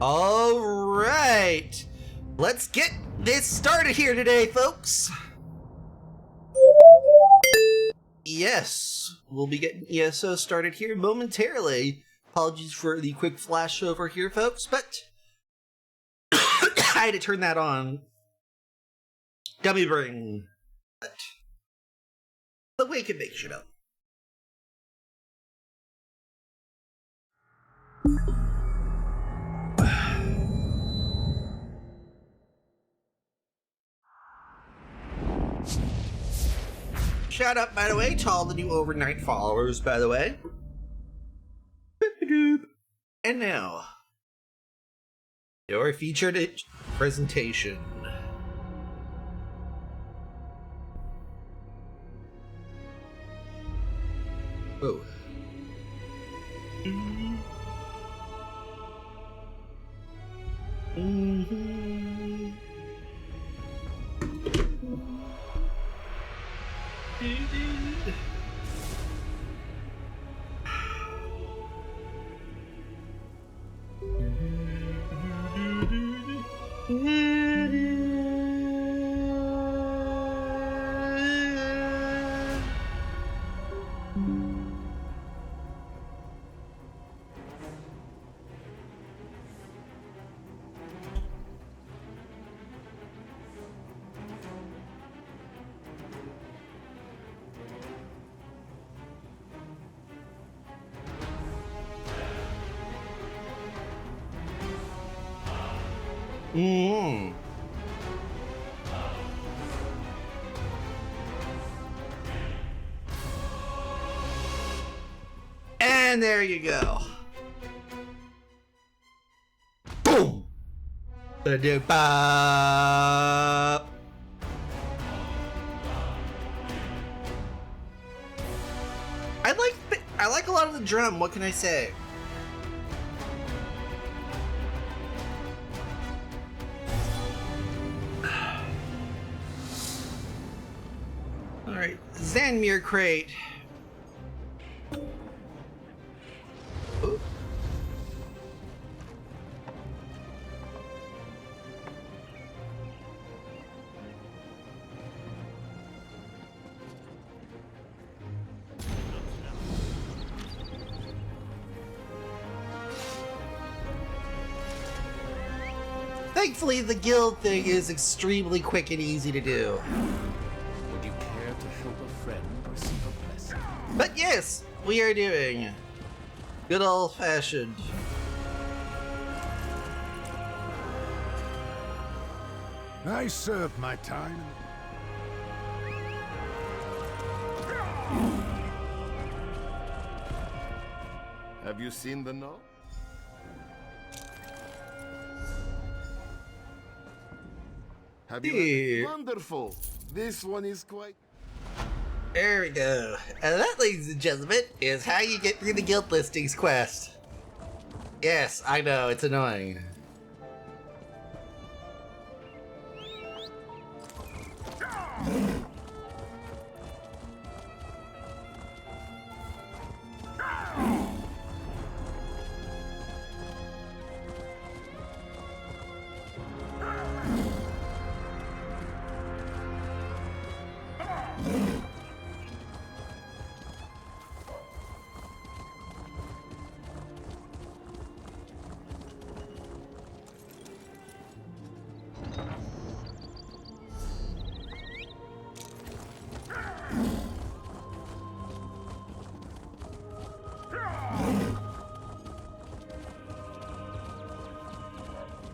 All right, let's get this started here today, folks. Yes, we'll be getting ESO started here momentarily. Apologies for the quick flash over here, folks, but I had to turn that on. Dummy brain. But the way can make shit up. Shout out, by the way, to all the new overnight followers, by the way. And now, your featured presentation. Oh. And there you go. Boom. Ba-do-ba. I like a lot of the drum. What can I say? All right, Zanmir crate. Ooh. Thankfully, the guild thing is extremely quick and easy to do. Would you care to help a friend receive a blessing? But yes, we are doing good old-fashioned. I served my time. Have you seen the note? Have you? Here. Wonderful. This one is quite. There we go. And that, ladies and gentlemen, is how you get through the guild listings quest. Yes, I know, it's annoying.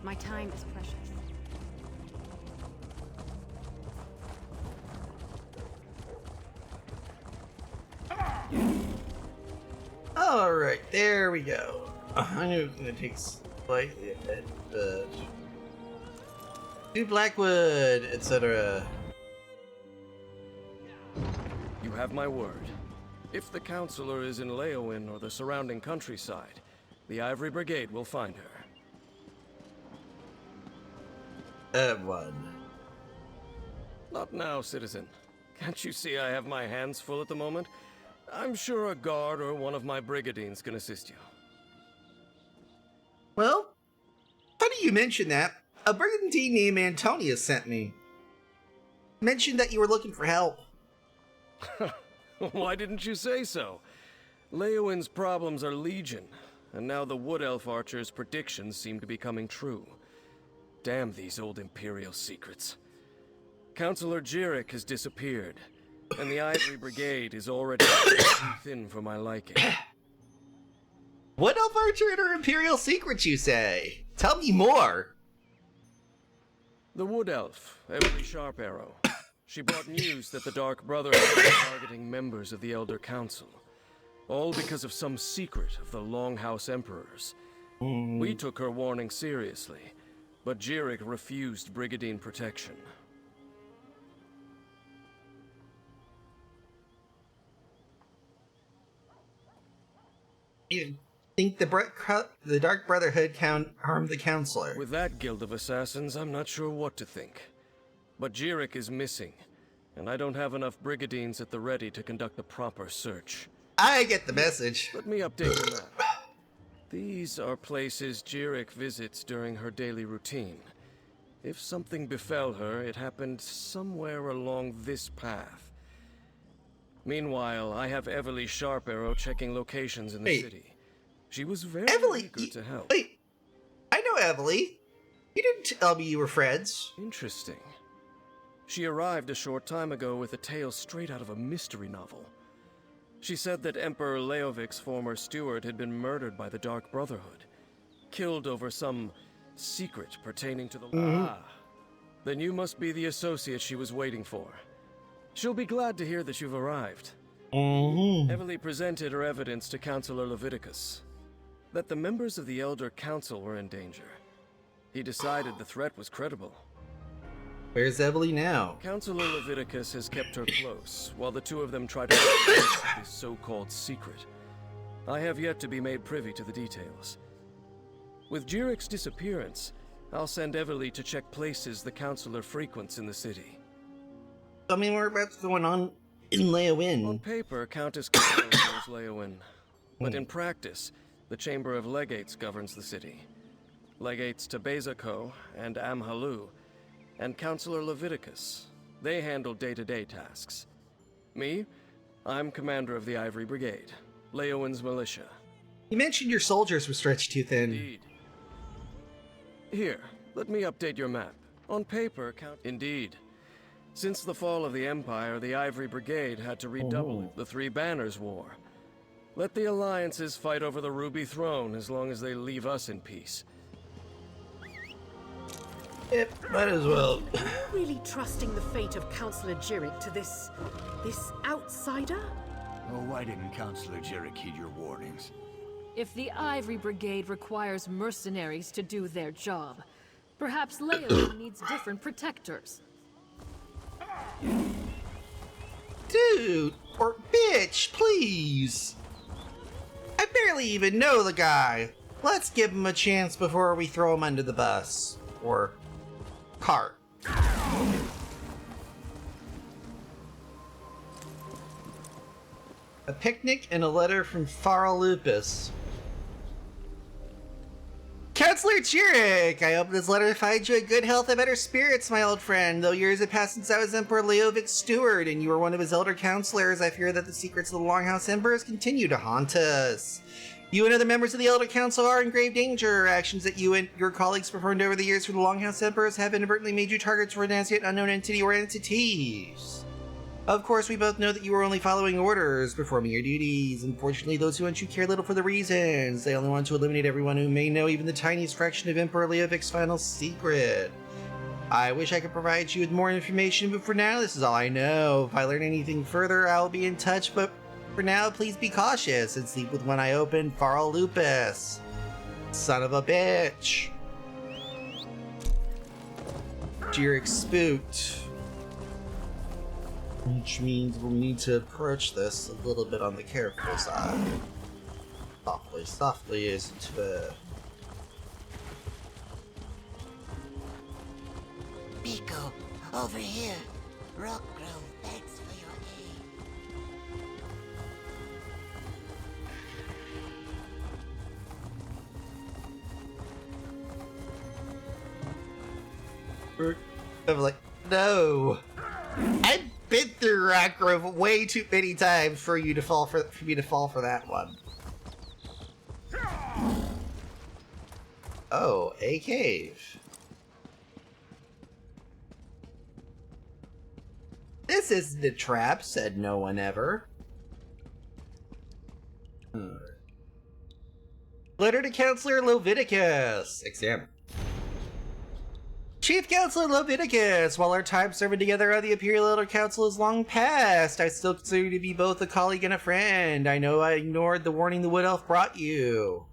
My time is precious. Alright, there we go. I knew it was gonna take slightly a bit, but... New Blackwood, etc. You have my word. If the counselor is in Leowin or the surrounding countryside, the Ivory Brigade will find her. One. Not now, citizen. Can't you see I have my hands full at the moment? I'm sure a guard or one of my brigadines can assist you. Well, you mention that, a brigandine named Antonius sent me. Mentioned that you were looking for help. Why didn't you say so? Leowin's problems are legion, and now the Wood Elf Archer's predictions seem to be coming true. Damn these old Imperial secrets. Counselor Jirik has disappeared, and the Ivory Brigade is already too thin for my liking. What Elf Archer and her Imperial secrets, you say? Tell me more. The Wood Elf, Emily Sharparrow. She brought news that the Dark Brotherhood was targeting members of the Elder Council. All because of some secret of the Longhouse Emperors. We took her warning seriously, but Jirik refused Brigandine protection. You think the Dark Brotherhood harmed the Counselor? With that guild of assassins, I'm not sure what to think. But Jirik is missing, and I don't have enough Brigadines at the ready to conduct the proper search. I get the message. Let me update the map. These are places Jirik visits during her daily routine. If something befell her, it happened somewhere along this path. Meanwhile, I have Everly Sharparrow checking locations in the city. She was very eager to help. Wait, I know Everly. You didn't tell me you were friends. Interesting. She arrived a short time ago with a tale straight out of a mystery novel. She said that Emperor Leovic's former steward had been murdered by the Dark Brotherhood, killed over some secret pertaining to the... Ah, then you must be the associate she was waiting for. She'll be glad to hear that you've arrived. Everly presented her evidence to Counselor Leviticus, that the members of the Elder Council were in danger. He decided the threat was credible. Where's Everly now? Counselor Leviticus has kept her close, while the two of them try to protect this so-called secret. I have yet to be made privy to the details. With Jirik's disappearance, I'll send Everly to check places the Counselor frequents in the city. Tell me more about what's going on in Leowin. On paper, Countess Carol rules Leowin, but in practice, the Chamber of Legates governs the city. Legates Tebezako and Amhalu, and Counselor Leviticus. They handle day-to-day tasks. Me? I'm commander of the Ivory Brigade, Leowin's militia. You mentioned your soldiers were stretched too thin. Indeed. Here, let me update your map. On paper, Indeed. Since the fall of the Empire, the Ivory Brigade had to redouble the Three Banners War. Let the alliances fight over the Ruby Throne as long as they leave us in peace. Yep, might as well. Are you really trusting the fate of Counselor Jirik to this outsider? Oh, why didn't Counselor Jirik heed your warnings? If the Ivory Brigade requires mercenaries to do their job, perhaps Leowin needs different protectors. Dude, or bitch, please. I barely even know the guy. Let's give him a chance before we throw him under the bus. Or cart. A picnic and a letter from Farrell Lupus. Counselor Jirik, I hope this letter finds you in good health and better spirits, my old friend. Though years have passed since I was Emperor Leovic's steward, and you were one of his elder counselors, I fear that the secrets of the Longhouse Emperors continue to haunt us. You and other members of the Elder Council are in grave danger. Actions that you and your colleagues performed over the years for the Longhouse Emperors have inadvertently made you targets for an as yet unknown entity or entities. Of course, we both know that you are only following orders, performing your duties. Unfortunately, those who want you care little for the reasons. They only want to eliminate everyone who may know even the tiniest fraction of Emperor Leovic's final secret. I wish I could provide you with more information, but for now, this is all I know. If I learn anything further, I'll be in touch, but for now, please be cautious and sleep with one eye open. Farrell Lupus. Son of a bitch. Jirik spooked. Which means we'll need to approach this a little bit on the careful side. Softly, softly isn't fair. Pico, over here. Rock Grove begs for your aid. I'm like, no. I've been through Rock Grove way too many times for you to fall for me to fall for that one. Oh, a cave. This isn't a trap, said no one ever. Letter to Counselor Leviticus. Examine. Chief Counselor Leviticus, while our time serving together on the Imperial Elder Council is long past, I still consider you to be both a colleague and a friend. I know I ignored the warning the Wood Elf brought you.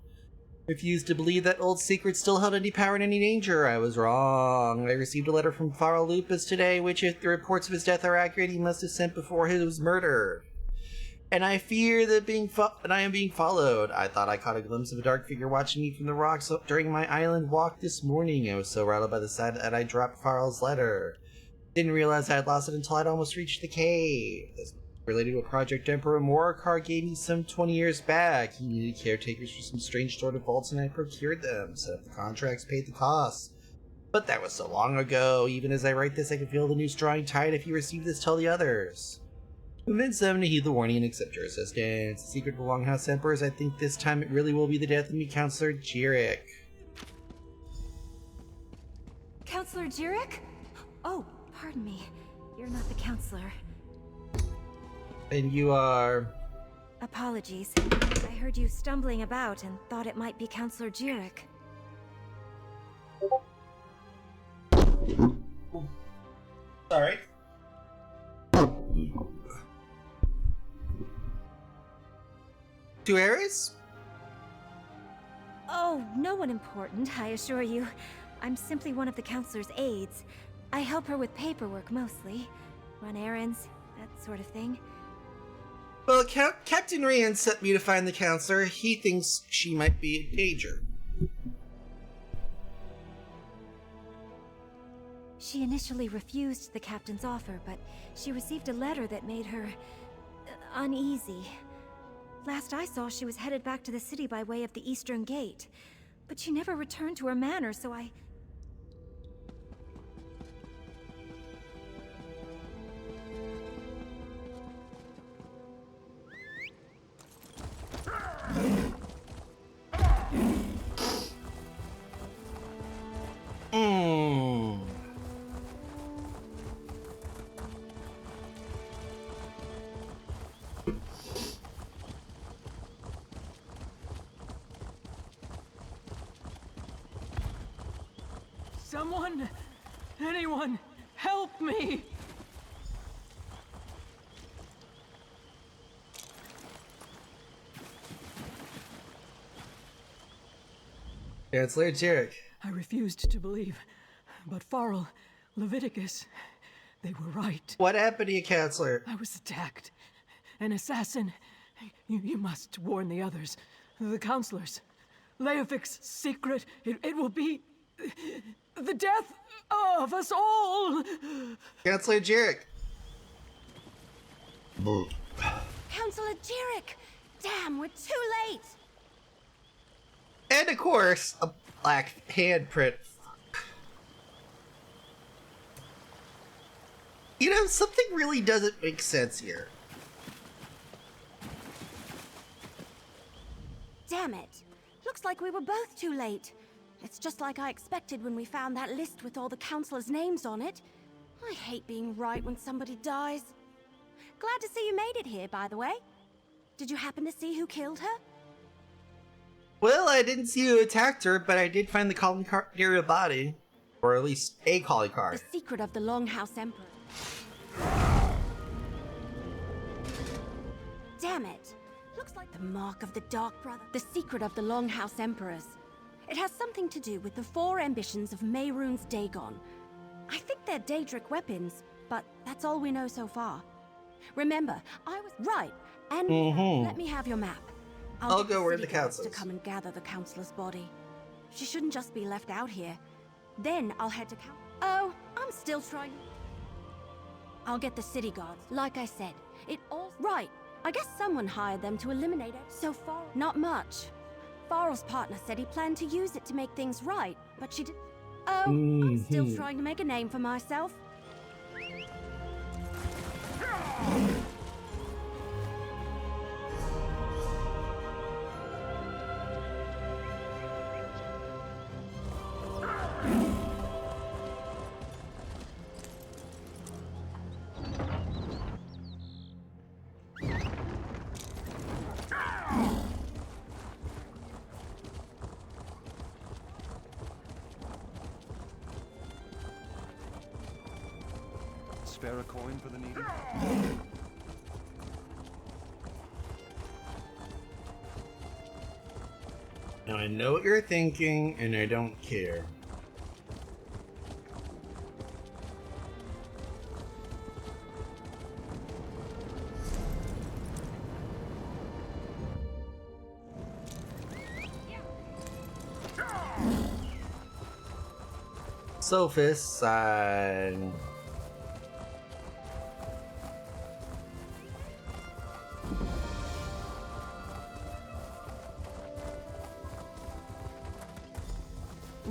Refused to believe that old secret still held any power and any danger. I was wrong. I received a letter from Farrell Lupus today, which, if the reports of his death are accurate, he must have sent before he was murdered. And I fear that I am being followed. I thought I caught a glimpse of a dark figure watching me from the rocks during my island walk this morning. I was so rattled by the sight that I dropped Farrell's letter. Didn't realize I had lost it until I'd almost reached the cave. This related to a project Emperor Morcar gave me some 20 years back. He needed caretakers for some strange sort of vaults, and I procured them. Set up the contracts, paid the costs. But that was so long ago. Even as I write this, I can feel the new drawing tide. If you receive this, tell the others. Convince them to heed the warning and accept your assistance. The secret of the Longhouse Emperors. I think this time it really will be the death of me, Counselor Jirik. Counselor Jirik? Oh, pardon me. You're not the counselor. And you are... Apologies. I heard you stumbling about and thought it might be Counselor Jirik. Sorry. Two Ares? Oh, no one important, I assure you. I'm simply one of the counselor's aides. I help her with paperwork mostly. Run errands, that sort of thing. Well, Captain Ryan sent me to find the counselor. He thinks she might be in danger. She initially refused the captain's offer, but she received a letter that made her... uneasy. Last I saw, she was headed back to the city by way of the Eastern Gate. But she never returned to her manor, so I... Someone! Anyone! Help me! Chancellor Jirik. I refused to believe, but Farrell, Leviticus, they were right. What happened to you, Counselor? I was attacked. An assassin. You must warn the others. The counselors. Leovik's secret. It will be... the death of us all! Counselor Jirik. Counselor Jirik! Damn, we're too late! And of course, a black handprint. You know, something really doesn't make sense here. Damn it. Looks like we were both too late. It's just like I expected when we found that list with all the counselors' names on it. I hate being right when somebody dies. Glad to see you made it here, by the way. Did you happen to see who killed her? Well, I didn't see who attacked her, but I did find the calling card near her body. Or at least a calling card. The secret of the Longhouse Emperor. Damn it. Looks like the mark of the Dark Brother. The secret of the Longhouse Emperors. It has something to do with the 4 ambitions of Mehrunes Dagon. I think they're Daedric weapons, but that's all we know so far. Remember, I was right, and let me have your map. I'll get go where city the guards council to come and gather the counselor's body. She shouldn't just be left out here. Then I'll head to Oh, I'm still trying. I'll get the city guards. Like I said, it all... Right. I guess someone hired them to eliminate it. So far, not much. Farrell's partner said he planned to use it to make things right, but she did... Oh, I'm still trying to make a name for myself. Spare a coin for the needy? Now I know what you're thinking, and I don't care. Sophis,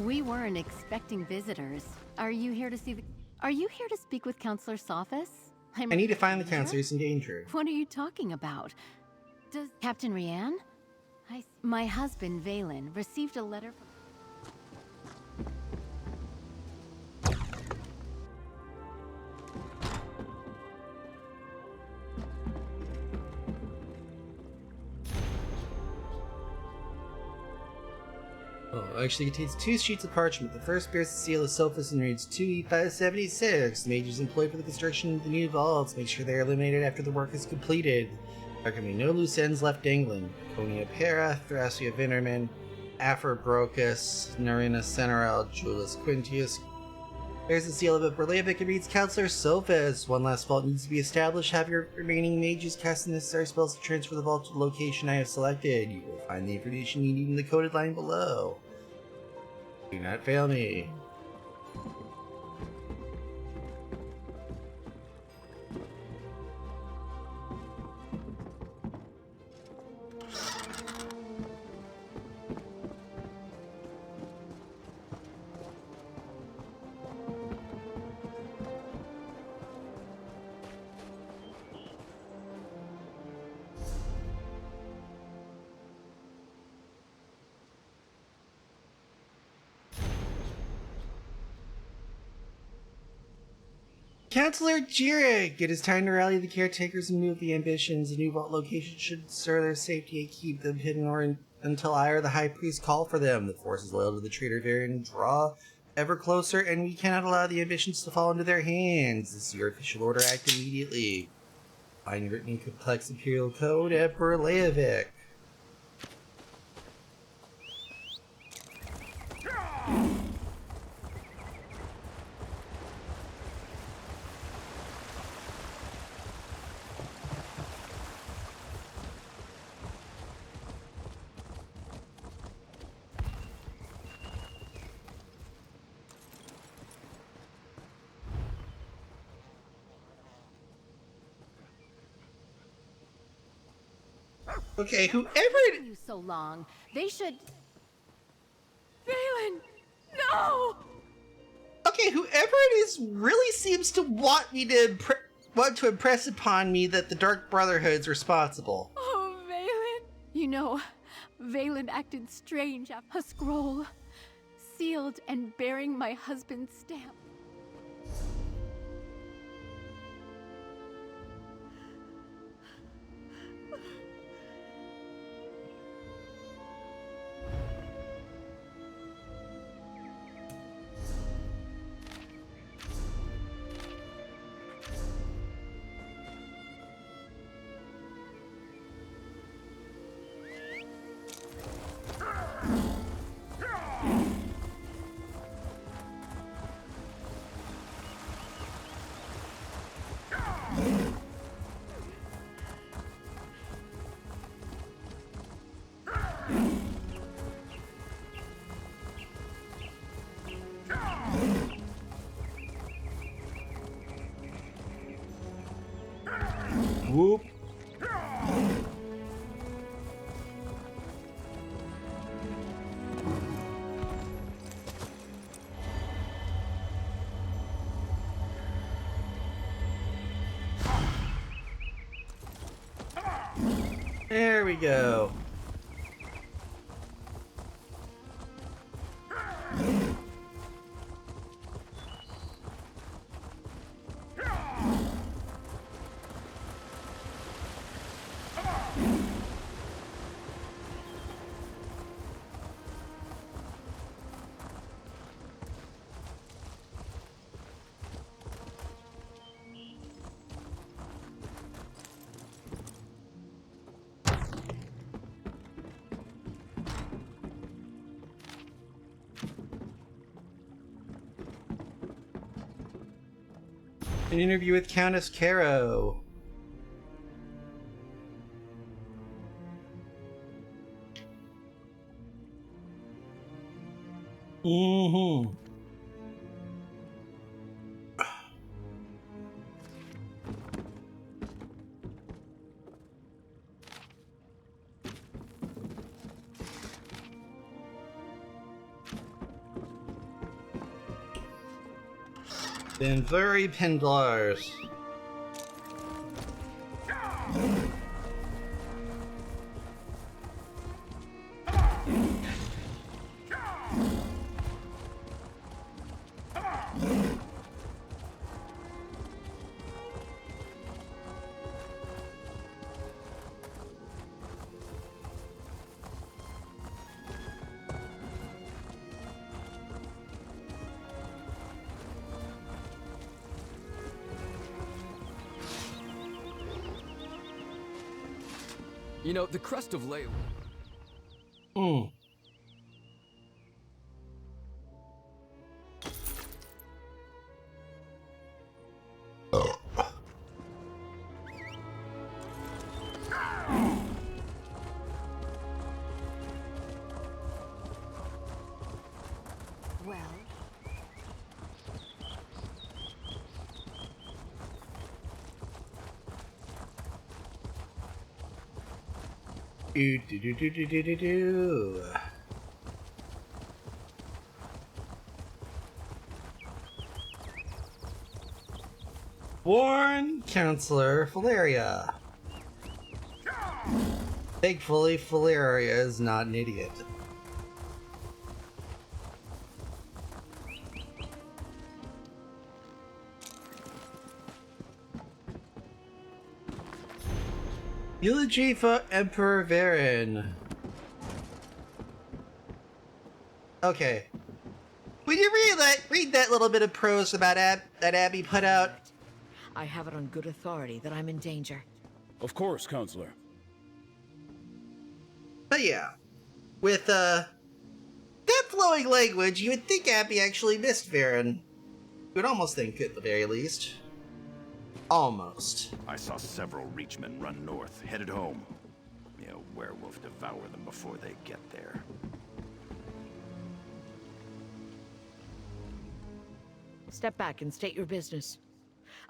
We weren't expecting visitors. Are you here to speak with Counselor Sophis? I need to find the counselors in danger. What are you talking about? Does Captain Rianne? My husband, Valen, received a letter from... Oh, actually contains 2 sheets of parchment. The first bears the seal of Sophis and reads 2E576. Majors employed for the construction of the new vaults. Make sure they are eliminated after the work is completed. There can be no loose ends left dangling. Conia Para, Thracia Vinterman, Aphrobrocus, Narina Seneral, Julius Quintius. There's the seal of a Berlevic and reads Counselor Sophis. One last vault needs to be established. Have your remaining mages cast the necessary spells to transfer the vault to the location I have selected. You will find the information you need in the coded line below. Do not fail me. Counselor Jirik! It is time to rally the caretakers and move the ambitions. A new vault location should ensure their safety and keep them hidden until I or the High Priest call for them. The forces loyal to the traitor Varian draw ever closer, and we cannot allow the ambitions to fall into their hands. This is your official order. Act immediately. Find written in complex Imperial Code, Emperor Leovic. Okay, whoever it you so long. They should... Valen! No! Okay, whoever it is really seems to want me to impress upon me that the Dark Brotherhood's responsible. Oh, Valen! You know, Valen acted strange after a scroll, sealed and bearing my husband's stamp. There we go. An interview with Countess Caro. Mm-hmm. Been very Pendlars. You know, the crust of Lay... Mm. Well, Do. Warn Counselor Valeria. Thankfully, Valeria is not an idiot. Eulogy for Emperor Varen. Okay. Would you read that little bit of prose about that Abby put out? I have it on good authority that I'm in danger. Of course, Counselor. But yeah, with that flowing language, you would think Abby actually missed Varen. You would almost think, at the very least. Almost. I saw several Reachmen run north, headed home. May a werewolf devour them before they get there. Step back and state your business.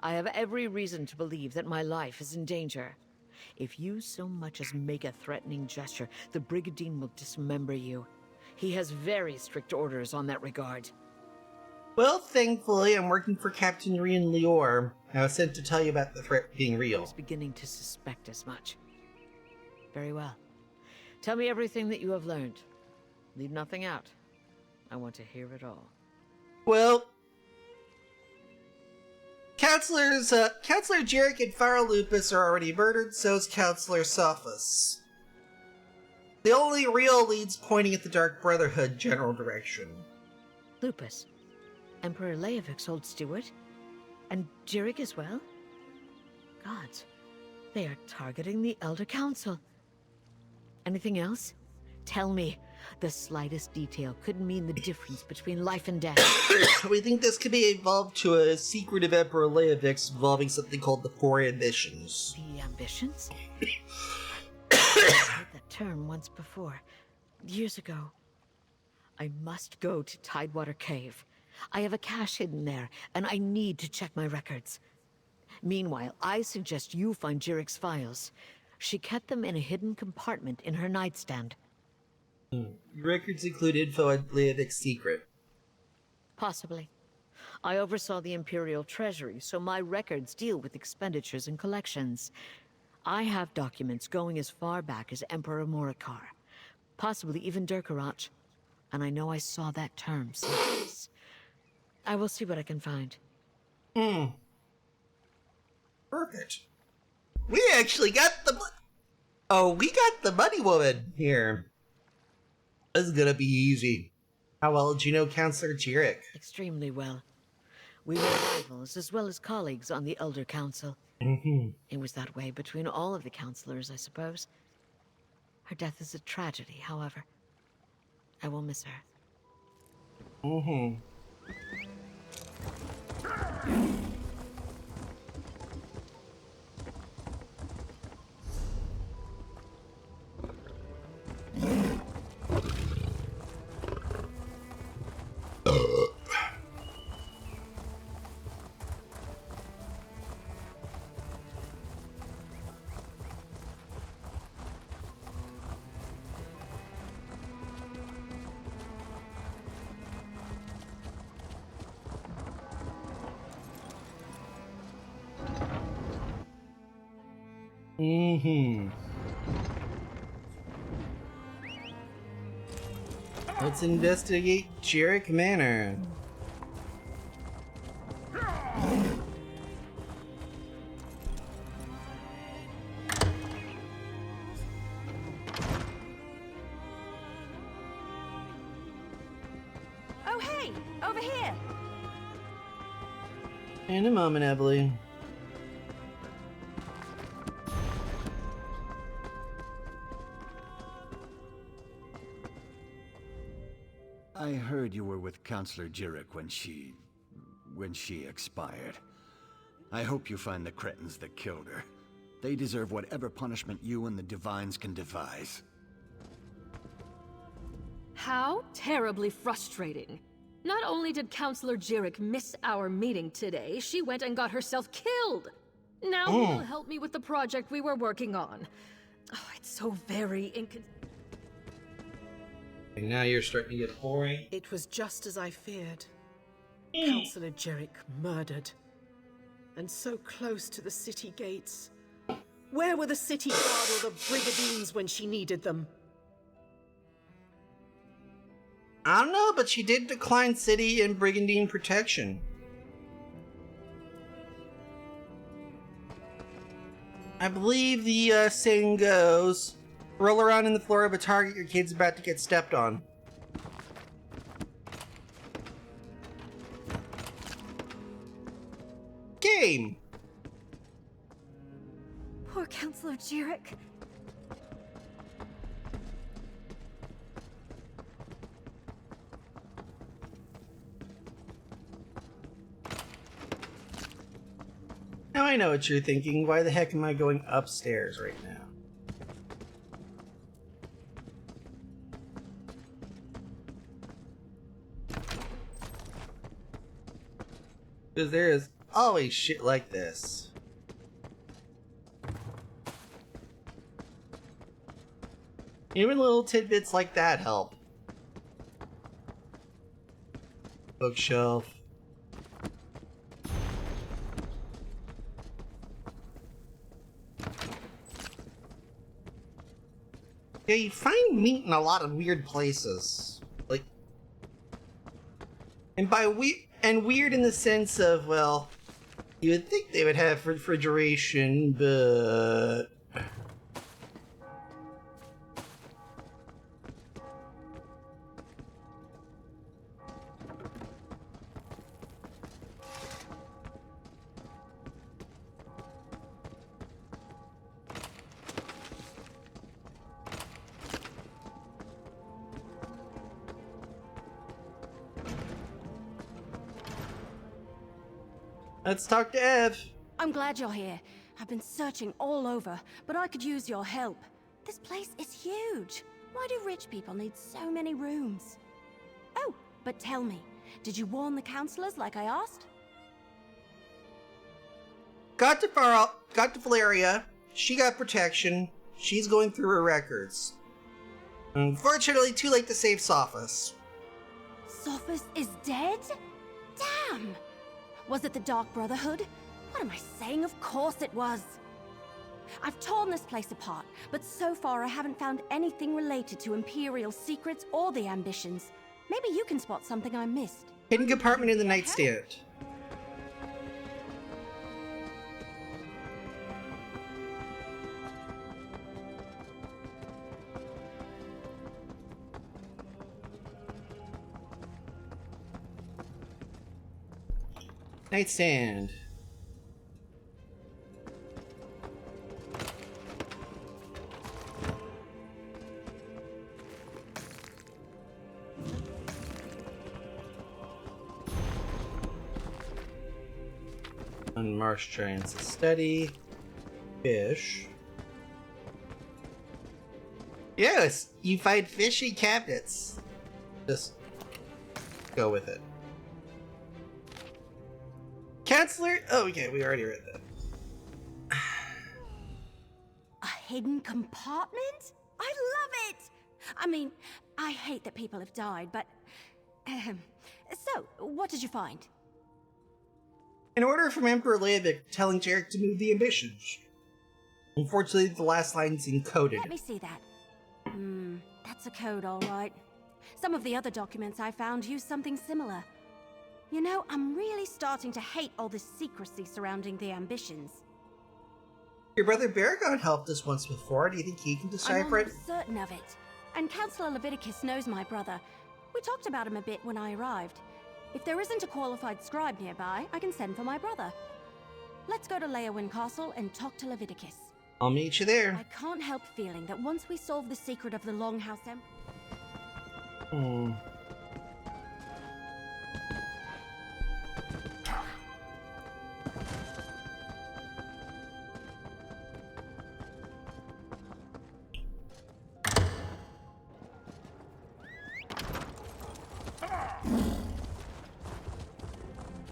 I have every reason to believe that my life is in danger. If you so much as make a threatening gesture, the Brigadine will dismember you. He has very strict orders on that regard. Well, thankfully, I'm working for Captain Rian Lior. I was sent to tell you about the threat being I real. was beginning to suspect as much. Very well. Tell me everything that you have learned. Leave nothing out. I want to hear it all. Well, Counselor Jarek and Farah Lupus are already murdered, so is Counselor Sophus. The only real leads pointing at the Dark Brotherhood general direction. Lupus. Emperor Leovik's old steward? And Jarek as well? Gods, they are targeting the Elder Council. Anything else? Tell me. The slightest detail could mean the difference between life and death. We think this could be involved to a secret of Emperor Leovik's involving something called the Four Ambitions. The ambitions? I've heard that term once before. Years ago. I must go to Tidewater Cave. I have a cache hidden there, and I need to check my records. Meanwhile, I suggest you find Jirek's files. She kept them in a hidden compartment in her nightstand. Records include info on Leovik's secret. Possibly. I oversaw the Imperial Treasury, so my records deal with expenditures and collections. I have documents going as far back as Emperor Morikar, possibly even Durkarach, and I know I saw that term someplace. I will see what I can find. Perfect. We actually got the... Oh, we got the money woman here. This is gonna be easy. How well do you know Counselor Jirik? Extremely well. We were rivals as well as colleagues on the Elder Council. It was that way between all of the counselors, I suppose. Her death is a tragedy, however. I will miss her. Let's investigate Jirik Manor. Oh, hey! Over here! In a moment, Evelyn. I heard you were with Counselor Jirik when she expired. I hope you find the cretins that killed her. They deserve whatever punishment you and the Divines can devise. How terribly frustrating. Not only did Counselor Jirik miss our meeting today, she went and got herself killed. Now who will help me with the project we were working on? Oh, it's so very And now you're starting to get boring. It was just as I feared. Counselor Jirik murdered. And so close to the city gates. Where were the city guard or the brigandines when she needed them? I don't know, but she did decline city and brigandine protection. I believe the saying goes, roll around in the floor of a target your kid's about to get stepped on. Game! Poor Counselor Jirik. Now I know what you're thinking. Why the heck am I going upstairs right now? Because there is always shit like this. Even little tidbits like that help. Bookshelf. Yeah, you find meat in a lot of weird places. Like, and by weird in the sense of, well, you would think they would have refrigeration, but let's talk to Ev. I'm glad you're here. I've been searching all over, but I could use your help. This place is huge. Why do rich people need so many rooms? Oh, but tell me, did you warn the counselors like I asked? Got to Valeria. She got protection. She's going through her records. Unfortunately, too late to save Sophus. Sophus is dead? Damn! Was it the Dark Brotherhood? What am I saying? Of course it was. I've torn this place apart, but so far I haven't found anything related to Imperial secrets or the ambitions. Maybe you can spot something I missed. Hidden compartment in the nightstand. Nightstand. On marsh trains, steady fish. Yes, you find fishy cabinets. Just go with it. Counselor? Oh, okay, we already read that. A hidden compartment? I love it! I mean, I hate that people have died, but... So, what did you find? An order from Emperor Leovic telling Jarek to move the ambitions. Unfortunately, the last line's encoded. Let me see that. That's a code, all right. Some of the other documents I found use something similar. You know, I'm really starting to hate all this secrecy surrounding the ambitions. Your brother Baragon helped us once before. Do you think he can decipher it? I'm certain of it. And Councillor Leviticus knows my brother. We talked about him a bit when I arrived. If there isn't a qualified scribe nearby, I can send for my brother. Let's go to Leowyn Castle and talk to Leviticus. I'll meet you there. I can't help feeling that once we solve the secret of the Longhouse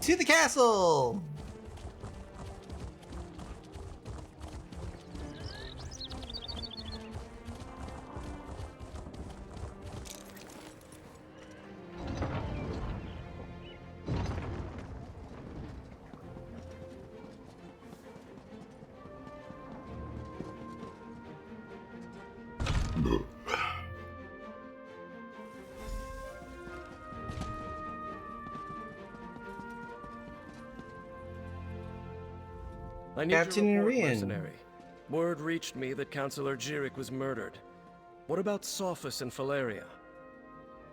To the castle! I need Captain your report, Rian. mercenary. Word reached me that Councillor Jirik was murdered. What about Sophus and Valeria?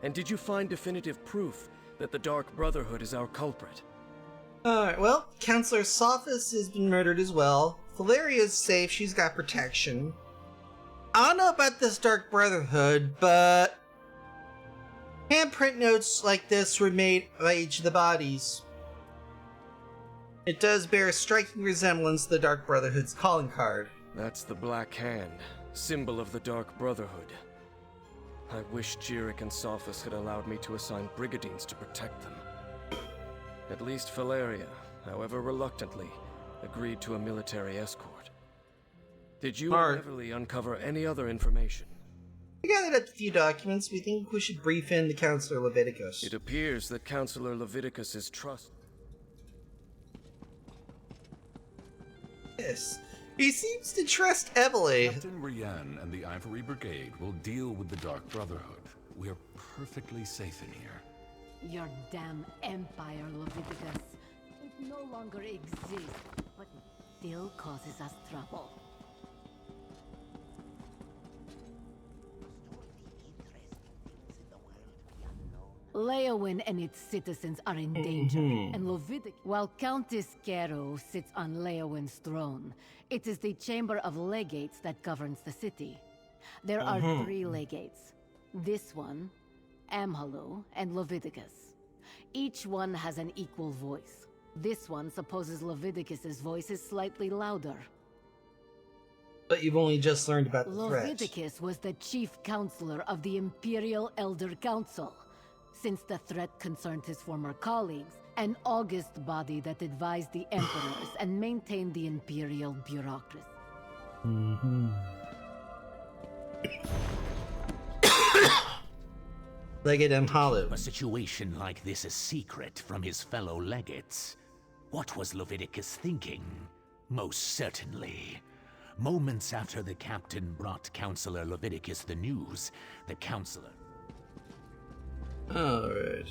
And did you find definitive proof that the Dark Brotherhood is our culprit? Alright, well, Councillor Sophus has been murdered as well. Valeria's safe, she's got protection. I don't know about this Dark Brotherhood, but... handprint notes like this were made by each of the bodies. It does bear a striking resemblance to the Dark Brotherhood's calling card. That's the Black Hand, symbol of the Dark Brotherhood. I wish Jirik and Sophus had allowed me to assign brigadines to protect them. At least Valeria, however reluctantly, agreed to a military escort. Did you and Beverly uncover any other information? We gathered up a few documents. We think we should brief in the Councillor Leviticus. It appears that Councillor Leviticus is trust. Yes. He seems to trust Emily. Captain Rian and the Ivory Brigade will deal with the Dark Brotherhood. We're perfectly safe in here. Your damn empire, Leviticus. It no longer exists, but it still causes us trouble. Leowyn and its citizens are in danger, and Leviticus... While Countess Kero sits on Leowyn's throne, it is the Chamber of Legates that governs the city. There are 3 legates. This one, Amhalu, and Leviticus. Each one has an equal voice. This one supposes Leviticus's voice is slightly louder. But you've only just learned about the threat. Leviticus was the chief counselor of the Imperial Elder Council. Since the threat concerned his former colleagues, an august body that advised the emperors and maintained the imperial bureaucracy. Legate Amhalu. A situation like this a secret from his fellow legates. What was Leviticus thinking? Most certainly. Moments after the captain brought Counselor Leviticus the news, the counselor... Alright.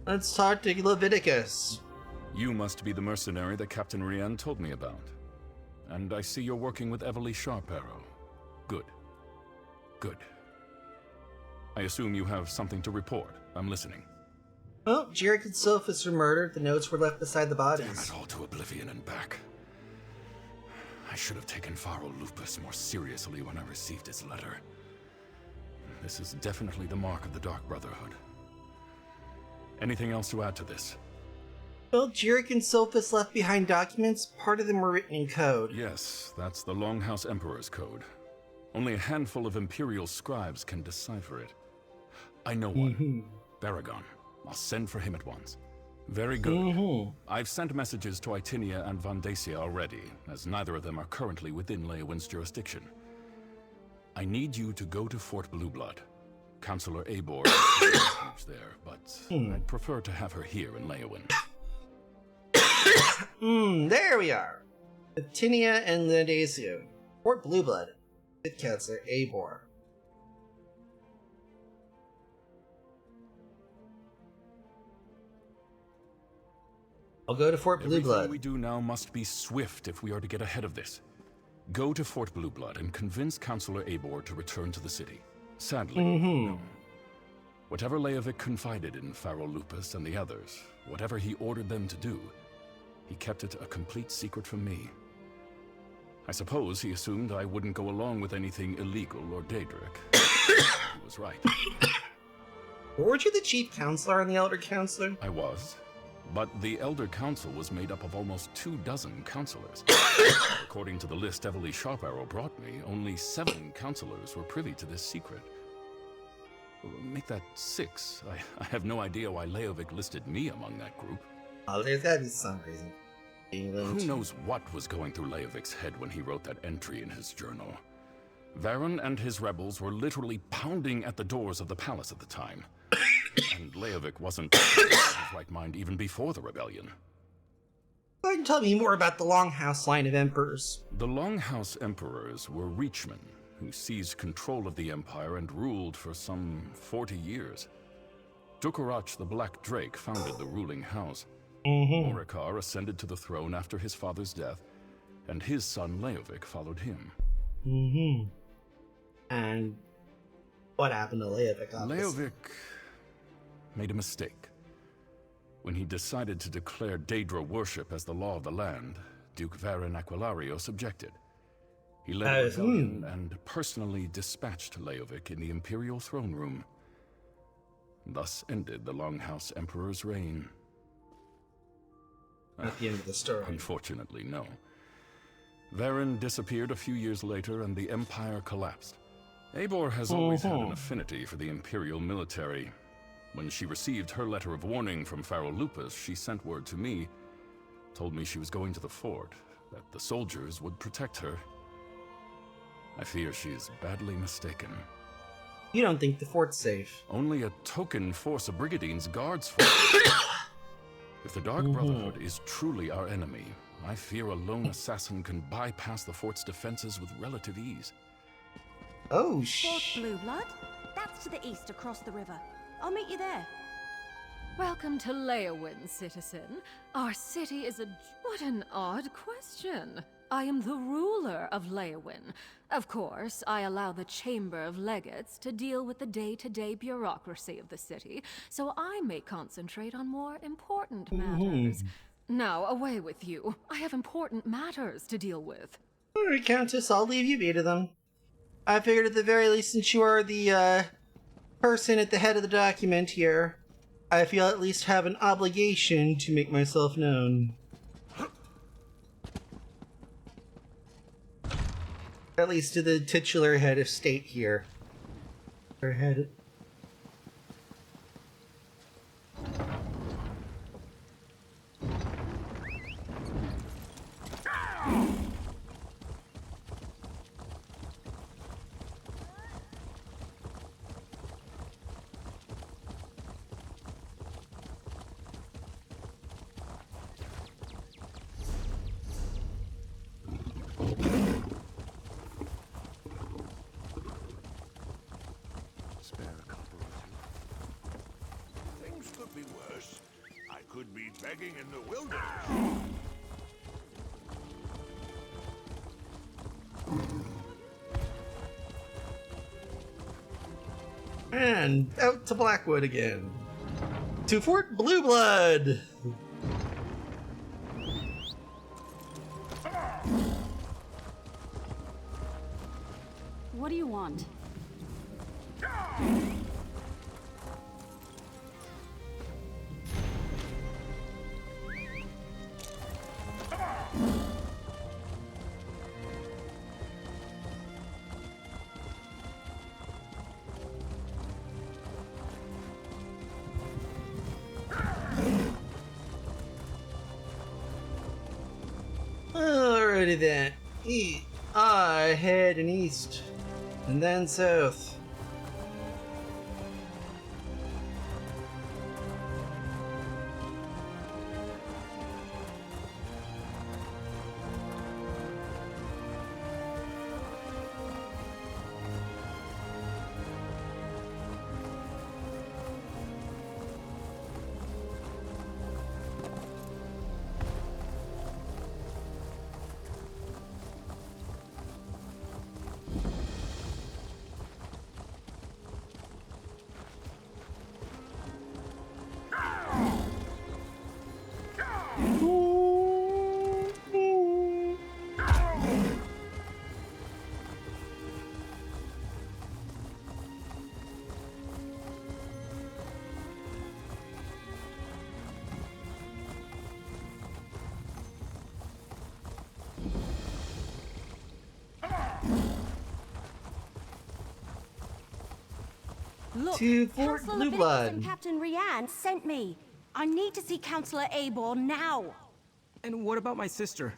Let's talk to Leviticus. You must be the mercenary that Captain Rian told me about. And I see you're working with Everly Sharparrow. Good. Good. I assume you have something to report. I'm listening. Well, Jarek and Sophus were murdered. The notes were left beside the bodies. Damn it all to oblivion and back. I should have taken Pharaoh Lupus more seriously when I received his letter. This is definitely the mark of the Dark Brotherhood. Anything else to add to this? Well, Jarek and Sophus left behind documents. Part of them were written in code. Yes, that's the Longhouse Emperor's code. Only a handful of Imperial scribes can decipher it. I know one. Baragon. I'll send for him at once. Very good. I've sent messages to Itinia and Vondacia already, as neither of them are currently within Leowin's jurisdiction. I need you to go to Fort Blueblood. Counselor Eibor is there, but I'd prefer to have her here in Leowin. There we are. Itinia and Vondacia. Fort Blueblood. With Counselor Eibor. I'll go to Fort Blueblood. Everything we do now must be swift if we are to get ahead of this. Go to Fort Blueblood and convince Counselor Eibor to return to the city. Sadly, no. Whatever Leovic confided in Pharaoh Lupus and the others, whatever he ordered them to do, he kept it a complete secret from me. I suppose he assumed I wouldn't go along with anything illegal or Daedric. He was right. Weren't you the chief counselor and the elder counselor? I was. But the Elder Council was made up of almost 24 counselors. According to the list Everly Sharparrow brought me, only 7 counselors were privy to this secret. Make that 6. I have no idea why Leovic listed me among that group. Oh, there's gotta be some reason. England. Who knows what was going through Leovic's head when he wrote that entry in his journal. Varen and his rebels were literally pounding at the doors of the palace at the time. And Leovic wasn't in his right mind even before the rebellion. Go ahead and tell me more about the Longhouse line of emperors. The Longhouse emperors were Reachmen, who seized control of the empire and ruled for some 40 years. Dukarach the Black Drake founded the ruling house. Morikar ascended to the throne after his father's death, and his son Leovic followed him. And what happened to Leovic? Leovic made a mistake. When he decided to declare Daedra worship as the law of the land, Duke Varen Aquilarios objected. He led a rebellion and personally dispatched Leovic in the Imperial throne room. Thus ended the Longhouse Emperor's reign. At the end of the story. Unfortunately, no. Varen disappeared a few years later and the Empire collapsed. Eibor has always had an affinity for the Imperial military. When she received her letter of warning from Pharaoh Lupus, she sent word to me, told me she was going to the fort, that the soldiers would protect her. I fear she is badly mistaken. You don't think the fort's safe? Only a token force of Brigadines guards fort. If the Dark Brotherhood is truly our enemy, I fear a lone assassin can bypass the fort's defenses with relative ease. Oh, Fort Blueblood? That's to the east across the river. I'll meet you there. Welcome to Leowin, citizen. Our city is a... What an odd question. I am the ruler of Leowin. Of course, I allow the Chamber of Legates to deal with the day-to-day bureaucracy of the city, so I may concentrate on more important matters. Now, away with you. I have important matters to deal with. Alright, Countess, I'll leave you be to them. I figured at the very least, since you are the, person at the head of the document here, I feel at least have an obligation to make myself known. At least to the titular head of state here. Or head... This could be worse. I could be begging in the wilderness. And out to Blackwood again. To Fort Blue Blood! What do you want? Alrighty then. I heading east, and then south. Look, To Fort Counselor Blue Leviticus Blood. and Captain Rianne sent me. I need to see Counselor Abor now. And what about my sister?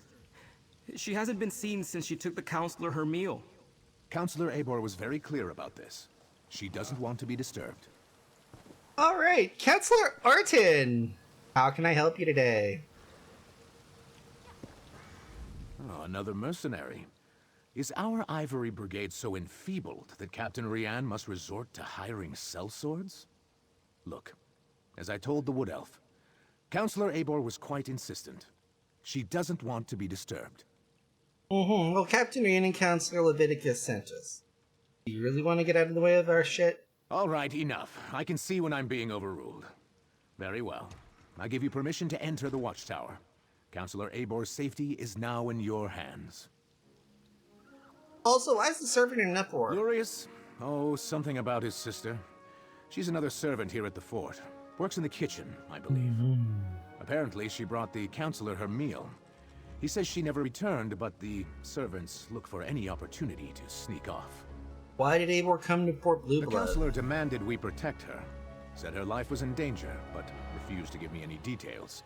She hasn't been seen since she took the counselor her meal. Counselor Abor was very clear about this. She doesn't want to be disturbed. Alright, Counselor Artin! How can I help you today? Oh, another mercenary. Is our Ivory Brigade so enfeebled that Captain Rianne must resort to hiring sellswords? Look, as I told the Wood Elf, Counselor Abor was quite insistent. She doesn't want to be disturbed. Well, Captain Rian and Counselor Leviticus sent us. Do you really want to get out of the way of our shit? All right, enough. I can see when I'm being overruled. Very well. I give you permission to enter the watchtower. Counselor Abor's safety is now in your hands. Also, why is the servant in an uproar? Glorious? Oh, something about his sister. She's another servant here at the fort. Works in the kitchen, I believe. Apparently, she brought the counselor her meal. He says she never returned, but the servants look for any opportunity to sneak off. Why did Abor come to Fort Blue Blood? The counselor demanded we protect her. Said her life was in danger, but refused to give me any details.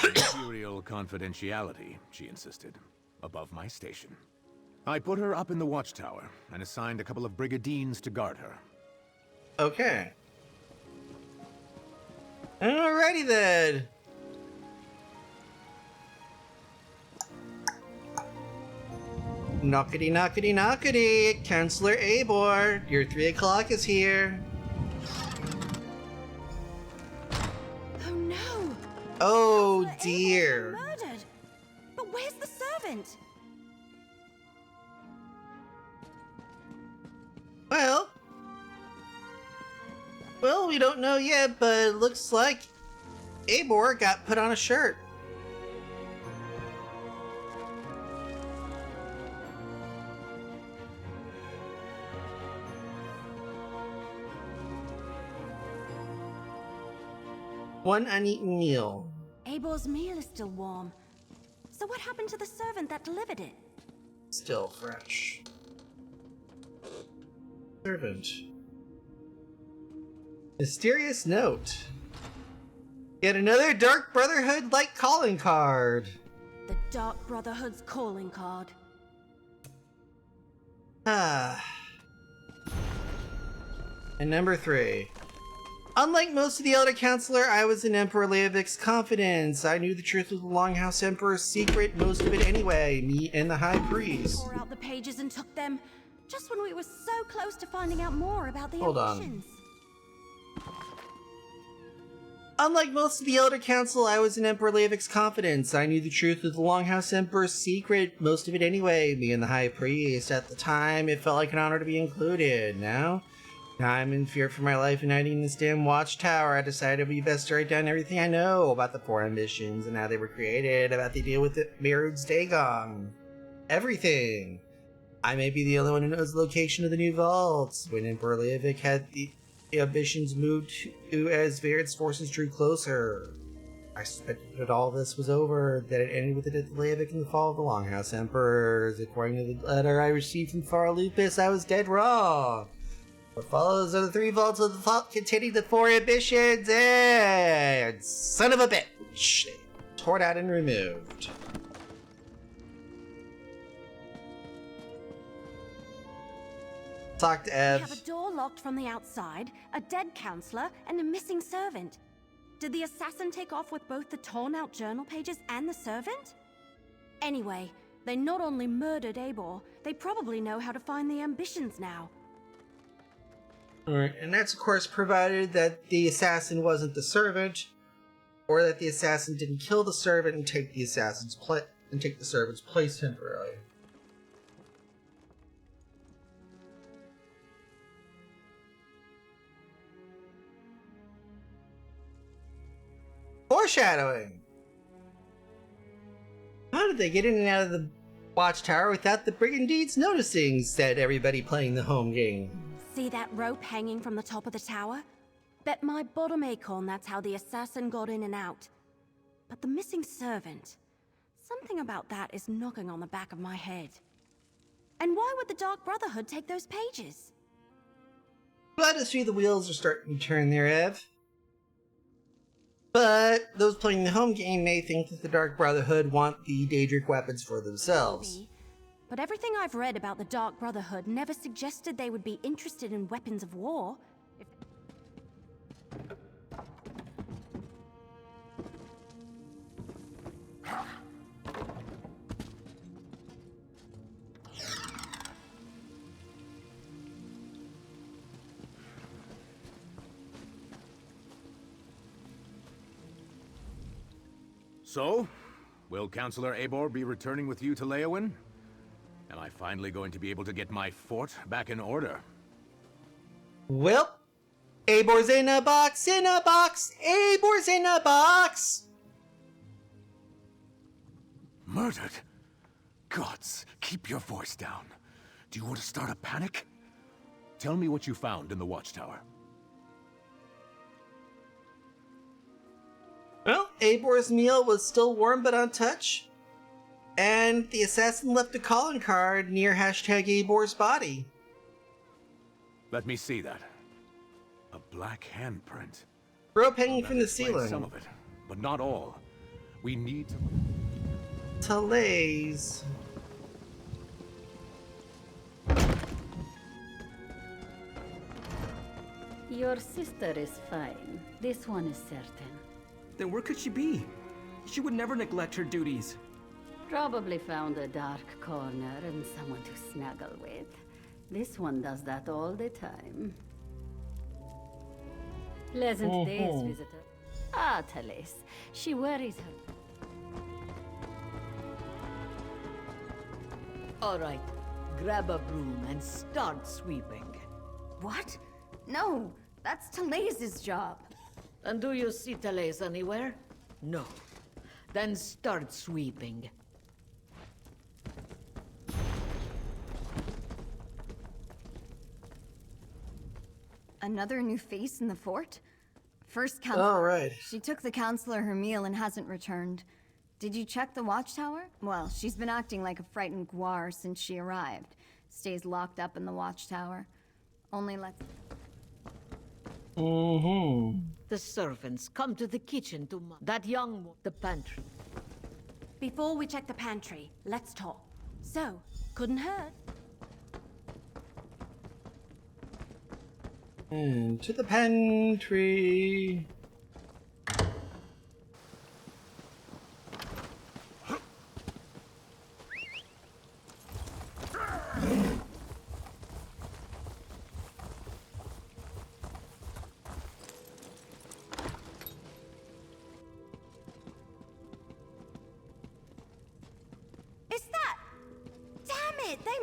Imperial confidentiality, she insisted, above my station. I put her up in the watchtower and assigned a couple of brigadines to guard her. Okay. Alrighty then. Knockety knockety knockety, Counselor Abor, your 3 o'clock is here. Oh no! Oh Counselor dear. Abor was murdered. But where's the servant? Well, we don't know yet, but it looks like Abor got put on a shirt. One uneaten meal. Abor's meal is still warm. So what happened to the servant that delivered it? Still fresh. Servant. Mysterious note. Yet another Dark Brotherhood-like calling card. The Dark Brotherhood's calling card. Ah. And number 3. Unlike most of the Elder Counselor, I was in Emperor Leovic's confidence. I knew the truth of the Longhouse Emperor's secret, most of it anyway, me and the High Priest. Tore out the pages and took them, just when we were so close to finding out more about the Hold on. ambitions. Unlike most of the Elder Council, I was in Emperor Leovik's confidence. I knew the truth of the Longhouse Emperor's secret, most of it anyway, being the High Priest. At the time, it felt like an honor to be included. Now I'm in fear for my life and hiding in this damn watchtower. I decided it would be best to write down everything I know about the four ambitions and how they were created, about the deal with the Merud's Dagon. Everything. I may be the only one who knows the location of the new vaults. When Emperor Leovik had the ambitions moved to as Varied's forces drew closer. I suspected that all this was over, that it ended with the death of Leovik and the fall of the Longhouse Emperors. According to the letter I received from Far Lupus, I was dead wrong. What follows are the three vaults of the vault containing the four ambitions, and son of a bitch! Torn out and removed. Talk to Ev. We have a door locked from the outside, a dead counselor, and a missing servant. Did the assassin take off with both the torn-out journal pages and the servant? Anyway, they not only murdered Eibor, they probably know how to find the ambitions now. Alright, and that's of course provided that the assassin wasn't the servant, or that the assassin didn't kill the servant and take the servant's place temporarily. Foreshadowing! How did they get in and out of the watchtower without the brigandites noticing? Said everybody playing the home game. See that rope hanging from the top of the tower? Bet my bottom acorn that's how the assassin got in and out. But the missing servant... something about that is knocking on the back of my head. And why would the Dark Brotherhood take those pages? Glad to see the wheels are starting to turn there, Ev. But those playing the home game may think that the Dark Brotherhood want the Daedric weapons for themselves. Maybe. But everything I've read about the Dark Brotherhood never suggested they would be interested in weapons of war. So, will Counselor Eibor be returning with you to Leowyn? Am I finally going to be able to get my fort back in order? Well, Eibor's in a box, Eibor's in a box! Murdered? Gods, keep your voice down. Do you want to start a panic? Tell me what you found in the watchtower. Well, Eibor's meal was still warm but untouched, and the assassin left a calling card near #Eibor's body. Let me see that. A black handprint. Rope hanging Well, from the that explains ceiling. some of it, but not all. We need to... Talays. Your sister is fine. This one is certain. Then where could she be? She would never neglect her duties. Probably found a dark corner and someone to snuggle with. This one does that all the time. Pleasant days, visitor. Ah, Thales. She worries her. All right, grab a broom and start sweeping. What? No, that's Talays' job. And do you see Thales anywhere? No. Then start sweeping. Another new face in the fort? First counselor. All right. She took the counselor her meal and hasn't returned. Did you check the watchtower? Well, she's been acting like a frightened guar since she arrived. Stays locked up in the watchtower. Only lets... The servants come to the kitchen to that young the pantry. Before we check the pantry, let's talk. So, couldn't hurt. To the pantry.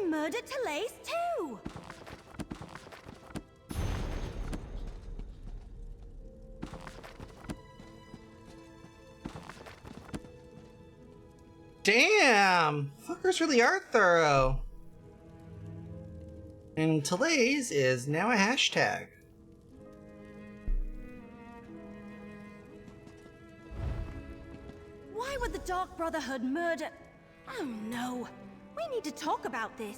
murdered Talais too! Damn! Fuckers really are thorough. And Talais is now a hashtag. Why would the Dark Brotherhood murder... Oh no! We need to talk about this.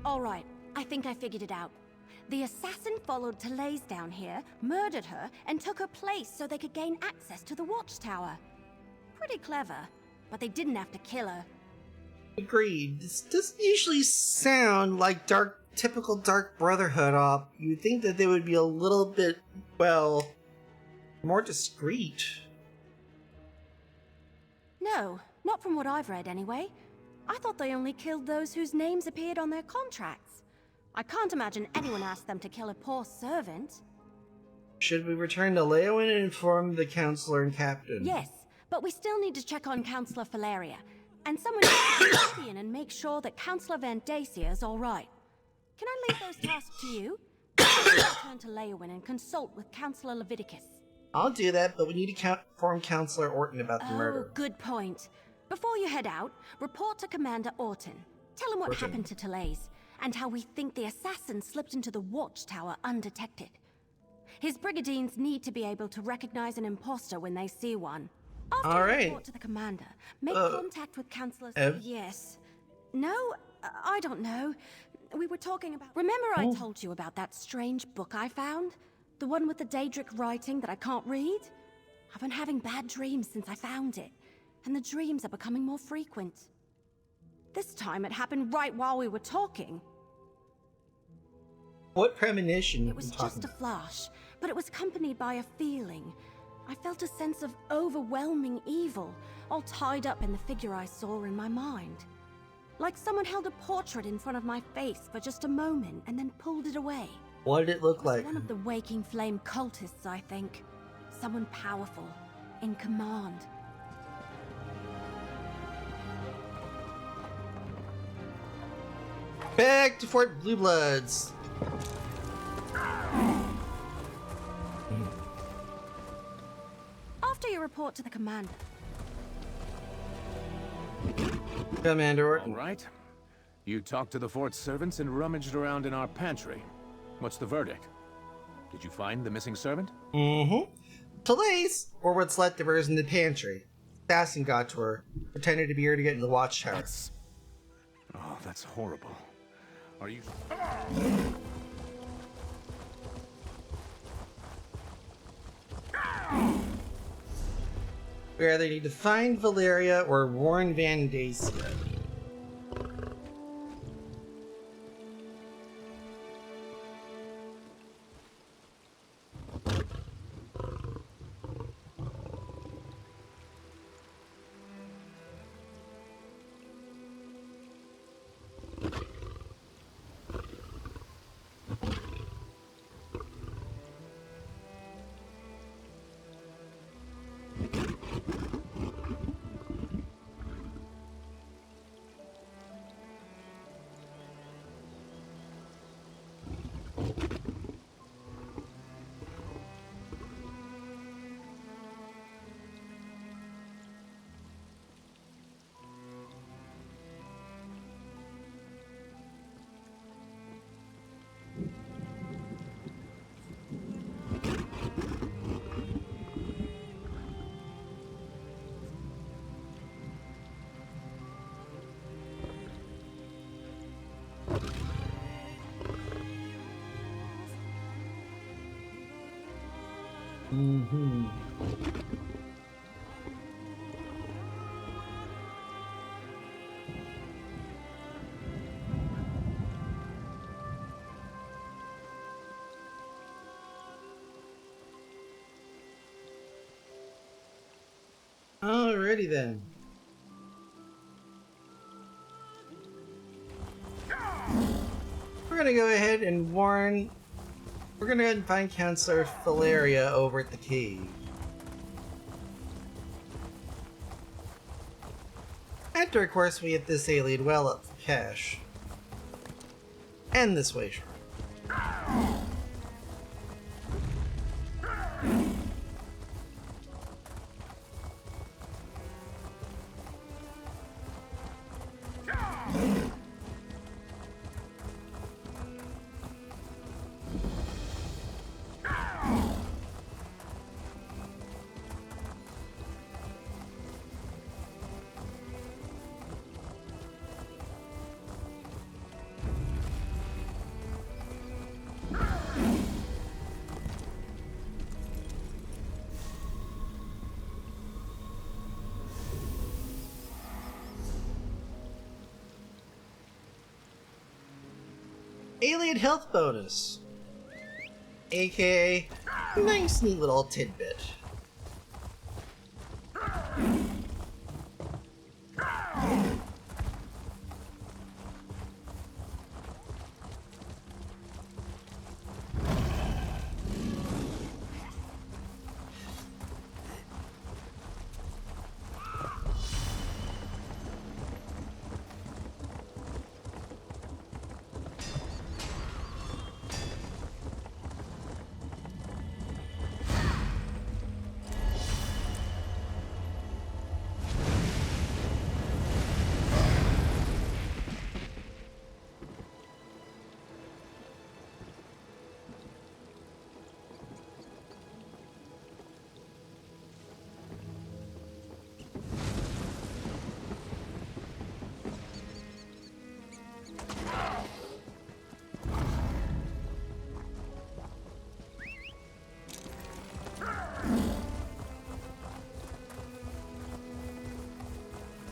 Alright, I think I figured it out. The assassin followed Talais down here, murdered her, and took her place so they could gain access to the watchtower. Pretty clever, but they didn't have to kill her. Agreed. This doesn't usually sound like typical Dark Brotherhood op. You'd think that they would be a little bit, well, more discreet. No, not from what I've read anyway. I thought they only killed those whose names appeared on their contracts. I can't imagine anyone asked them to kill a poor servant. Should we return to Leowyn and inform the counselor and captain? Yes, but we still need to check on Counselor Valeria. And someone needs to be in and make sure that Counselor Van Dacia is alright. Can I leave those tasks to you? I'll return to Leowyn and consult with Counselor Leviticus. I'll do that, but we need to inform Counselor Orton about the murder. Good point. Before you head out, report to Commander Orton. Tell him what happened to Talais, and how we think the assassin slipped into the watchtower undetected. His brigandines need to be able to recognize an imposter when they see one. After you report to the commander, make contact with Counselor... Yes. No? I don't know. We were talking about... Remember I told you about that strange book I found? The one with the Daedric writing that I can't read? I've been having bad dreams since I found it, and the dreams are becoming more frequent. This time it happened right while we were talking. What premonition? It was just a flash, but it was accompanied by a feeling. I felt a sense of overwhelming evil, all tied up in the figure I saw in my mind. Like someone held a portrait in front of my face for just a moment and then pulled it away. What did it look like? One of the Waking Flame cultists, I think. Someone powerful, in command. Back to Fort Blue Bloods. After you report to the commander. Commander Orton. All right. You talked to the fort's servants and rummaged around in our pantry. What's the verdict? Did you find the missing servant? Mm-hmm. Talais, or what's left of her, is in the pantry. Assassin got to her, pretended to be her to get into the watchtower. Oh, that's horrible. Are you... We either need to find Valeria or warn Van Dacia. Mm-hmm. Alrighty then. We're gonna go ahead and warn... We're gonna go ahead and find Counselor Valeria over at the cave. After, of course, we get this alien well up for cash. And this way, sure. Alien health bonus, aka nice neat little tidbit.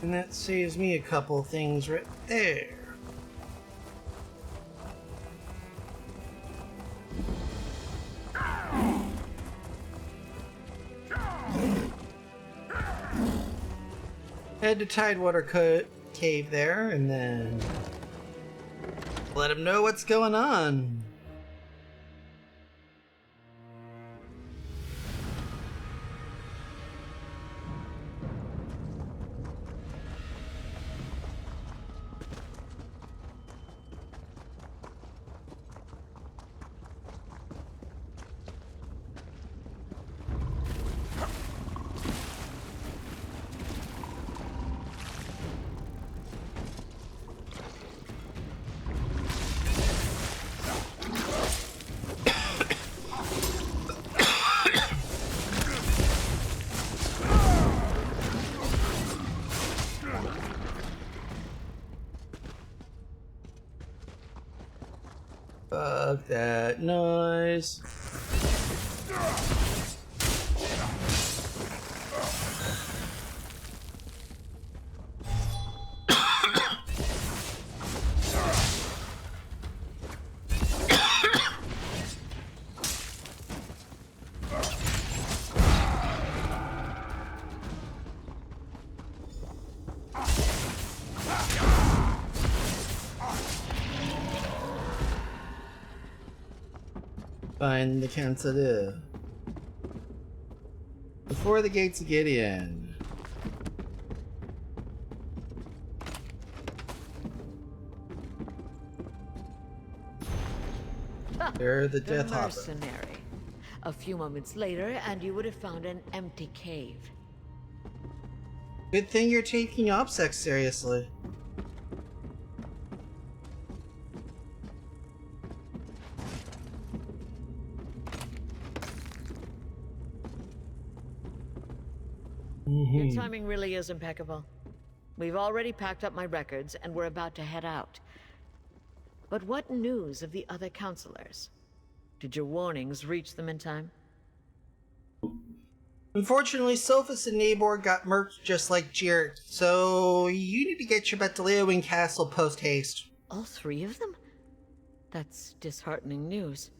And that saves me a couple things right there. Head to Tidewater Cave there, and then let him know what's going on. Fuck that noise. Find the Canceleur before the gates of Gideon. They're the Death Hopper. Mercenary. A few moments later, and you would have found an empty cave. Good thing you're taking OPSEC seriously. Your timing really is impeccable. We've already packed up my records, and we're about to head out. But what news of the other counselors? Did your warnings reach them in time? Unfortunately, Sophus and Nabor got murked just like Jarrett, so you need to get your butt to Leowin Castle post-haste. All three of them? That's disheartening news.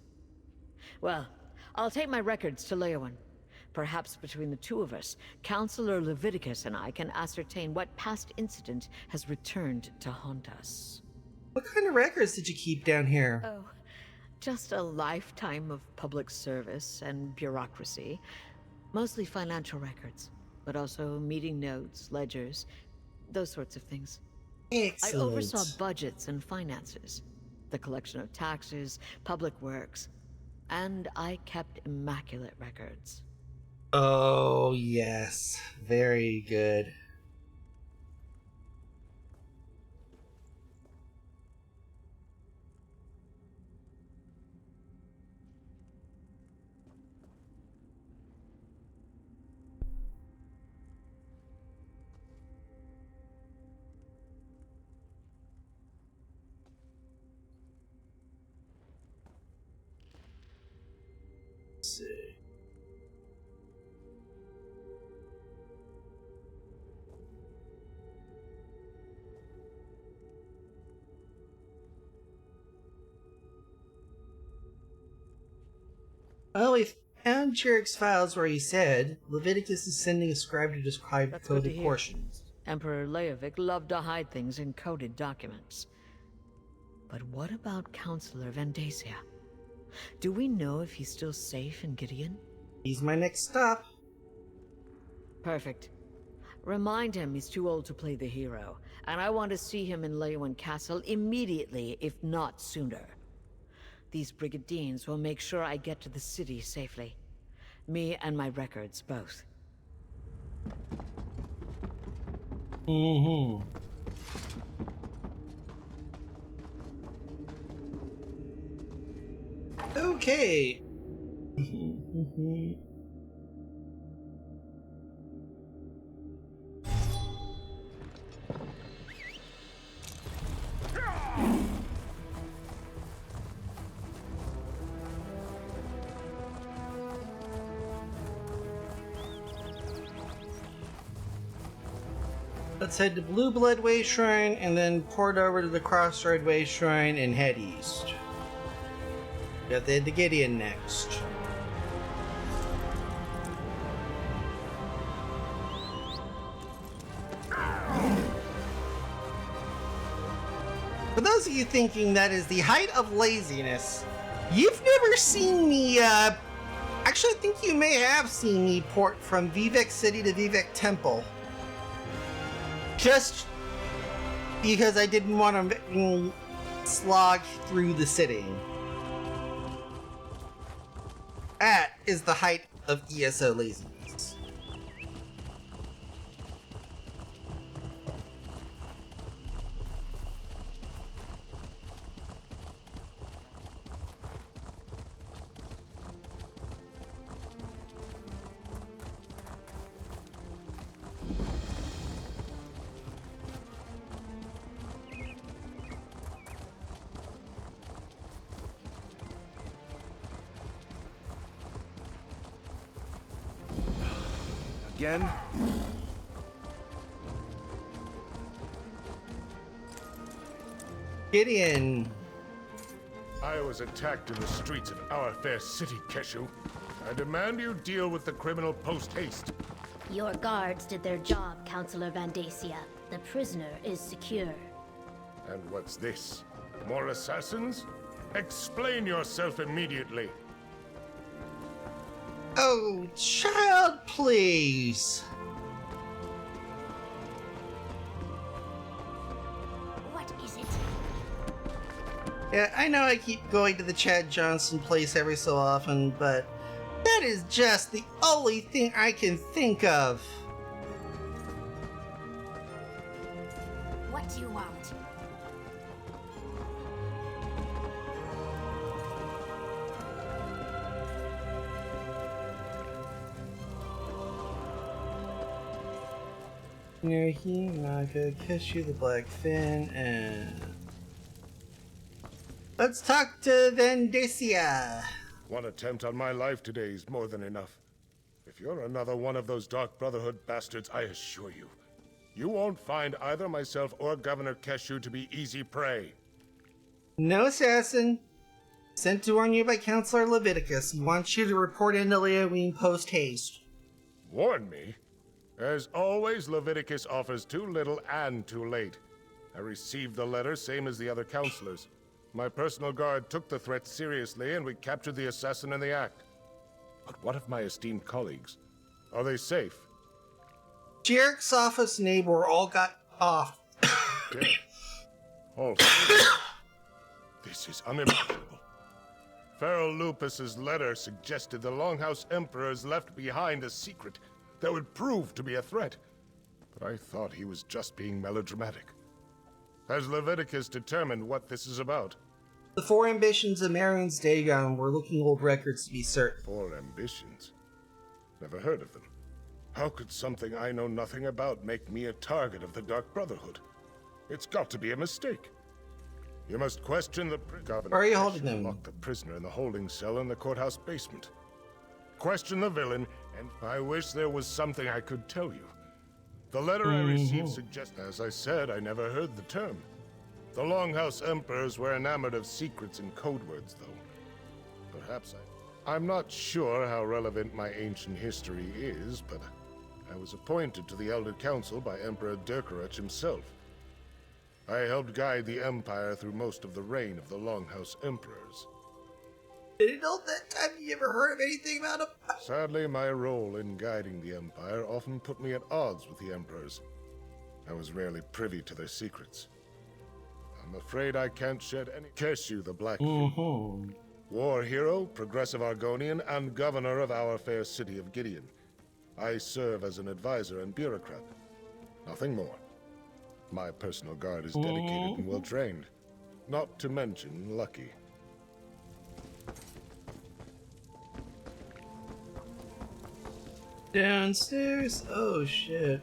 Well, I'll take my records to Leowin. Perhaps between the two of us, Counselor Leviticus and I can ascertain what past incident has returned to haunt us. What kind of records did you keep down here? Oh, just a lifetime of public service and bureaucracy. Mostly financial records, but also meeting notes, ledgers, those sorts of things. Excellent. I oversaw budgets and finances. the collection of taxes, public works, and I kept immaculate records. Oh, yes. Very good. Let's see. Well, we found Jerich's files where he said Leviticus is sending a scribe to describe That's good to coded hear. portions. Emperor Leovic loved to hide things in coded documents. But what about Counselor Vandacia? Do we know if he's still safe in Gideon? He's my next stop. Perfect. Remind him he's too old to play the hero, and I want to see him in Leyawen Castle immediately, if not sooner. These brigadines will make sure I get to the city safely. Me and my records, both. Mm-hmm. Okay. Let's head to Blue Blood Way Shrine and then port over to the Crossroad Way Shrine and head east. Got to head to Gideon next. For those of you thinking that is the height of laziness, you've never seen me, actually I think you may have seen me port from Vivek City to Vivek Temple. Just because I didn't want to slog through the city. That is the height of ESO laziness. Again? Gideon. I was attacked in the streets of our fair city, Keshu. I demand you deal with the criminal post-haste. Your guards did their job, Counselor Vandacia. The prisoner is secure. And what's this? More assassins? Explain yourself immediately. Oh, child, please. What is it? Yeah, I know I keep going to the Chad Johnson place every so often, but that is just the only thing I can think of. What do you want? Near he, Naga, Keshu, the Black Fin, and... Let's talk to Vandacia. One attempt on my life today is more than enough. If you're another one of those Dark Brotherhood bastards, I assure you, you won't find either myself or Governor Keshu to be easy prey. No, assassin. Sent to warn you by Counselor Leviticus. Wants you to report into Leoween post-haste. Warn me? As always, Leviticus offers too little and too late. I received the letter, same as the other counselors. My personal guard took the threat seriously, and we captured the assassin in the act. But what of my esteemed colleagues? Are they safe? Jerich's office neighbor all got off. Dead. All This is unimaginable. Pharaoh Lupus's letter suggested the Longhouse Emperors left behind a secret that would prove to be a threat. But I thought he was just being melodramatic. Has Leviticus determined what this is about? The four ambitions of Maroon's Dagon were looking old records to be certain. Four ambitions? Never heard of them. How could something I know nothing about make me a target of the Dark Brotherhood? It's got to be a mistake. You must question the governor. Where are you holding them? Lock the prisoner in the holding cell in the courthouse basement. Question the villain, and I wish there was something I could tell you. The letter I received suggests, as I said, I never heard the term. The Longhouse Emperors were enamored of secrets and code words, though. Perhaps I'm not sure how relevant my ancient history is, but I was appointed to the Elder Council by Emperor Dirkarach himself. I helped guide the Empire through most of the reign of the Longhouse Emperors. Didn't know that time you ever heard of anything about him? Sadly, my role in guiding the Empire often put me at odds with the Emperors. I was rarely privy to their secrets. I'm afraid I can't shed any. Keshu the Black war hero, progressive Argonian, and governor of our fair city of Gideon. I serve as an advisor and bureaucrat. Nothing more. My personal guard is dedicated and well-trained. Not to mention lucky. Downstairs? Oh shit.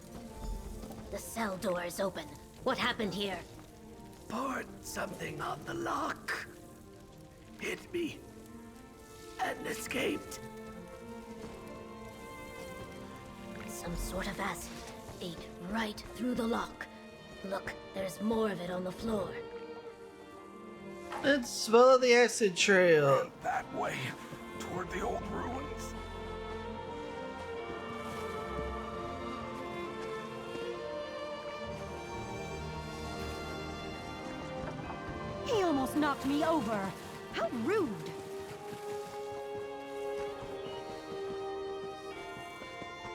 The cell door is open. What happened here? Poured something on the lock. Hit me. And escaped. Some sort of acid ate right through the lock. Look, there's more of it on the floor. Let's follow the acid trail. That way, toward the old ruins. He almost knocked me over. How rude.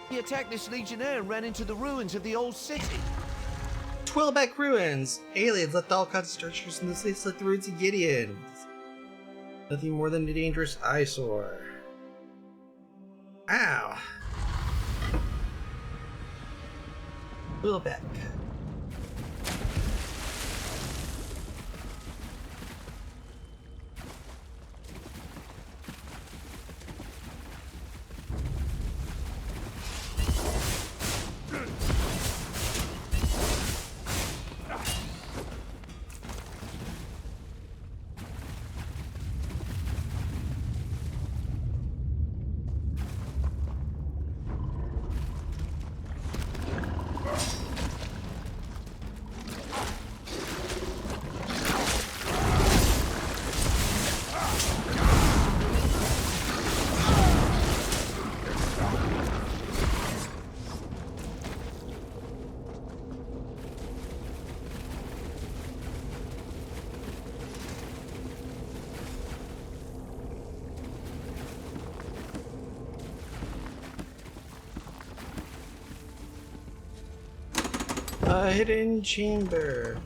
He attacked this legionnaire and ran into the ruins of the old city. Twillbeck ruins. Aliens left all kinds of structures in this place like the ruins of Gideon. Nothing more than a dangerous eyesore. Ow. Twillbeck. A hidden chamber.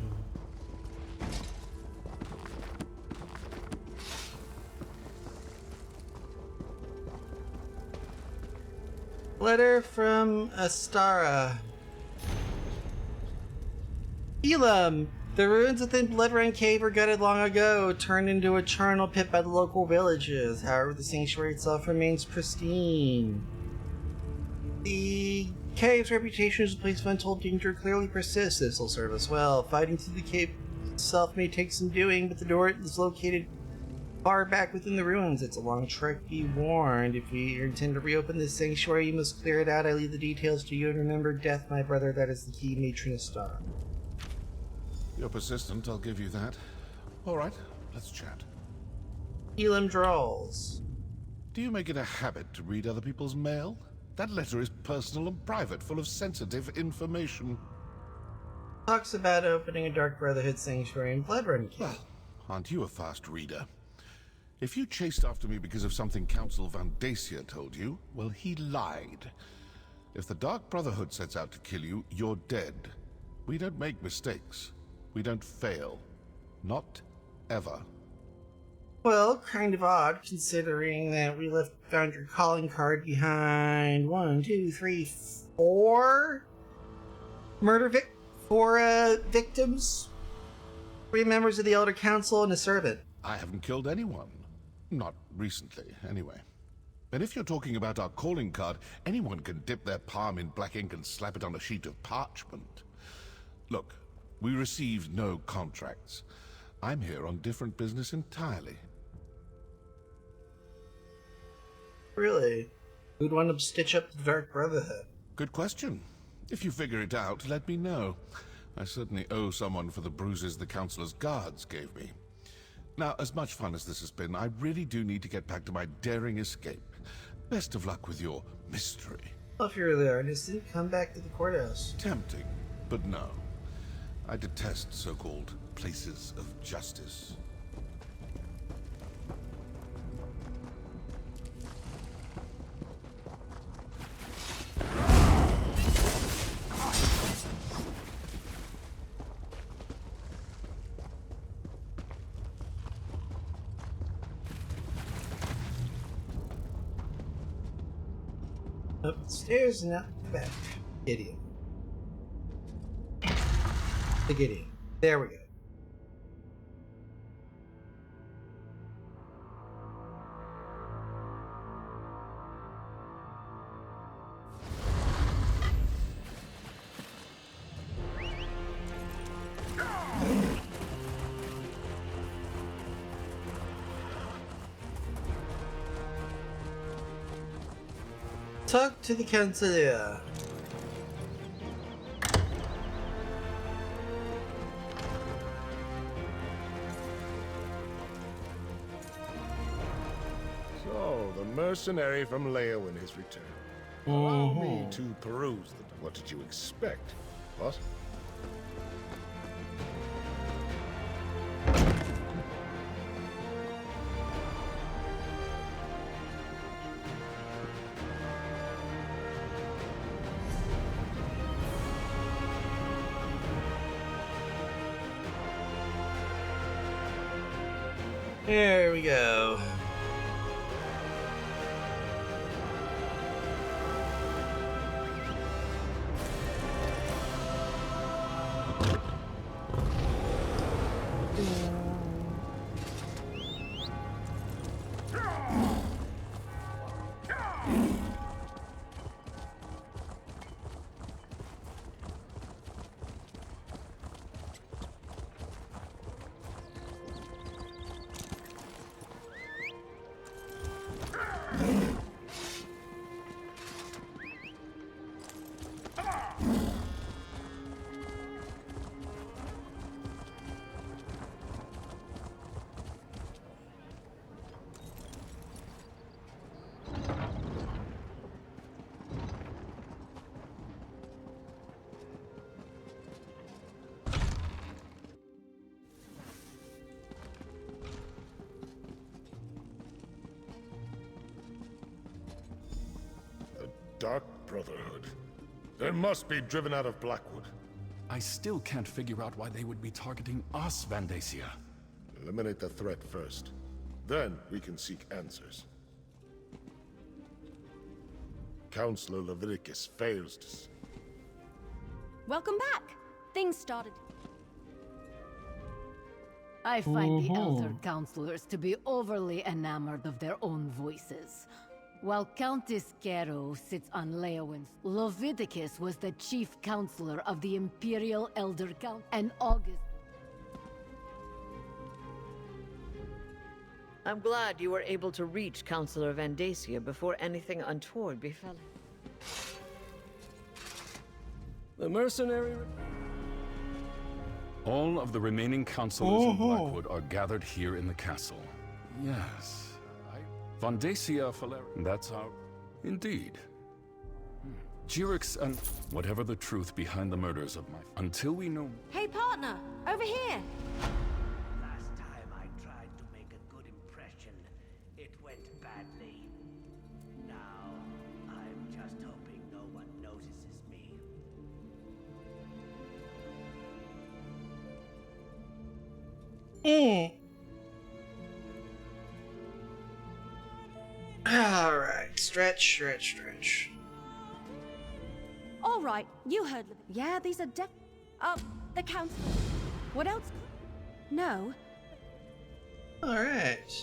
Letter from Astara. Elam! The ruins within Bloodrun Cave were gutted long ago, turned into a charnel pit by the local villages. However, the sanctuary itself remains pristine. The cave's reputation as a place of untold danger clearly persists. This will serve us well. Fighting through the cave itself may take some doing, but the door is located far back within the ruins. It's a long trek, be warned. If we intend to reopen this sanctuary, you must clear it out. I leave the details to you, and remember, death, my brother, that is the key, Matron Star. You're persistent, I'll give you that. Alright, let's chat. Elam drawls. Do you make it a habit to read other people's mail? That letter is personal and private, full of sensitive information. Talks about opening a Dark Brotherhood sanctuary in Bloodrun Cave. Well, aren't you a fast reader? If you chased after me because of something Council Vandacia told you, well, he lied. If the Dark Brotherhood sets out to kill you, you're dead. We don't make mistakes. We don't fail. Not ever. Well, kind of odd, considering that we found your calling card behind 4 victims, 3 members of the Elder Council, and a servant. I haven't killed anyone. Not recently, anyway. And if you're talking about our calling card, anyone can dip their palm in black ink and slap it on a sheet of parchment. Look, we received no contracts. I'm here on different business entirely. Really? Who'd want to stitch up the Dark Brotherhood? Good question. If you figure it out, let me know. I certainly owe someone for the bruises the Councilor's guards gave me. Now, as much fun as this has been, I really do need to get back to my daring escape. Best of luck with your mystery. Well, if you're really earnest, come back to the courthouse. Tempting, but no. I detest so-called places of justice. Upstairs and out the back. Gideon. The Gideon. There we go. Talk to the Councilor. So, the mercenary from Leowin has returned. Allow me to peruse them. What did you expect? What? There we go. Dark Brotherhood. They must be driven out of Blackwood. I still can't figure out why they would be targeting us, Vandacia. Eliminate the threat first. Then we can seek answers. Counselor Leviticus fails to... Welcome back. Things started. I find the Elder Counselors to be overly enamored of their own voices. While Countess Gero sits on Leowin's, Leviticus was the chief counselor of the Imperial Elder Council, and August... I'm glad you were able to reach Counselor Vandacia before anything untoward befell him. The mercenary... All of the remaining counselors in Blackwood are gathered here in the castle. Yes. Vandacia Falera. That's how... Indeed. Jirix and... Whatever the truth behind the murders of my... Until we know... Hey, partner! Over here! Last time I tried to make a good impression, it went badly. Now, I'm just hoping no one notices me. Alright, stretch. All right, you heard. Yeah, these are the council. What else? No. Alright.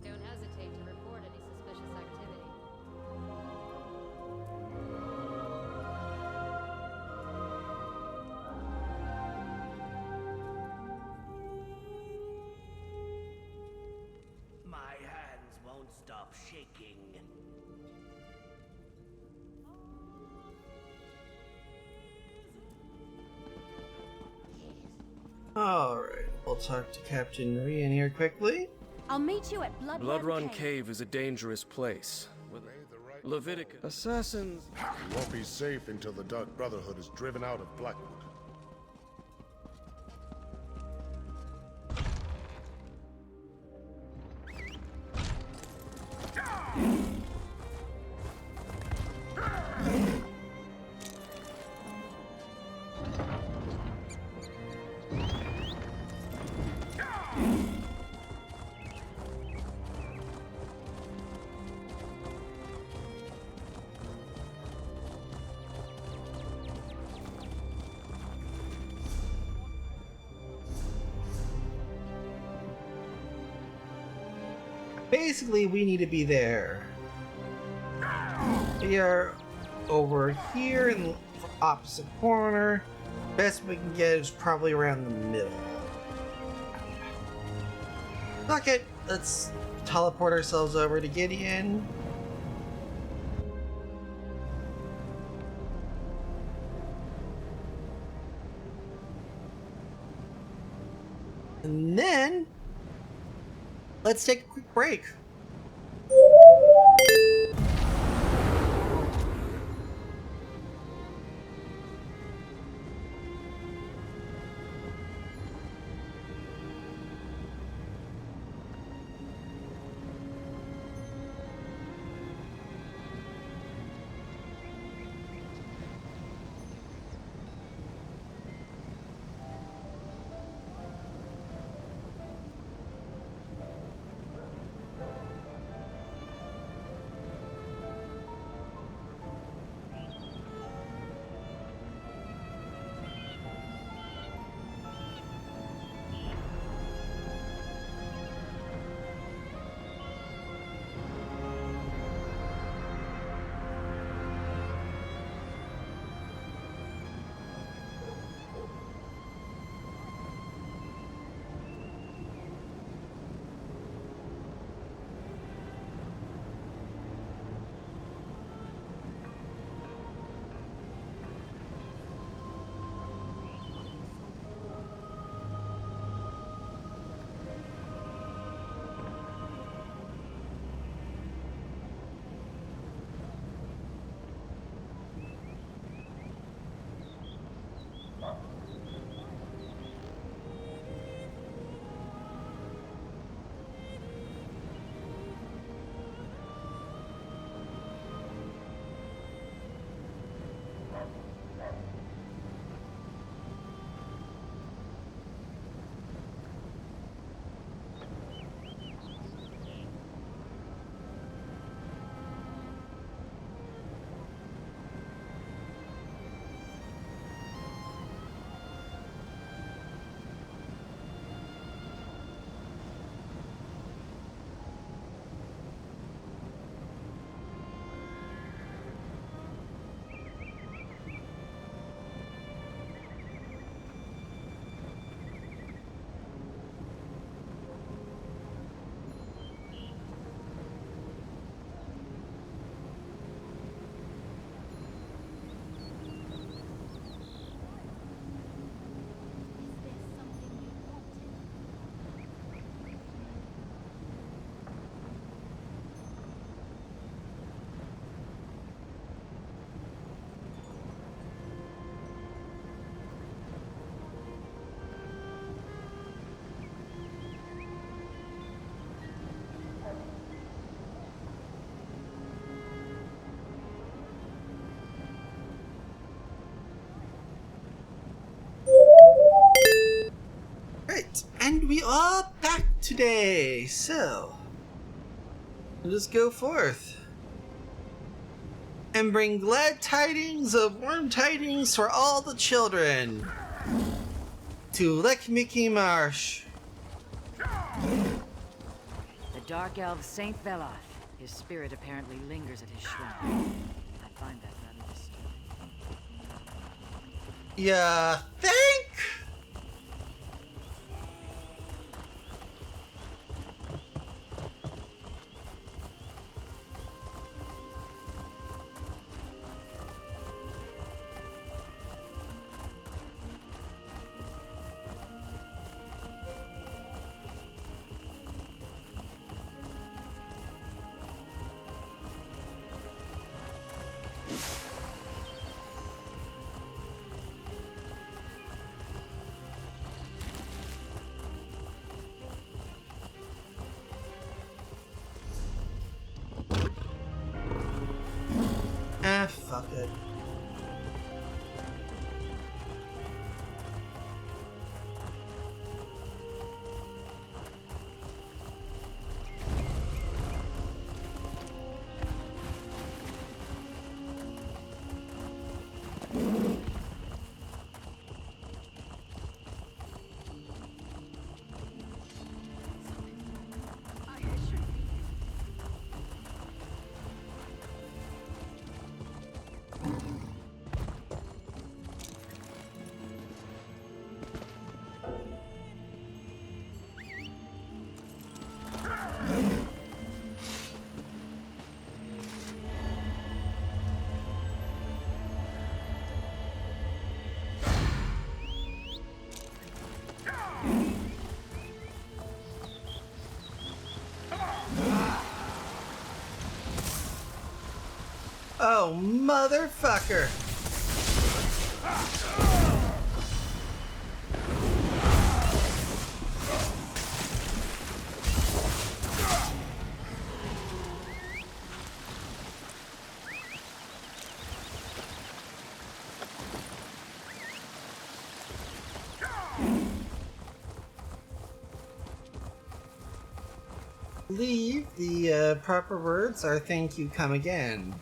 Don't hesitate to report any suspicious activity. My hands won't stop shaking. Alright, we'll talk to Captain Rian here quickly. I'll meet you at Blood Run Cave is a dangerous place. With Leviticus assassins. You won't be safe until the Dark Brotherhood is driven out of Blackwood. Basically, we need to be there. We are over here in the opposite corner. Best we can get is probably around the middle. Okay, let's teleport ourselves over to Gideon. And then let's take a quick break. And we are back today, so let us go forth and bring glad tidings of warm tidings for all the children to Lekmiki Marsh. The Dark Elf Saint Veloth. His spirit apparently lingers at his shrine. I find that rather disturbing. Yeah, think? Fuck it. Oh, motherfucker! Leave the proper words are thank you, come again.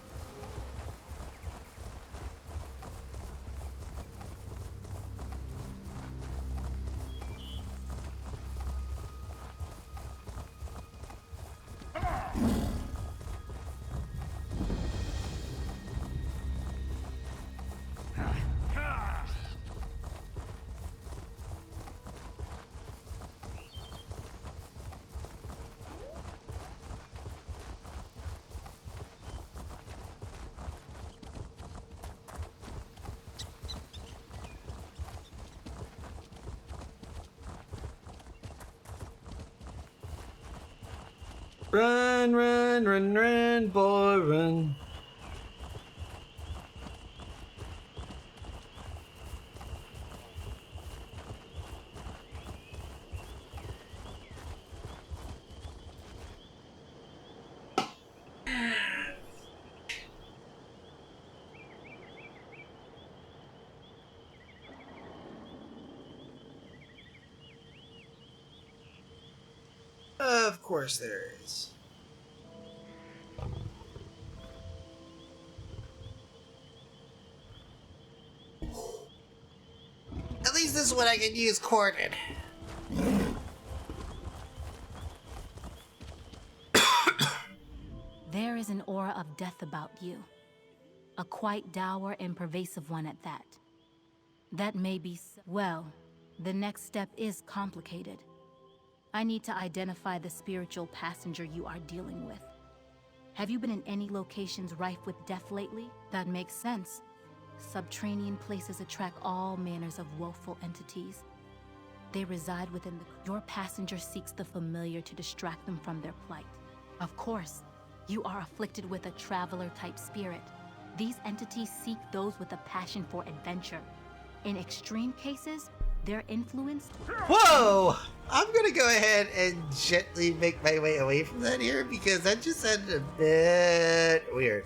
Run, run, run, run, boy, run. Of course there is. At least this one I can use corded. There is an aura of death about you. A quite dour and pervasive one at that. That may be well, the next step is complicated. I need to identify the spiritual passenger you are dealing with. Have you been in any locations rife with death lately? That makes sense. Subterranean places attract all manners of woeful entities. They reside within your passenger seeks the familiar to distract them from their plight. Of course, you are afflicted with a traveler-type spirit. These entities seek those with a passion for adventure. In extreme cases, they're influenced. Whoa! I'm gonna go ahead and gently make my way away from that here because that just sounded a bit weird.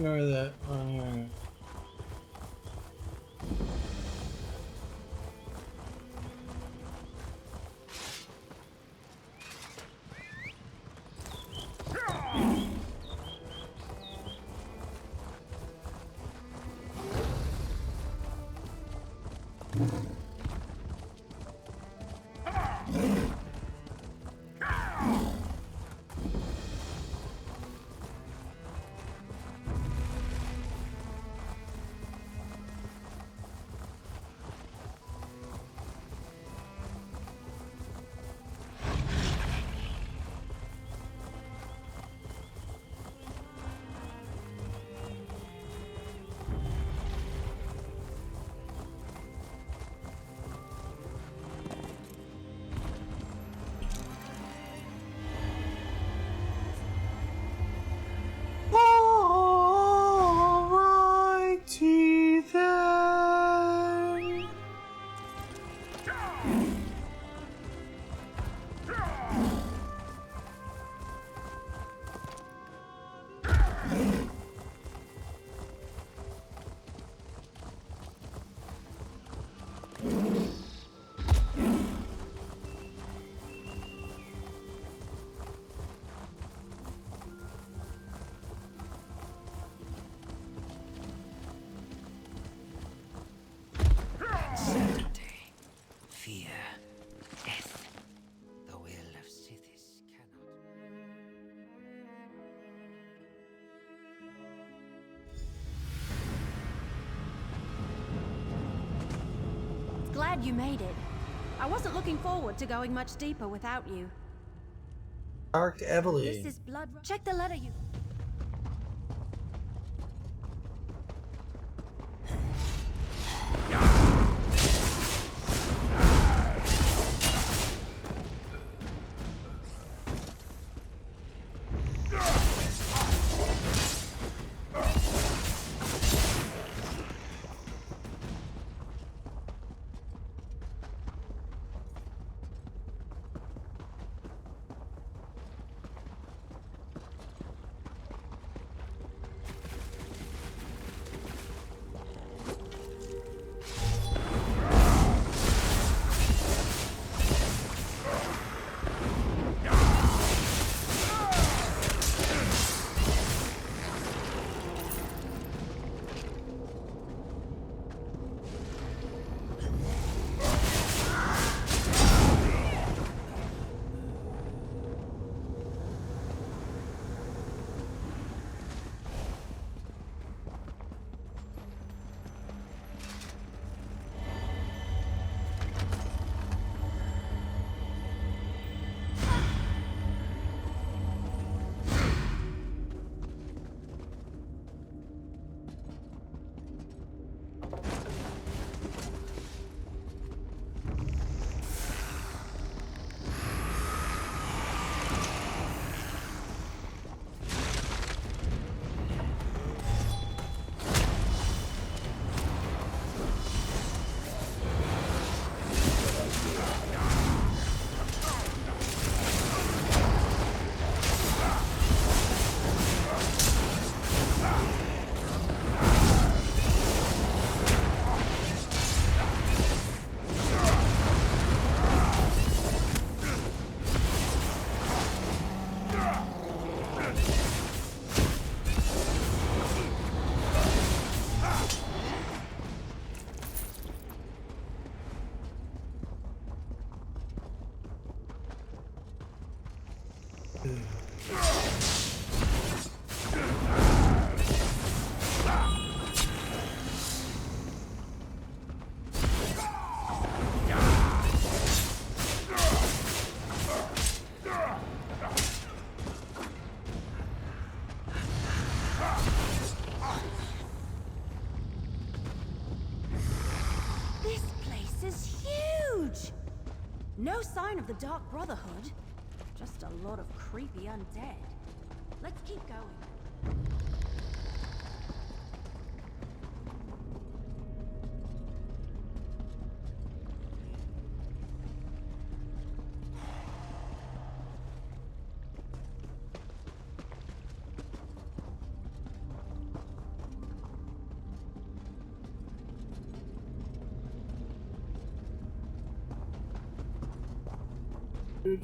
Ignore that. Alright. Alrighty then. Uncertainty, fear, death. The will of Sithis cannot. Glad you made it. I wasn't looking forward to going much deeper without you. Dark Evelyn. This is blood. Check the letter you. This place is huge! No sign of the Dark Brotherhood. Just a lot of creepy undead. Let's keep going. This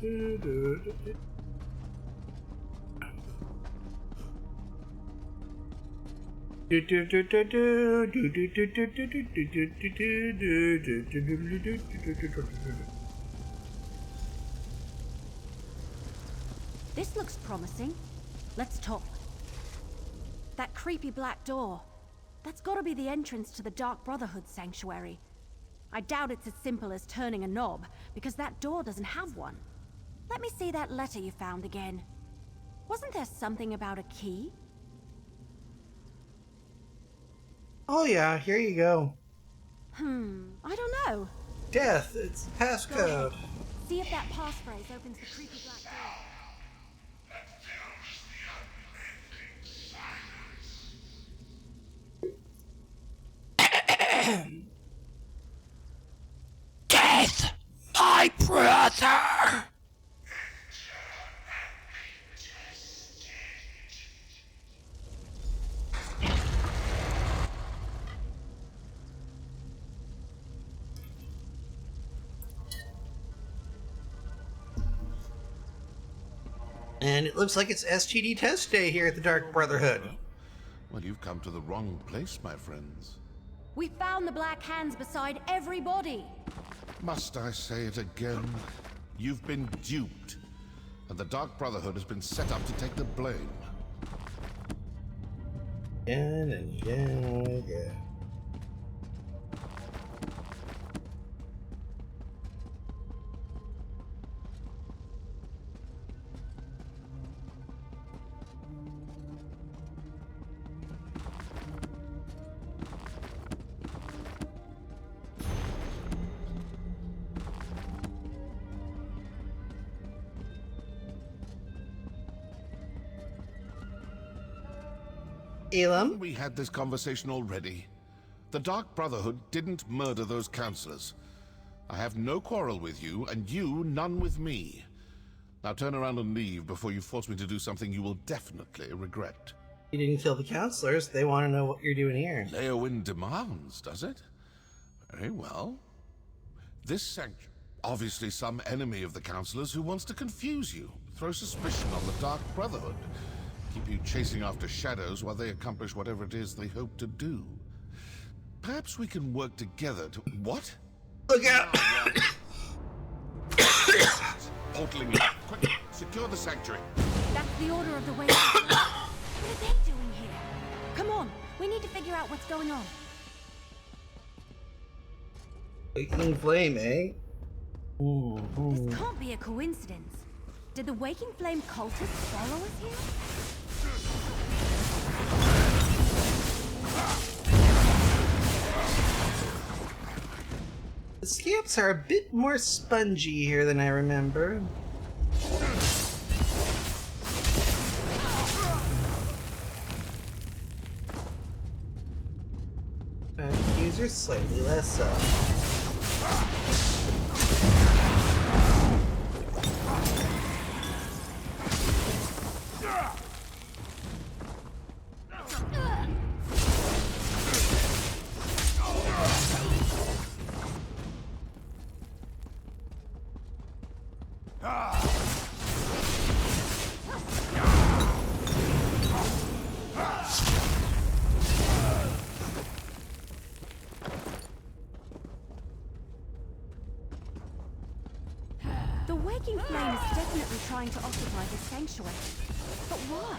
looks promising. Let's talk. That creepy black door. That's gotta be the entrance to the Dark Brotherhood sanctuary. I doubt it's as simple as turning a knob, because that door doesn't have one. Let me see that letter you found again. Wasn't there something about a key? Oh yeah, here you go. I don't know. Death, it's passcode. See if that passphrase opens the creepy black door. Death, my brother! And it looks like it's STD test day here at the Dark Brotherhood. Well, you've come to the wrong place, my friends. We found the black hands beside every body. Must I say it again? You've been duped, and the Dark Brotherhood has been set up to take the blame. Again and again and again. Elam? We had this conversation already. The Dark Brotherhood didn't murder those counselors. I have no quarrel with you, and you none with me. Now turn around and leave before you force me to do something you will definitely regret. You didn't kill the counselors. They want to know what you're doing here. Leowyn demands, does it? Very well. This sanctuary, obviously some enemy of the counselors who wants to confuse you, throw suspicion on the Dark Brotherhood, keep you chasing after shadows while they accomplish whatever it is they hope to do. Perhaps we can work together to... What? Look out! Portaling in. Quick, secure the sanctuary. That's the order of the way. What are they doing here? Come on, we need to figure out what's going on. Waking flame, eh? This can't be a coincidence. Did the Waking Flame cultists follow us here? The scamps are a bit more spongy here than I remember. These are slightly less so. The Waking Flame is definitely trying to occupy the sanctuary. But why?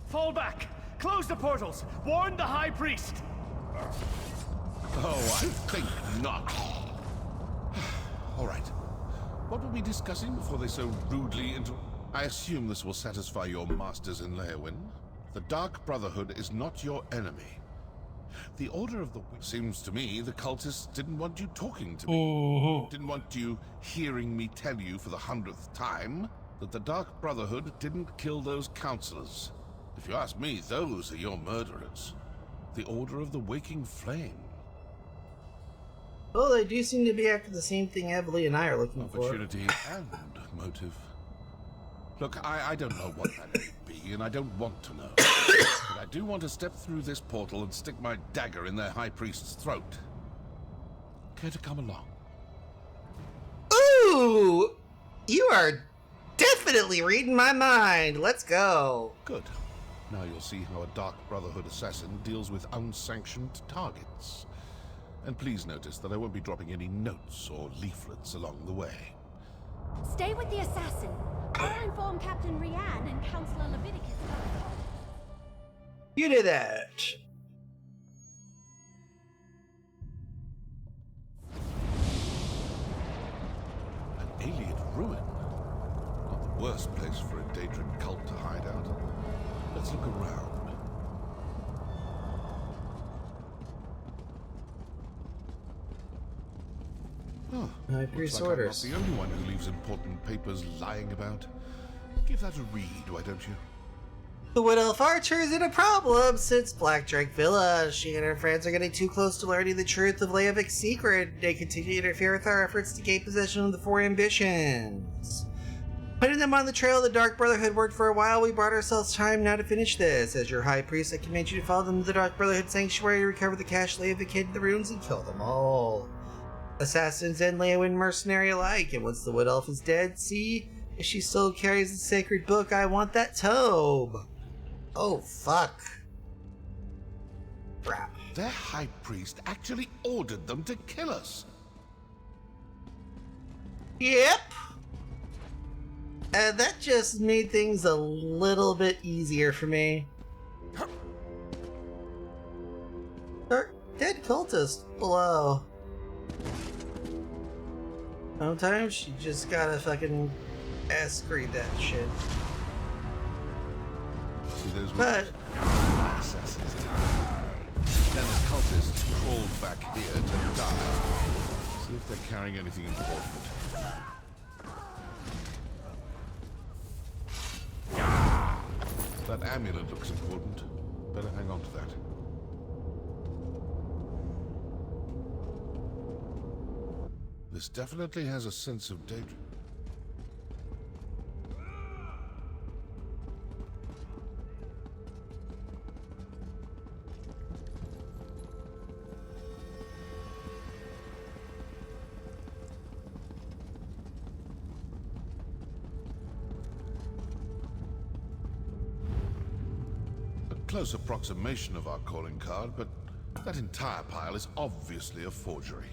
Fall back! Close the portals! Warn the High Priest! Oh, I think not. All right. What were we discussing before they so rudely I assume this will satisfy your masters in Leowyn. The Dark Brotherhood is not your enemy. The Order of the... Seems to me the cultists didn't want you talking to me. Didn't want you hearing me tell you for the 100th time that the Dark Brotherhood didn't kill those counselors. If you ask me, those are your murderers. The Order of the Waking Flame. Well, they do seem to be after the same thing Evelyn and I are looking for. Opportunity and motive. Look, I don't know what that may be, and I don't want to know. But I do want to step through this portal and stick my dagger in their High Priest's throat. Care to come along? Ooh! You are definitely reading my mind. Let's go. Good. Now you'll see how a Dark Brotherhood assassin deals with unsanctioned targets. And please notice that I won't be dropping any notes or leaflets along the way. Stay with the assassin. I'll inform Captain Rianne and Counselor Leviticus. You did that. An alien ruin. Not the worst place for a Daedric cult to hide out. Let's look around. Oh, High Priest looks like orders. I'm not the only one who leaves important papers lying about. Give that a read, why don't you? The Wood Elf Archer is in a problem since Black Drake Villa. She and her friends are getting too close to learning the truth of Leovic's secret. They continue to interfere with our efforts to gain possession of the Four Ambitions. Putting them on the trail of the Dark Brotherhood worked for a while. We bought ourselves time now to finish this. As your High Priest, I command you to follow them to the Dark Brotherhood Sanctuary, recover the cache Leovic hid in the ruins, and kill them all. Assassins and Leowin mercenary alike, and once the Wood Elf is dead, see if she still carries the sacred book. I want that tome. Oh, fuck. Crap. Their High Priest actually ordered them to kill us. Yep. And that just made things a little bit easier for me. Dead cultist below. Sometimes you just gotta fucking ass-screed that shit. See those but assassins. Then the cultists crawled back here to die. See if they're carrying anything important. That amulet looks important. Better hang on to that. This definitely has a sense of danger. A close approximation of our calling card, but that entire pile is obviously a forgery.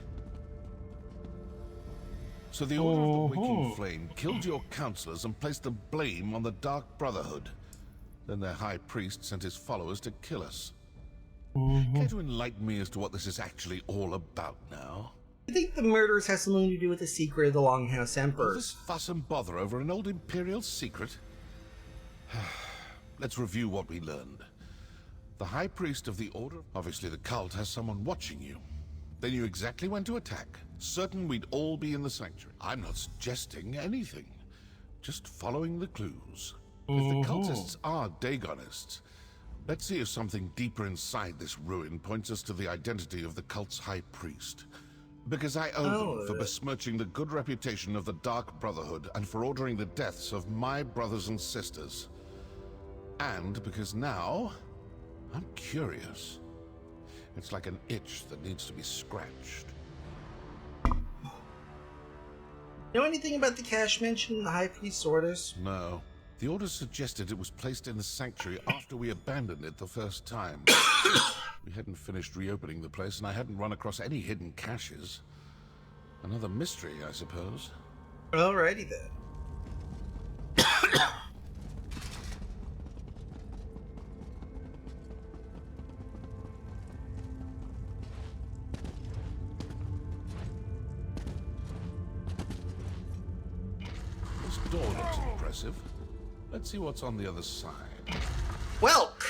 So the Order of the Waking Flame killed your counselors and placed the blame on the Dark Brotherhood. Then their High Priest sent his followers to kill us. Care to enlighten me as to what this is actually all about now? I think the murders have something to do with the secret of the Longhouse Emperor. All this fuss and bother over an old Imperial secret? Let's review what we learned. The High Priest of the Order, obviously the cult, has someone watching you. They knew exactly when to attack, certain we'd all be in the sanctuary. I'm not suggesting anything, just following the clues. If the cultists are Dagonists, let's see if something deeper inside this ruin points us to the identity of the cult's High Priest. Because I owe them for besmirching the good reputation of the Dark Brotherhood and for ordering the deaths of my brothers and sisters. And because now, I'm curious. It's like an itch that needs to be scratched. Know anything about the cache mentioned in the High Priest's orders? No. The orders suggested it was placed in the sanctuary after we abandoned it the first time. We hadn't finished reopening the place, and I hadn't run across any hidden caches. Another mystery, I suppose. Alrighty then. This door looks impressive. Let's see what's on the other side. Welk!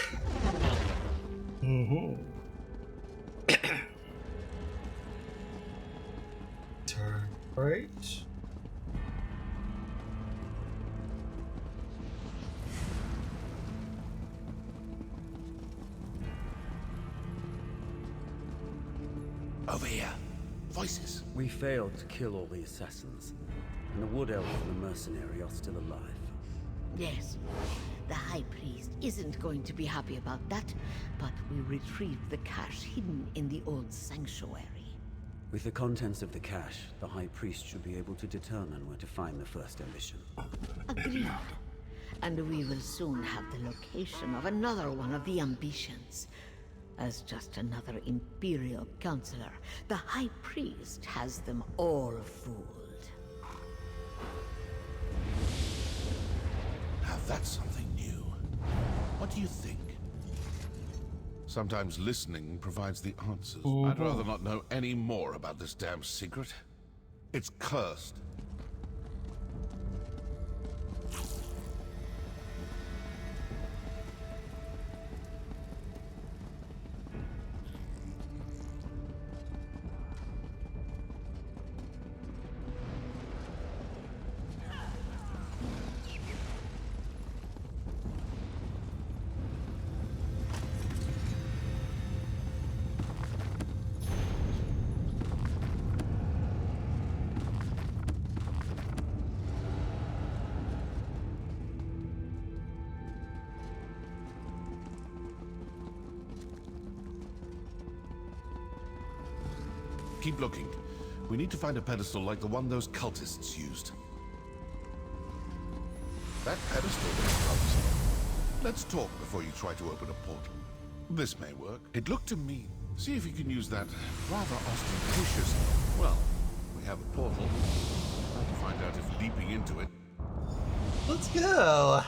Turn right. Over here. Voices. We failed to kill all the assassins, and the Wood Elf and the mercenary are still alive. Yes. The High Priest isn't going to be happy about that, but we retrieved the cache hidden in the old sanctuary. With the contents of the cache, the High Priest should be able to determine where to find the first ambition. Agreed. And we will soon have the location of another one of the ambitions. As just another Imperial counselor, the High Priest has them all fooled. Now that's something new. What do you think? Sometimes listening provides the answers. I'd rather not know any more about this damn secret. It's cursed. Keep looking. We need to find a pedestal like the one those cultists used. That pedestal was troublesome. Let's talk before you try to open a portal. This may work. It looked to me. See if you can use that rather ostentatious... Well, we have a portal. Try to find out if leaping into it... Let's go!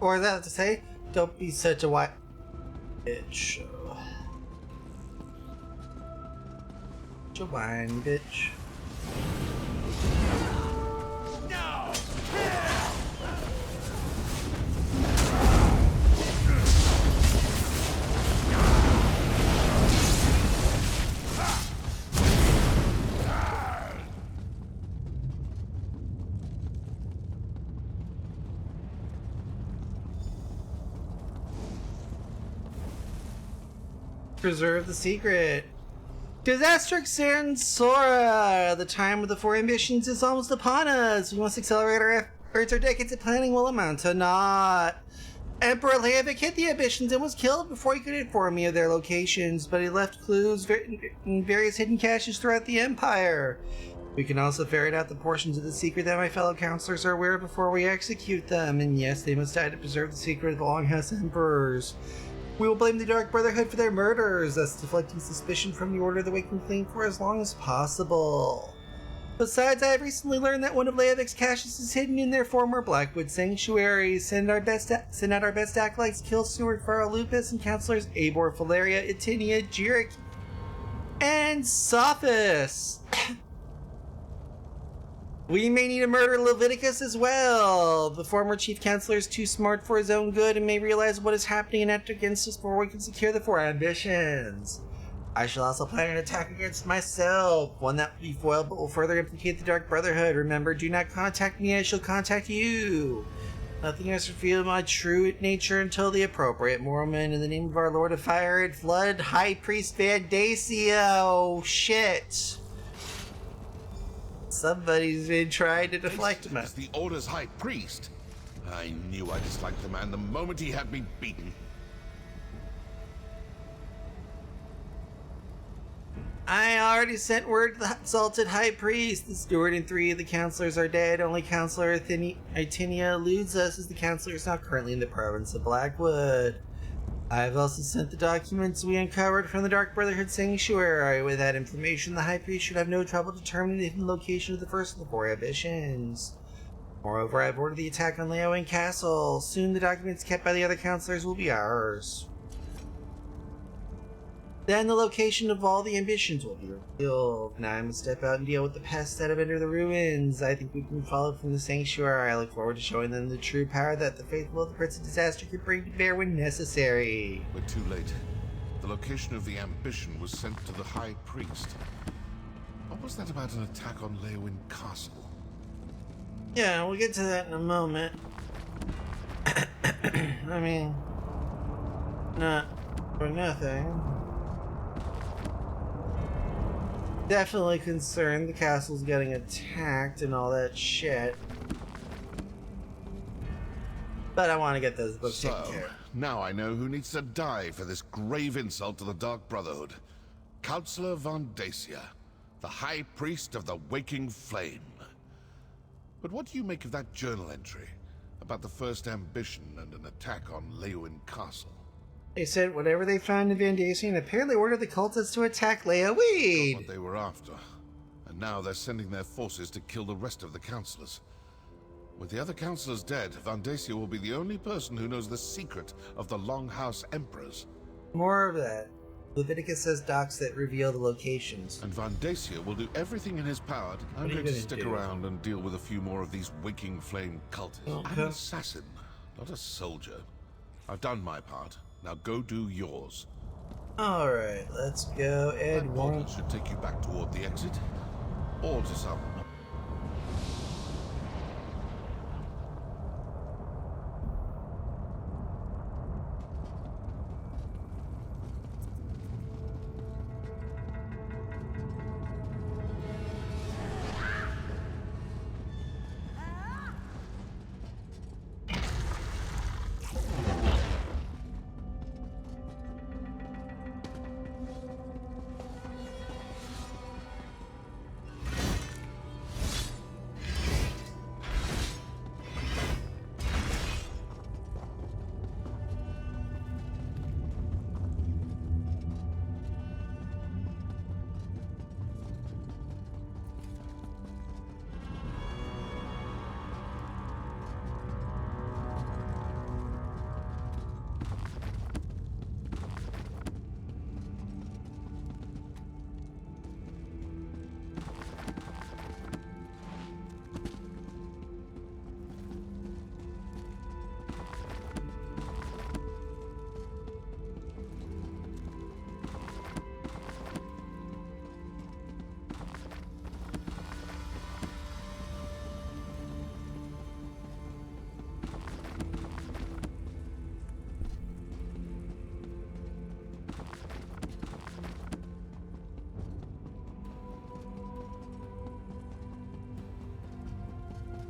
Or is that to say, don't be such a white bitch. Such a whiny bitch. No! Preserve the secret. Disaster San Sora! The time of the 4 ambitions is almost upon us. We must accelerate our efforts. Our decades of planning will amount to naught. Emperor Leovic hid the ambitions and was killed before he could inform me of their locations, but he left clues in various hidden caches throughout the Empire. We can also ferret out the portions of the secret that my fellow counselors are aware of before we execute them, and yes, they must die to preserve the secret of the Longhouse Emperors. We will blame the Dark Brotherhood for their murders, thus deflecting suspicion from the Order of the Waking Flame for as long as possible. Besides, I have recently learned that one of Leovic's caches is hidden in their former Blackwood Sanctuary. Send out our best acolytes, kill Steward Farrell Lupus, and counselors Eivor, Valeria, Itinia, Jirik, and Sophis. We may need to murder Leviticus as well. The former chief counselor is too smart for his own good and may realize what is happening and act against us before we can secure the 4 ambitions. I shall also plan an attack against myself, one that will be foiled but will further implicate the Dark Brotherhood. Remember, do not contact me, I shall contact you. Nothing else reveal my true nature until the appropriate moment. In the name of our Lord of Fire and Flood, High Priest Van Dacio. Shit. Somebody's been trying to deflect me. As the Order's High Priest. I knew I disliked the man the moment he had me beaten. I already sent word to the Exalted High Priest. The steward and 3 of the counselors are dead. Only Counselor Itinia eludes us as the counselor is now currently in the province of Blackwood. I have also sent the documents we uncovered from the Dark Brotherhood Sanctuary. With that information, the High Priest should have no trouble determining the hidden location of the first of the 4 ambitions. Moreover, I have ordered the attack on Leowen Castle. Soon the documents kept by the other counselors will be ours. Then the location of all the ambitions will be revealed. Now I must step out and deal with the pests that have entered the ruins. I think we can follow from the sanctuary. I look forward to showing them the true power that the faithful of the Prince of Disaster can bring to bear when necessary. We're too late. The location of the ambition was sent to the High Priest. What was that about an attack on Leowin Castle? Yeah, we'll get to that in a moment. I mean, not for nothing. Definitely concerned the castle's getting attacked and all that shit. But I want to get those books taken care of. Now I know who needs to die for this grave insult to the Dark Brotherhood. Counselor Von Dacia, the High Priest of the Waking Flame. But what do you make of that journal entry about the first ambition and an attack on Leowin Castle? They said whatever they found in Van Dacia and apparently ordered the cultists to attack Leowin. Not what they were after. And now they're sending their forces to kill the rest of the counselors. With the other counselors dead, Van Dacia will be the only person who knows the secret of the Longhouse Emperors. More of that. Leviticus says docs that reveal the locations. And Van Dacia will do everything in his power. I'm going to stick around and deal with a few more of these Waking Flame cultists. Okay. I'm an assassin, not a soldier. I've done my part. Now go do yours. Alright, let's go. That portal should take you back toward the exit. Or to some...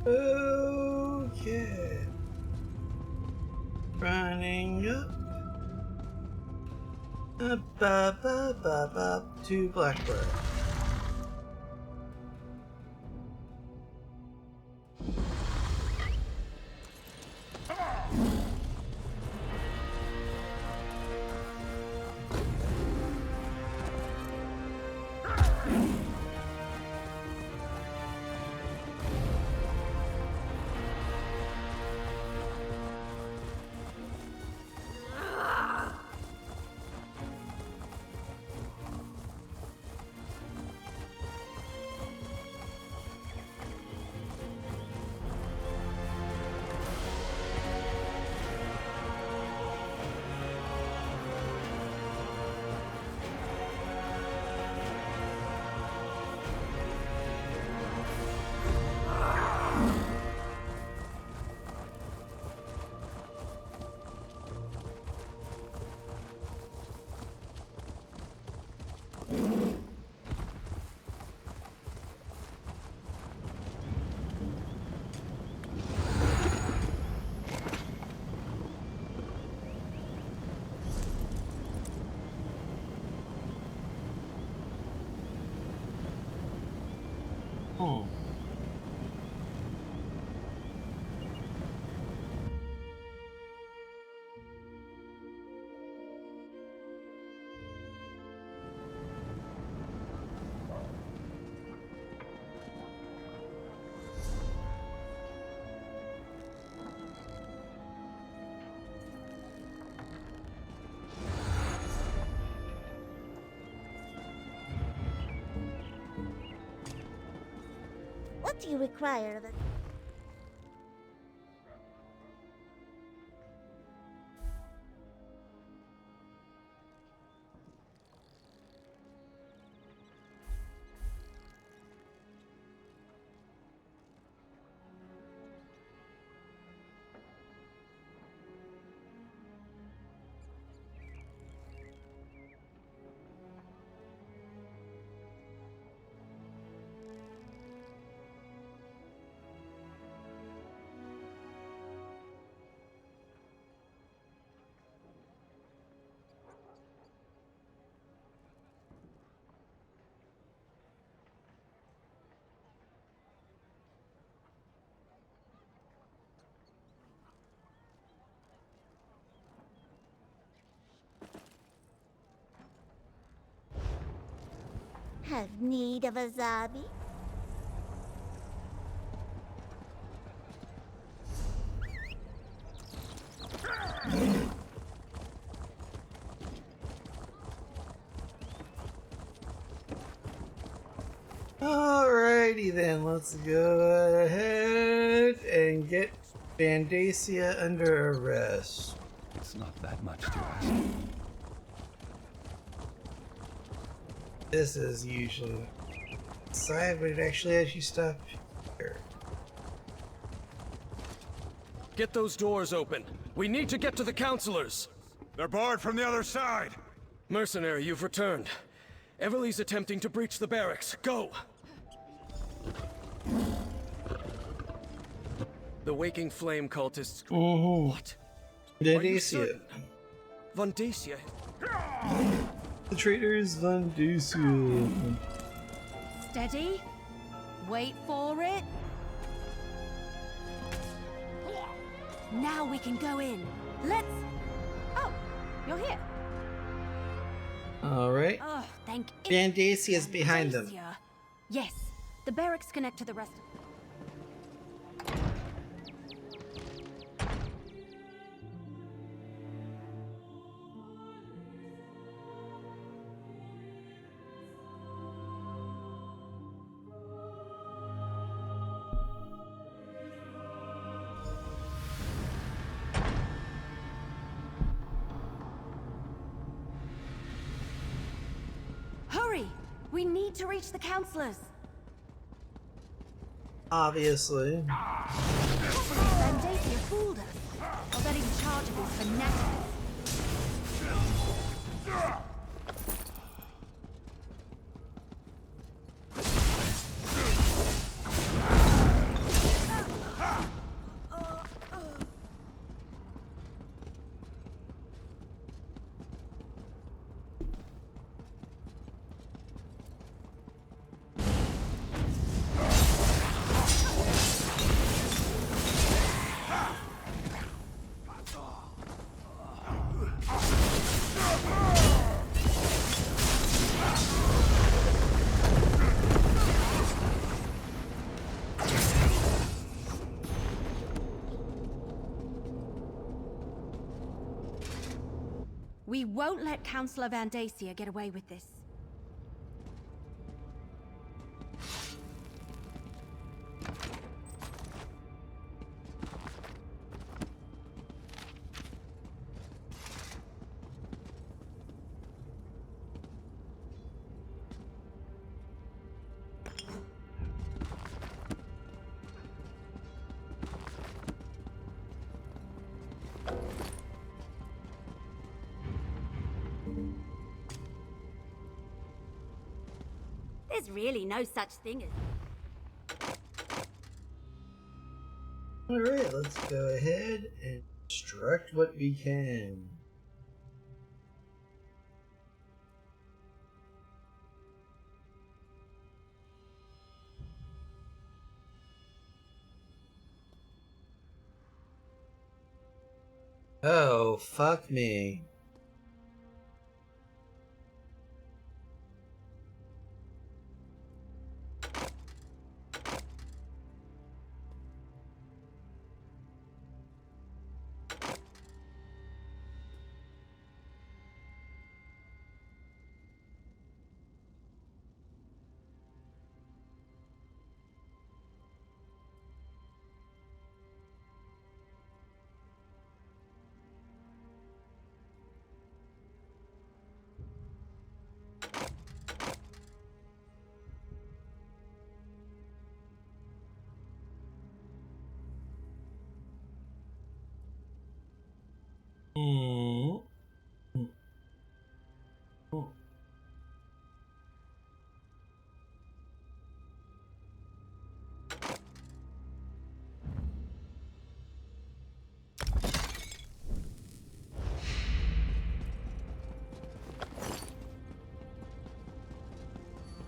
Okay. Running up. Up to Blackbird. Oh. What do you require of us? Have need of a zombie? Alrighty then, let's go ahead and get Vandacia under arrest. It's not that much to ask. This is usually side, but it actually has you stop here. Get those doors open. We need to get to the counselors. They're barred from the other side. Mercenary, you've returned. Everly's attempting to breach the barracks. Go! The Waking Flame cultists... What? Vandacia. Vandacia? The traitor is Vandacia. Steady. Wait for it. Now we can go in. Let's... Oh, you're here. Alright. Oh, thank Vandacia is behind them. Vandacia. Yes, the barracks connect to the rest of... Hurry! We need to reach the counselors. Obviously. Vandacia fooled us. I'll bet he's chargeable for fanatics. We won't let Councillor Vandacia get away with this. There's really no such thing as... Alright, let's go ahead and construct what we can. Oh, fuck me.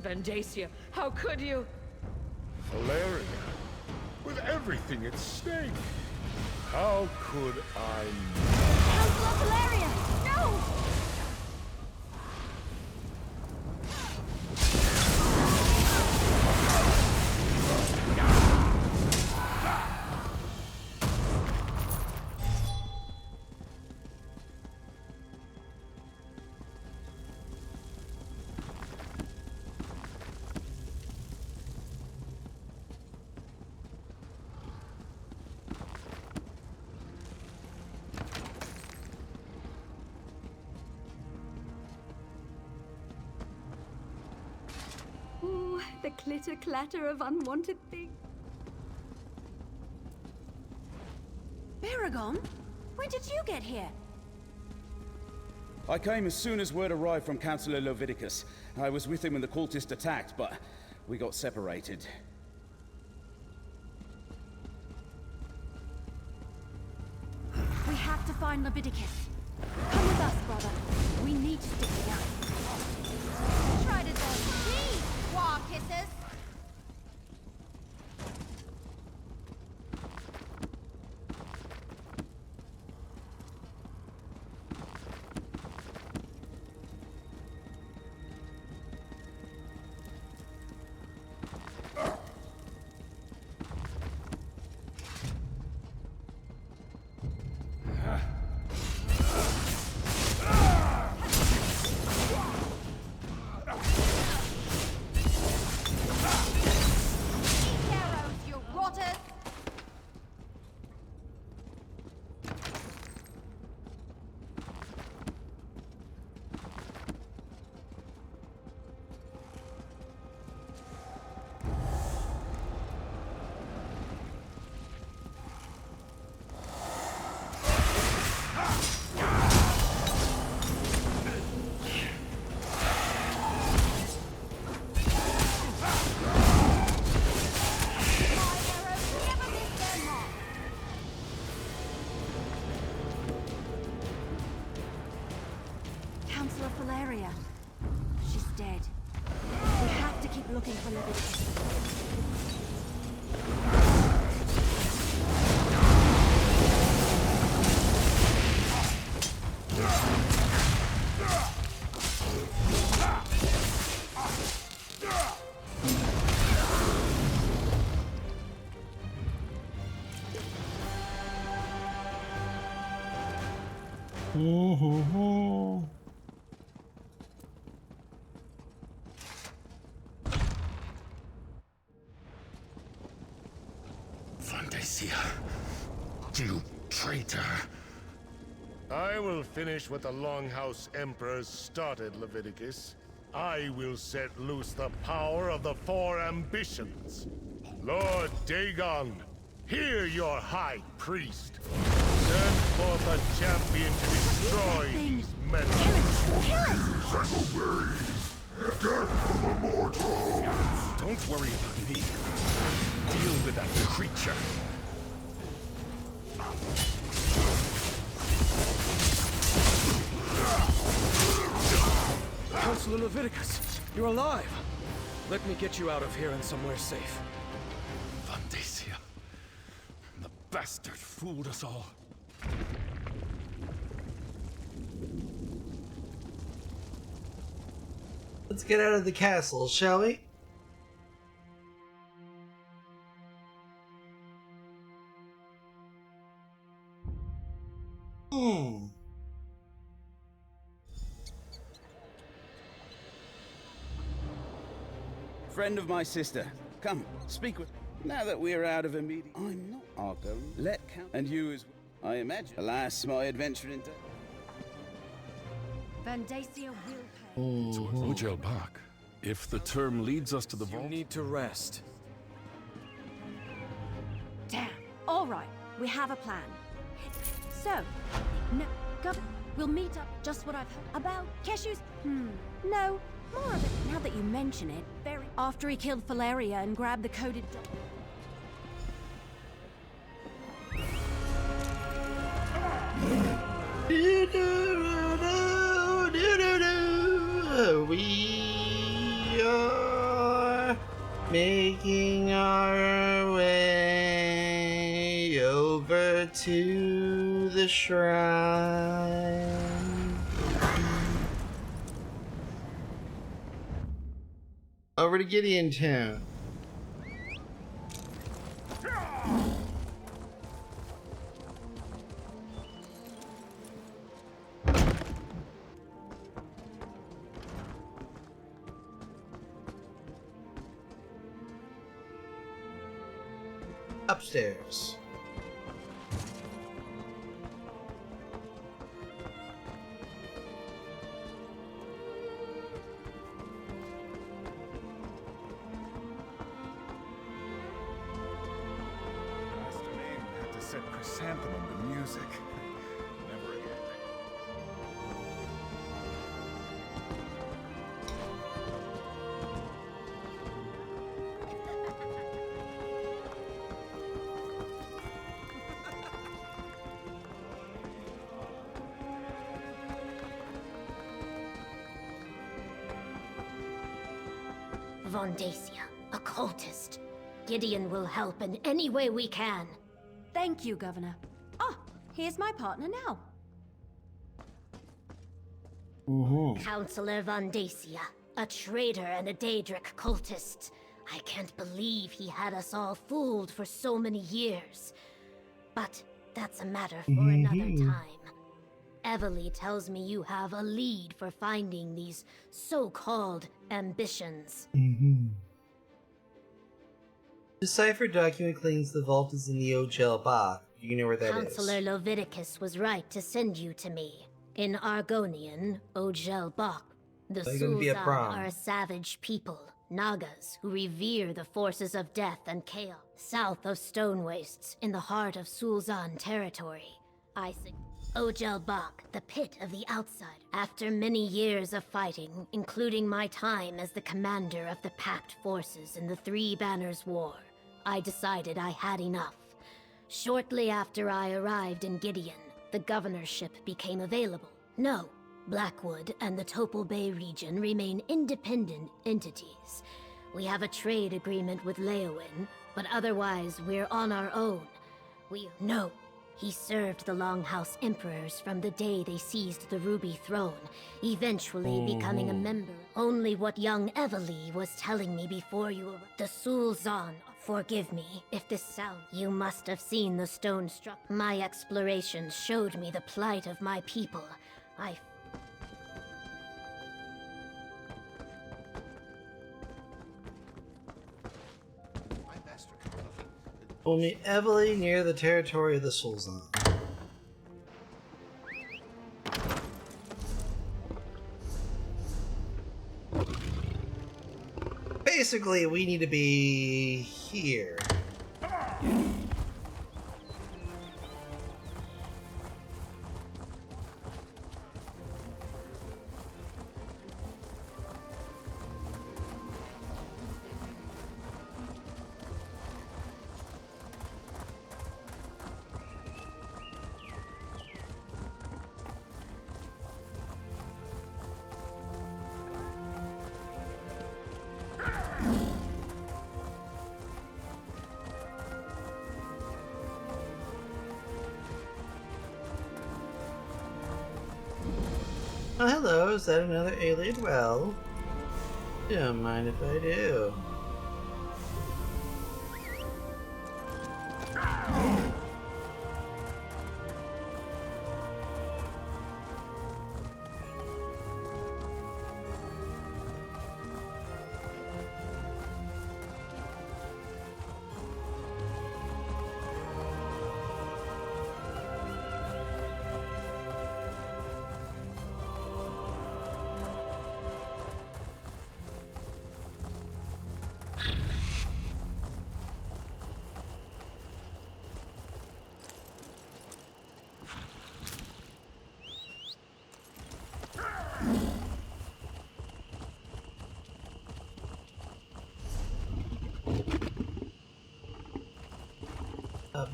Vandacia, how could you? Valeria, with everything at stake, how could I Councilor Valeria! No! Ooh, the clitter-clatter of unwanted things. Baragon? When did you get here? I came as soon as word arrived from Councillor Leviticus. I was with him when the cultist attacked, but we got separated. We have to find Leviticus. Come with us, brother. We need to stick together. Try to dodge me, war kissers! Councillor Valeria. She's dead. We have to keep looking for Leviticus. Vandacia, you traitor. I will finish what the Longhouse Emperors started, Leviticus. I will set loose the power of the Four Ambitions. Lord Dagon, hear your High Priest. Send forth a champion to destroy these men. Don't worry about me. Deal with that creature. Councilor Leviticus, you're alive. Let me get you out of here and somewhere safe. Vandacia. The bastard fooled us all. Let's get out of the castle, shall we? Friend of my sister. Come, speak with... Now that we're out of immediate... I'm not Argo. Let count... And you as well. I imagine. Alas, my adventure into... Vandacia will pay. Ujel Bak. If the term leads us to the vault... You need to rest. Damn. All right, we have a plan. So, no, we'll meet up. Just what I've heard about Keshu's. No, more of it. Now that you mention it, very. After he killed Valeria and grabbed the coded. We are Making our way over to the shrine. Over to Gideon Town. Upstairs. Master Lane had to set Chrysanthemum to music. Never again. Vondacia, a cultist. Gideon will help in any way we can. Thank you, Governor. Ah, here's my partner now. Counselor Vondacia, a traitor and a Daedric cultist. I can't believe he had us all fooled for so many years. But that's a matter for another time. Evely tells me you have a lead for finding these so-called ambitions. Decipher document claims the vault is in the Ogel Bach. You know where that is. Counselor Leviticus was right to send you to me. In Argonian, Ogel Bach, the Sul'Zan are a savage people, Nagas, who revere the forces of death and chaos. South of Stone Wastes, in the heart of Sul'Zan territory, Ogel Bach, the pit of the outside. After many years of fighting, including my time as the commander of the Pact forces in the Three Banners War, I decided I had enough. Shortly after I arrived in Gideon, the governorship became available. No, Blackwood and the Topal Bay region remain independent entities. We have a trade agreement with Leowyn, but otherwise we're on our own. No. He served the Longhouse Emperors from the day they seized the Ruby Throne, eventually becoming a member. Only what young Evely was telling me before you arrived. The Sul'Zan, forgive me if this sounds... You must have seen the stone struck. My explorations showed me the plight of my people. Only Evely near the territory of the Sul'Zan. Basically, we need to be here. Oh, hello, is that another alien well? Don't mind if I do.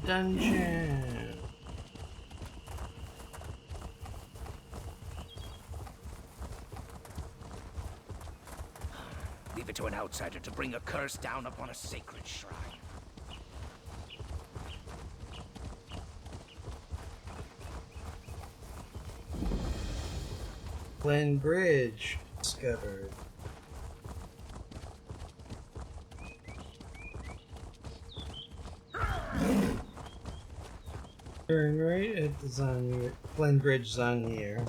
Dungeon. Leave it to an outsider to bring a curse down upon a sacred shrine. Glen Bridge discovered. Turn right at the Zonier, Glen Bridge Zonier.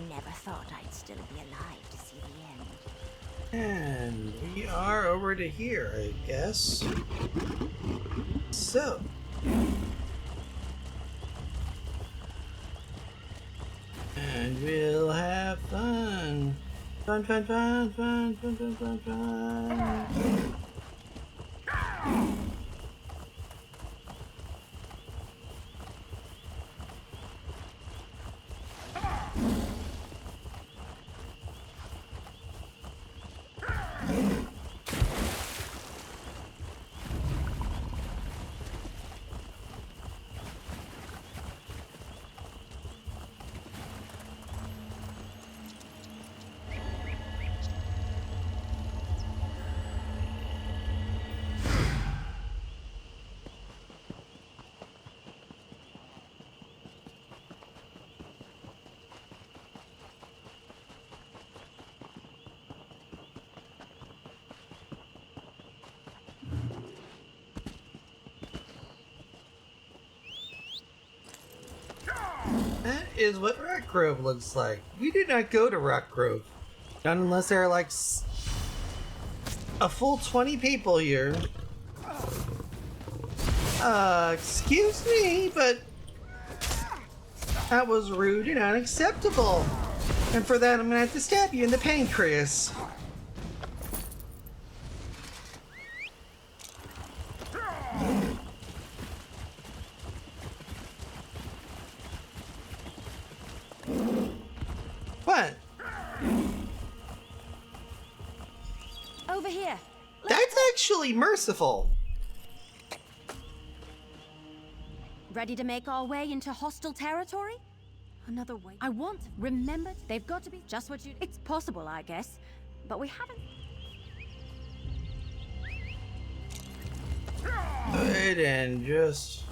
Never thought I'd still be alive to see the end. And we are over to here, I guess. So. And we'll have fun. Fun, fun, fun, fun, fun, fun, fun, fun. That is what Rock Grove looks like. We did not go to Rock Grove. Not unless there are like a full 20 people here. Excuse me, but that was rude and unacceptable. And for that, I'm gonna have to stab you in the pancreas. What? Over here. That's actually merciful. Ready to make our way into hostile territory? Another way. I want. Remember, they've got to be just what you. It's possible, I guess, but we haven't. Good and just.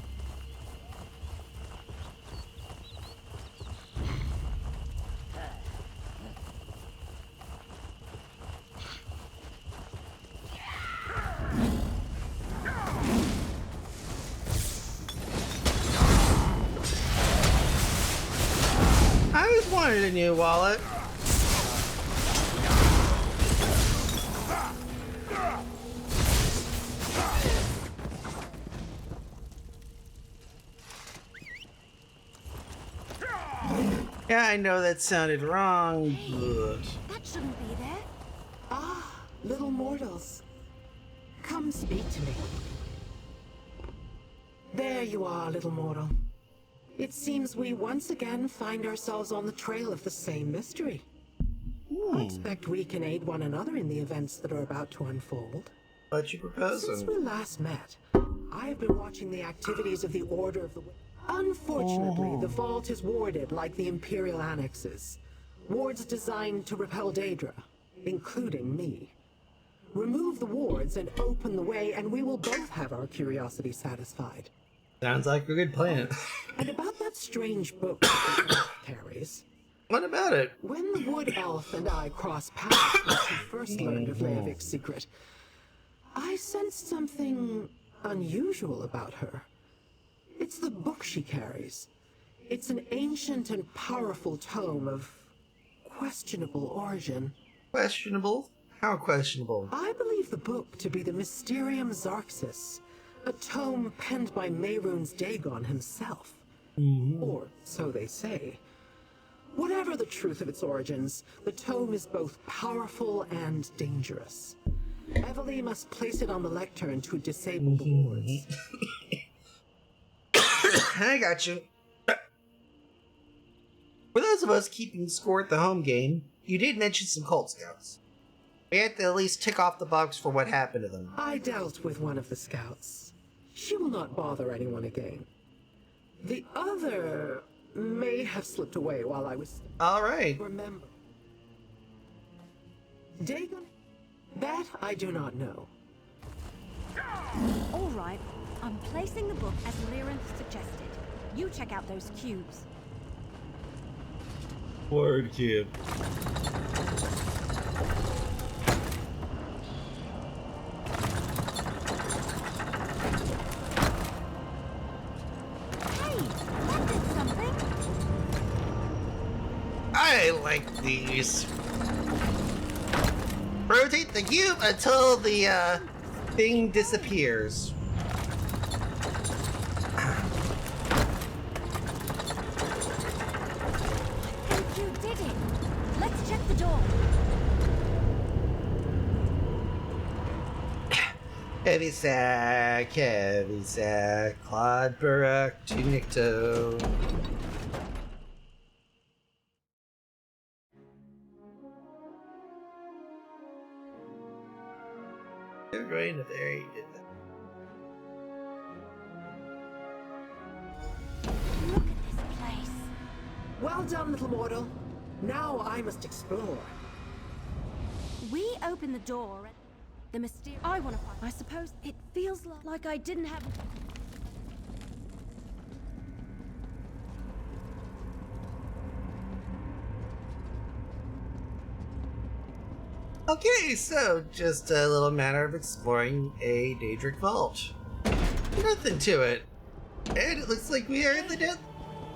I always wanted a new wallet. Yeah, I know that sounded wrong, but... That shouldn't be there. Ah, little mortals. Come speak to me. There you are, little mortal. It seems we once again find ourselves on the trail of the same mystery. I expect we can aid one another in the events that are about to unfold. What you proposing? Since we last met, I have been watching the activities of the Order of the... Unfortunately, the vault is warded like the Imperial annexes. Wards designed to repel Daedra, including me. Remove the wards and open the way, and we will both have our curiosity satisfied. Sounds like a good plan. And about that strange book that the elf carries. What about it? When the wood elf and I crossed paths when she first learned of Leovik's secret, I sensed something unusual about her. It's the book she carries. It's an ancient and powerful tome of questionable origin. Questionable? How questionable? I believe the book to be the Mysterium Zarxus, a tome penned by Mehrunes Dagon himself. Or so they say. Whatever the truth of its origins, the tome is both powerful and dangerous. Evely must place it on the lectern to disable the wards. I got you. For those of us keeping score at the home game, you did mention some cult scouts. We had to at least tick off the box for what happened to them. I dealt with one of the scouts. She will not bother anyone again. The other may have slipped away while I was... All right. Remember. Dagon? That I do not know. All right. I'm placing the book as Lyranth suggested. You check out those cubes. Word cube. Hey, that did something. I like these. Rotate the cube until the thing disappears. You did it. Let's check the door. Heavy sack, Claude Barak, Tunicto. They're going to there, you did that. Look at this place. Well done, little mortal. Now I must explore. We open the door and the mysterious... I want to find... I suppose it feels like I didn't have... Okay, so just a little matter of exploring a Daedric vault. Nothing to it. And it looks like we are in the death.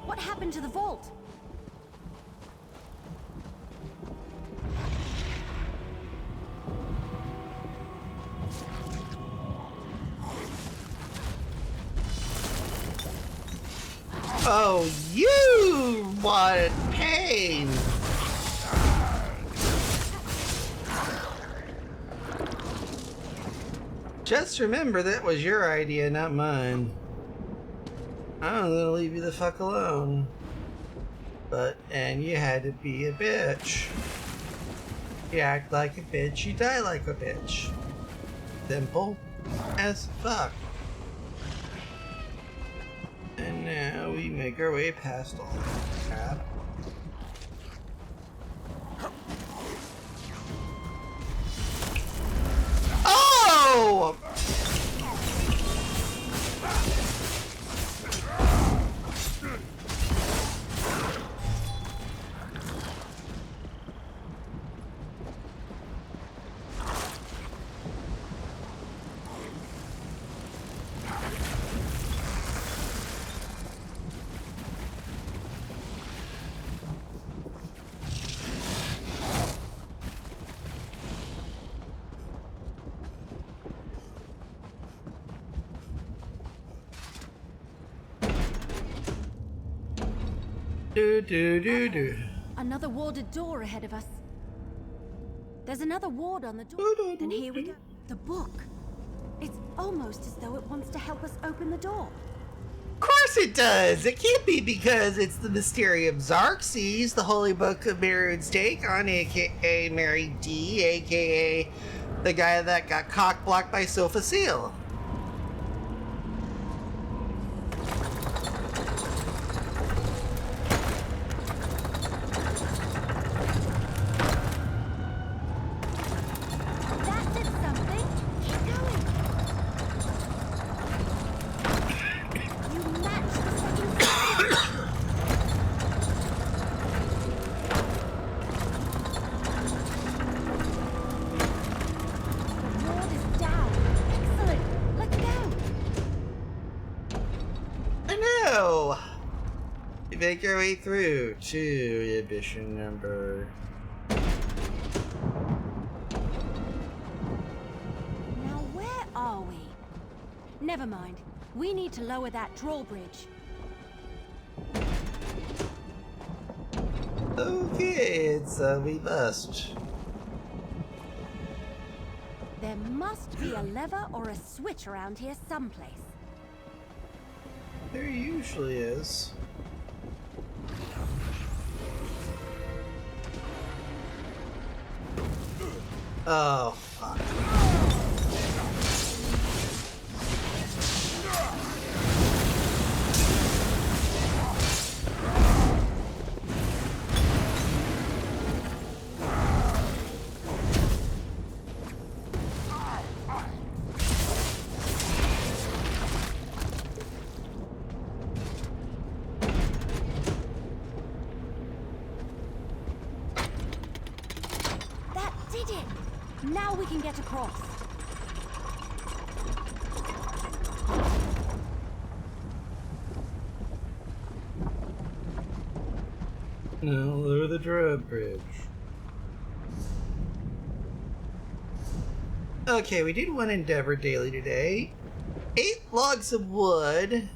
What happened to the vault? Oh, you wanted pain! Just remember that was your idea, not mine. I'm gonna leave you the fuck alone. And you had to be a bitch. You act like a bitch, you die like a bitch. simple as fuck. And now we make our way past all that crap. Oh! Another warded door ahead of us. There's another ward on the door. Then here we go. The book. It's almost as though it wants to help us open the door. Of course it does! It can't be because it's the Mysterium Xerxes, the Holy Book of Mary's Dagon, aka Mary D, aka the guy that got cock-blocked by Sofa Seal. Make your way through to ambition number. Now where are we? Never mind. We need to lower that drawbridge. Okay, we must. There must be a lever or a switch around here someplace. There usually is. Oh, fuck. That did it! Now we can get across. Now lower the drawbridge. Okay, we did one endeavor daily today. 8 logs of wood.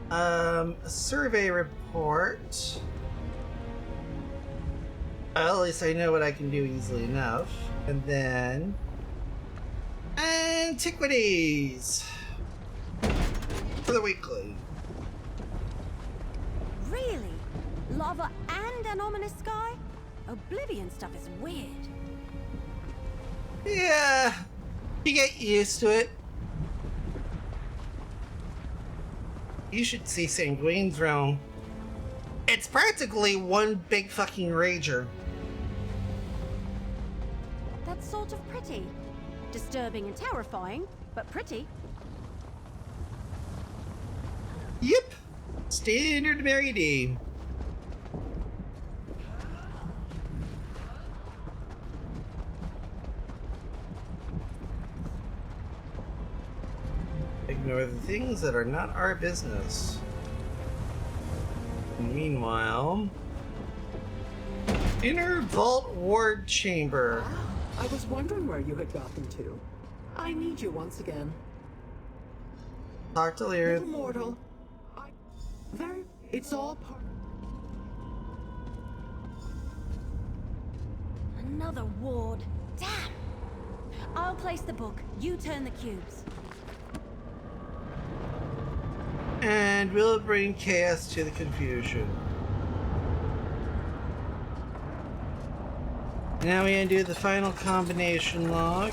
A survey report. Well, at least I know what I can do easily enough. And then... antiquities! For the weekly. Really? Lava and an ominous sky? Oblivion stuff is weird. Yeah, you get used to it. You should see Sanguine's realm. It's practically one big fucking rager. That's sort of pretty. Disturbing and terrifying, but pretty. Yep. Standard Mary D. Ignore the things that are not our business. Meanwhile, inner vault ward chamber. I was wondering where you had gotten to. I need you once again. Talk to Lyra. Little mortal. It's all part. Another ward. Damn. I'll place the book. You turn the cubes. And we'll bring chaos to the confusion. Now we undo the final combination log.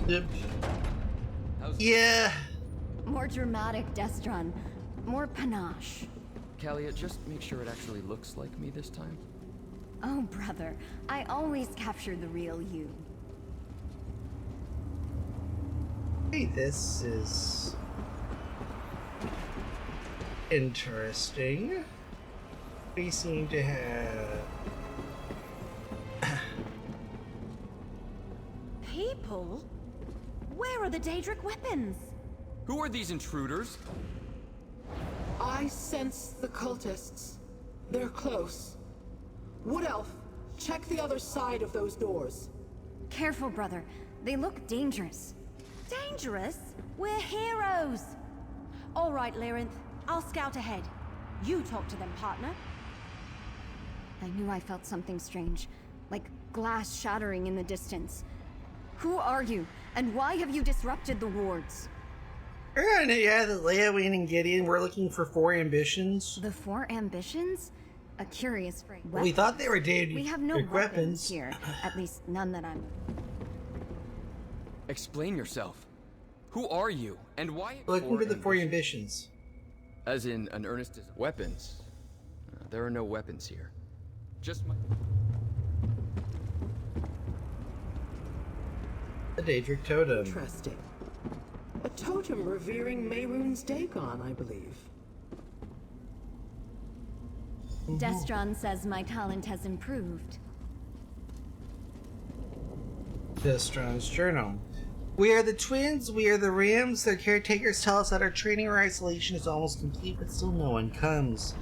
Yep. Yeah. More dramatic, Destron. More panache. Kalia, just make sure it actually looks like me this time. Oh, brother. I always capture the real you. Hey, this is interesting. We seem to have people? Where are the Daedric weapons? Who are these intruders? I sense the cultists. They're close. Wood Elf, check the other side of those doors. Careful, brother. They look dangerous. Dangerous? We're heroes! All right, Lyrinth. I'll scout ahead. You talk to them, partner. I knew I felt something strange. Like glass shattering in the distance. Who are you? And why have you disrupted the wards? yeah, the Leowyn and Gideon, we're looking for 4 ambitions. The 4 ambitions? A curious phrase. Well, we thought they were Daedric We have no weapons here. At least none that I'm... Explain yourself. Who are you, and why? We're looking for the 4 ambitions. As in an earnest weapons. There are no weapons here. Just my... A Daedric totem. Interesting. A totem revering Mehrunes Dagon, I believe. Destron says my talent has improved. Destron's journal. We are the twins, we are the Rams. Their caretakers tell us that our training or isolation is almost complete, but still no one comes.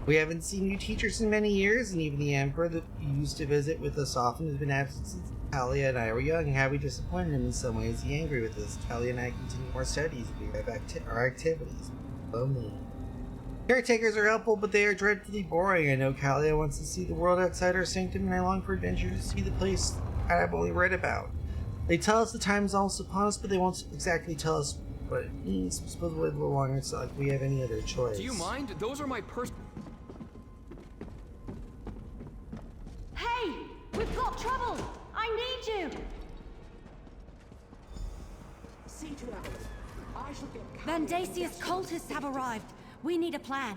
We haven't seen new teachers in many years, and even the Emperor that used to visit with us often has been absent since Talia and I were young. Have we disappointed him in some ways? Is he angry with us? Talia and I continue our studies. We have our activities. Lonely. Caretakers are helpful, but they are dreadfully boring. I know Kalia wants to see the world outside our sanctum, and I long for adventure to see the place I've only read about. They tell us the time is almost upon us, but they won't exactly tell us what it means. We're supposed to wait a little longer. It's not like we have any other choice. Do you mind? Those are my Hey! We've got trouble! I need you! See to that. I shall get Vandasia's cultists have arrived. We need a plan.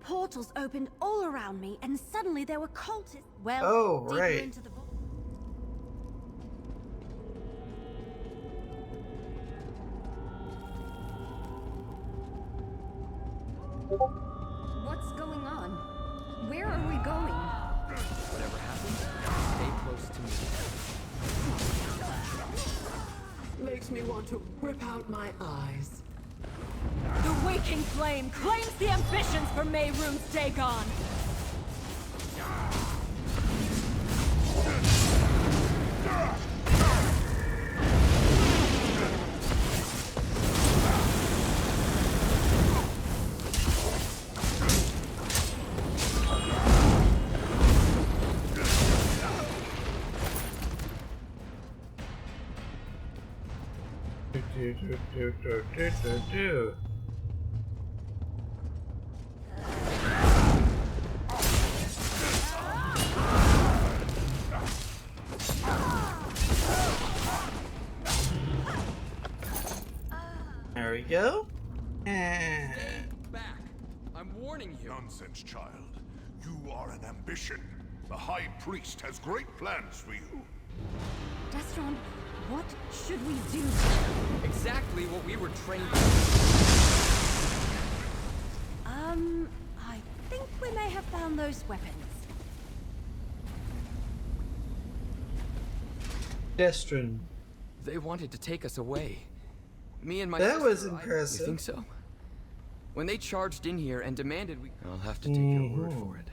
Portals opened all around me, and suddenly there were cultists. Well, deeper into the What's going on? Where are we going? Whatever happens, stay close to me. Makes me want to rip out my eyes. The waking flame claims the ambitions for Mehrunes Dagon. There we go. Back. I'm warning you. Nonsense, child. You are an ambition. The High Priest has great plans for you. Destron, what should we do? Exactly what we were trained I think we may have found those weapons. Destron. They wanted to take us away. Me and my That sister, was impressive. You think so? When they charged in here and demanded we... I'll have to take your word for it.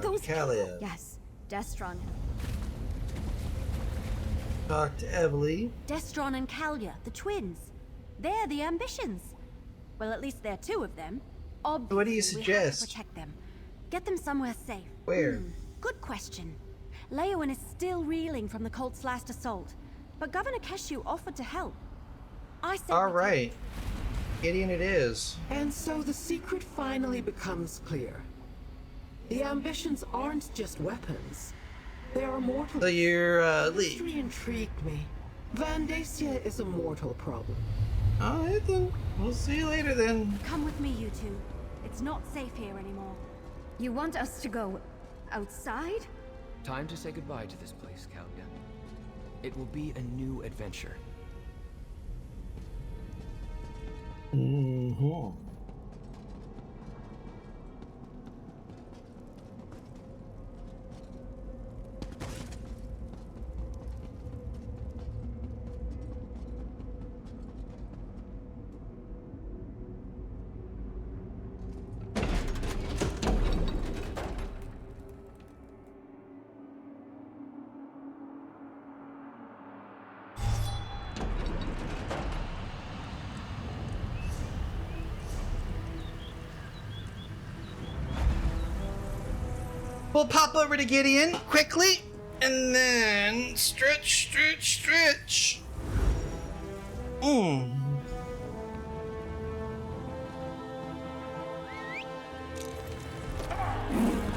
Those Kalia. Yes, Destron. Talk to Evely. Destron and Kalia, the twins. They're the ambitions. Well, at least there are 2 of them. Obviously, What do you we have to suggest? protect them. Get them somewhere safe. Where? Good question. Leowyn is still reeling from the cult's last assault, but Governor Keshu offered to help. I said All right. Gideon it is. And so the secret finally becomes clear. The ambitions aren't just weapons. They are mortal. So you're, Mystery Lee. intrigued me. Vandacia is a mortal problem. Alright then. We'll see you later then. Come with me, you two. It's not safe here anymore. You want us to go outside? Time to say goodbye to this place, Kalia. It will be a new adventure. Mm-hmm. We'll pop over to Gideon quickly, and then stretch.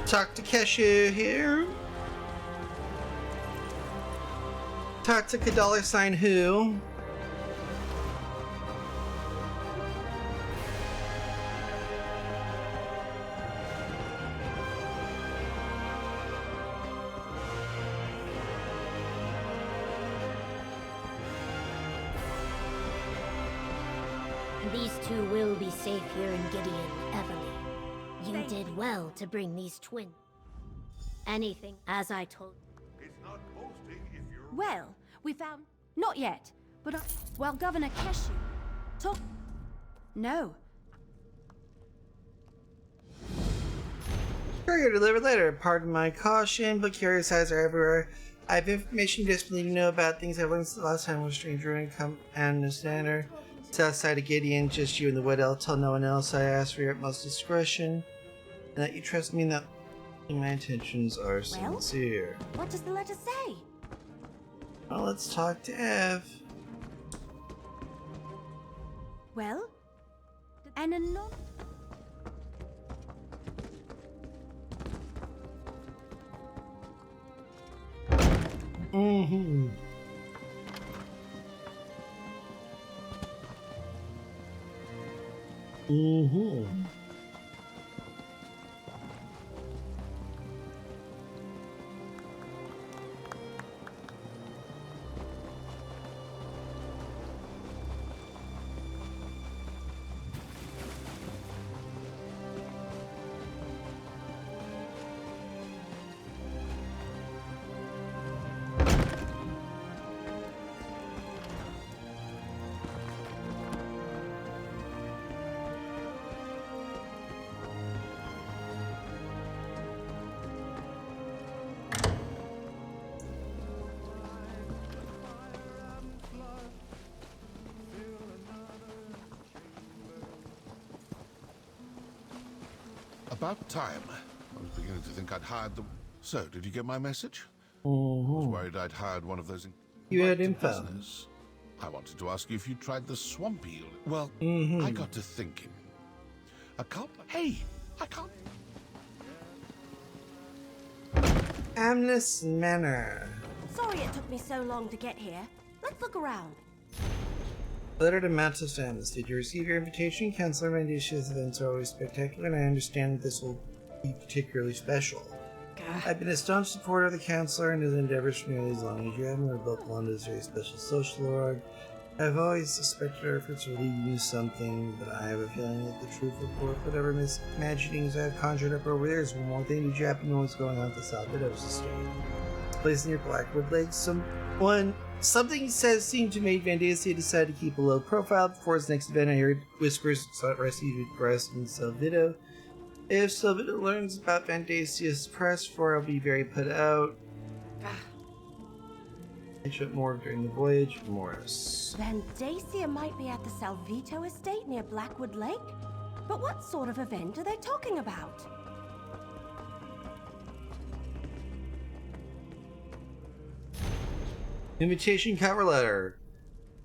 Talk to Keshu here. Talk to $$ who. These two will be safe here in Gideon, Everly. You did well to bring these twins. Anything, as I told. Well, we found... Not yet, but well, Governor Keshu... Talk... No. Courier delivered later. Pardon my caution, but curious eyes are everywhere. I have information you just need to know about things I learned since the last time was stranger and come and understand. South side of Gideon, just you and the Wood Elf. Tell no one else. I ask for your utmost discretion, and that you trust me and that my intentions are sincere. What does the letter say? Well, let's talk to Ev. Well, an anon... Mm-hmm. Mm-hmm. About time. I was beginning to think I'd hired them. So, did you get my message? I Mm-hmm. was worried I'd hired one of those... You had info. Business. I wanted to ask you if you tried the swamp eel. Well, Mm-hmm. I got to thinking. A cop? Hey, I can't... Amnes Manor. Sorry it took me so long to get here. Let's look around. Letter to Mantis Amnes. Did you receive your invitation? Counselor Mandicia's events are always spectacular, and I understand that this will be particularly special. I've been a staunch supporter of the Counselor and his endeavors for nearly as long as you have. We're both London's very special social org. I've always suspected our efforts are leading to something, but I have a feeling that the truth will forth whatever imaginings I've conjured up over there. Is one more thing. Did you happen to know what's going on at the south bit of the state? This place near Blackwood Lake. Something says seemed to make Vandacia decide to keep a low profile before his next event. I heard whispers sought rescue to Breast and Salvido. If Salvido learns about Vandacia's press for, I'll be very put out. Mention more during the voyage, Morris. Vandacia might be at the Salvito estate near Blackwood Lake? But what sort of event are they talking about? Invitation cover letter.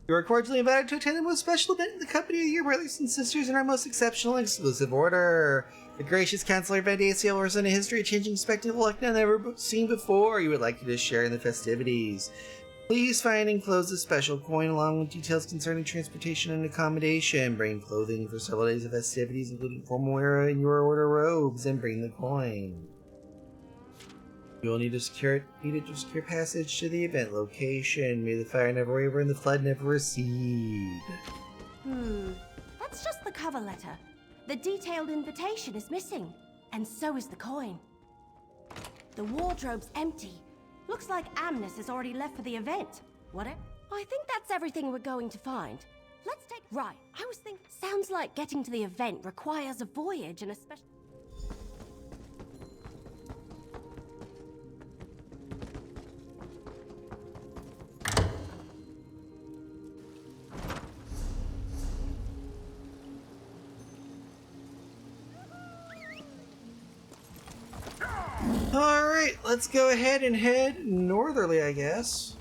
You are cordially invited to attend the most special event in the company of your brothers and sisters in our most exceptional and exclusive order. The gracious Counselor Vandacia will present a history-changing spectacle like none ever seen before. You would like you to share in the festivities. Please find and enclose a special coin along with details concerning transportation and accommodation. Bring clothing for several days of festivities, including formal wear and your order robes, and bring the coin. You will need to secure passage to the event location. May the fire never waver and the flood never recede. That's just the cover letter. The detailed invitation is missing, and so is the coin. The wardrobe's empty. Looks like Amnes has already left for the event. What? I think that's everything we're going to find. Let's take... Right, I was thinking... Sounds like getting to the event requires a voyage and a special... Alright, let's go ahead and head northerly, I guess.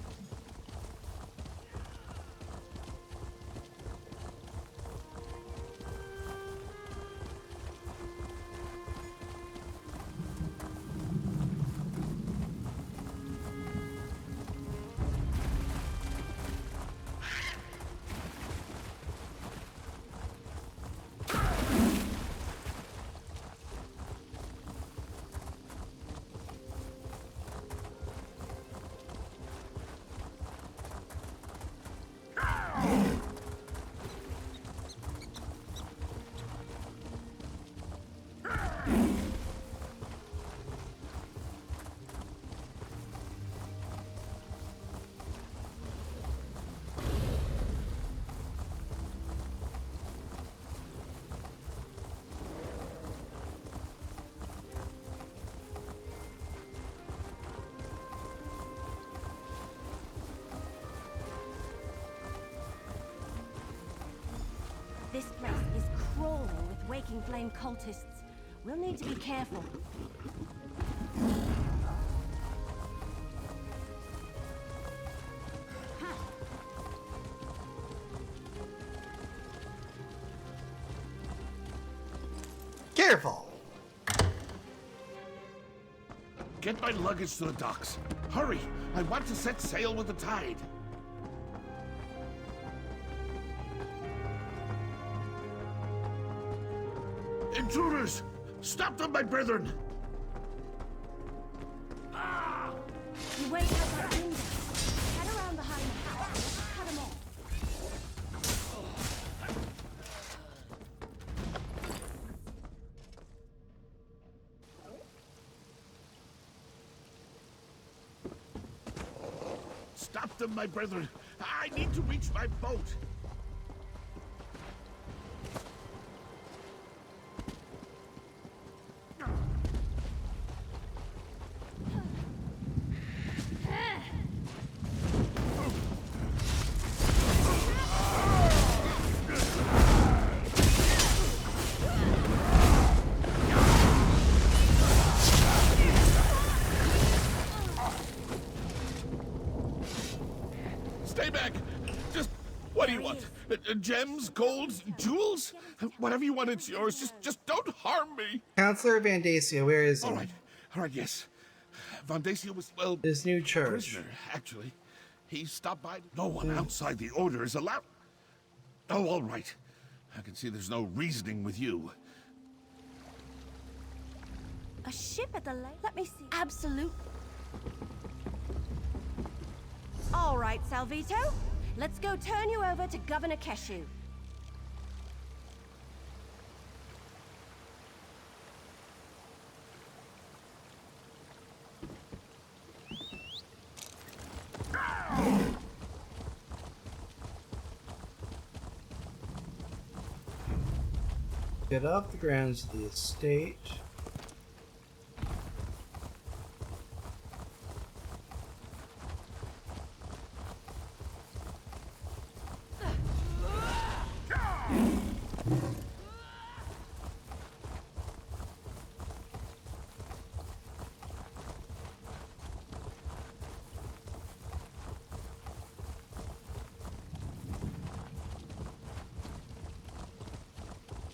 This place is crawling with Waking Flame cultists. We'll need to be careful. Careful! Get my luggage to the docks. Hurry! I want to set sail with the tide. Intruders! Stop them, my brethren! You wait out that window. Head around behind the house. Cut them off. Stop them, my brethren! I need to reach my boat! Stay back! Just... what do you want? Gems? Golds? Jewels? Whatever you want, it's yours. Just don't harm me! Counselor Vandacia, where is he? Alright, yes. Vandacia was, well... This new church. Prisoner, actually. He stopped by... No one outside the Order is allowed... Oh, all right. I can see there's no reasoning with you. A ship at the lake? Let me see. Absolute. All right, Salvito. Let's go turn you over to Governor Keshu. Get off the grounds of the estate.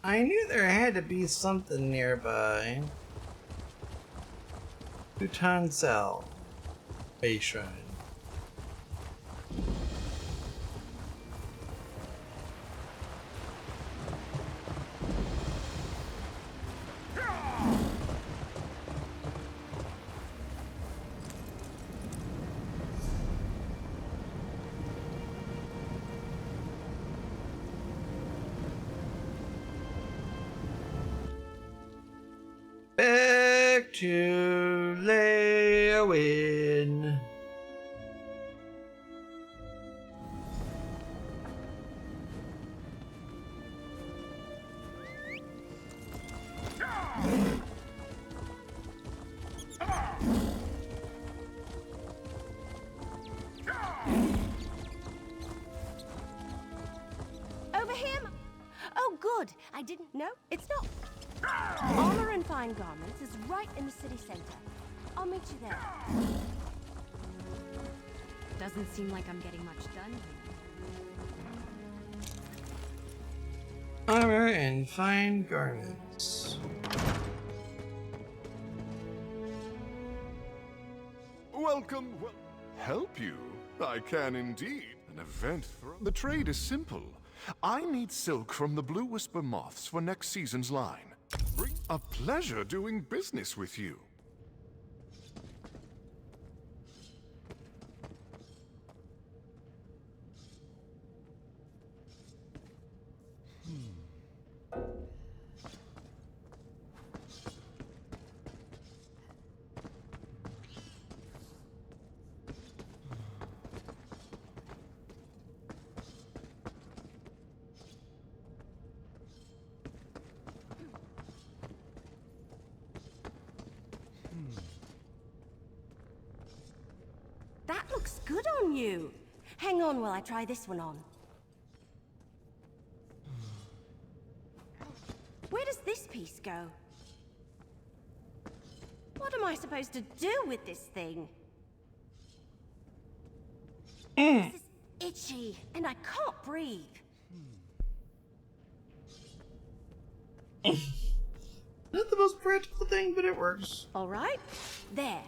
I knew there had to be something nearby. Bhutan Cell. Base Shrine. Back to Leowin. Over here. Oh, good. I didn't know. It's not. Armor and Fine Garments is right in the city center. I'll meet you there. Doesn't seem like I'm getting much done here. Armor and Fine Garments. Welcome. Help you? I can indeed. An event thrown. The trade is simple. I need silk from the Blue Whisper moths for next season's line. Bring a pleasure doing business with you. That looks good on you. Hang on while I try this one on. Where does this piece go? What am I supposed to do with this thing? This is itchy, and I can't breathe. Not the most practical thing, but it works. All right, there.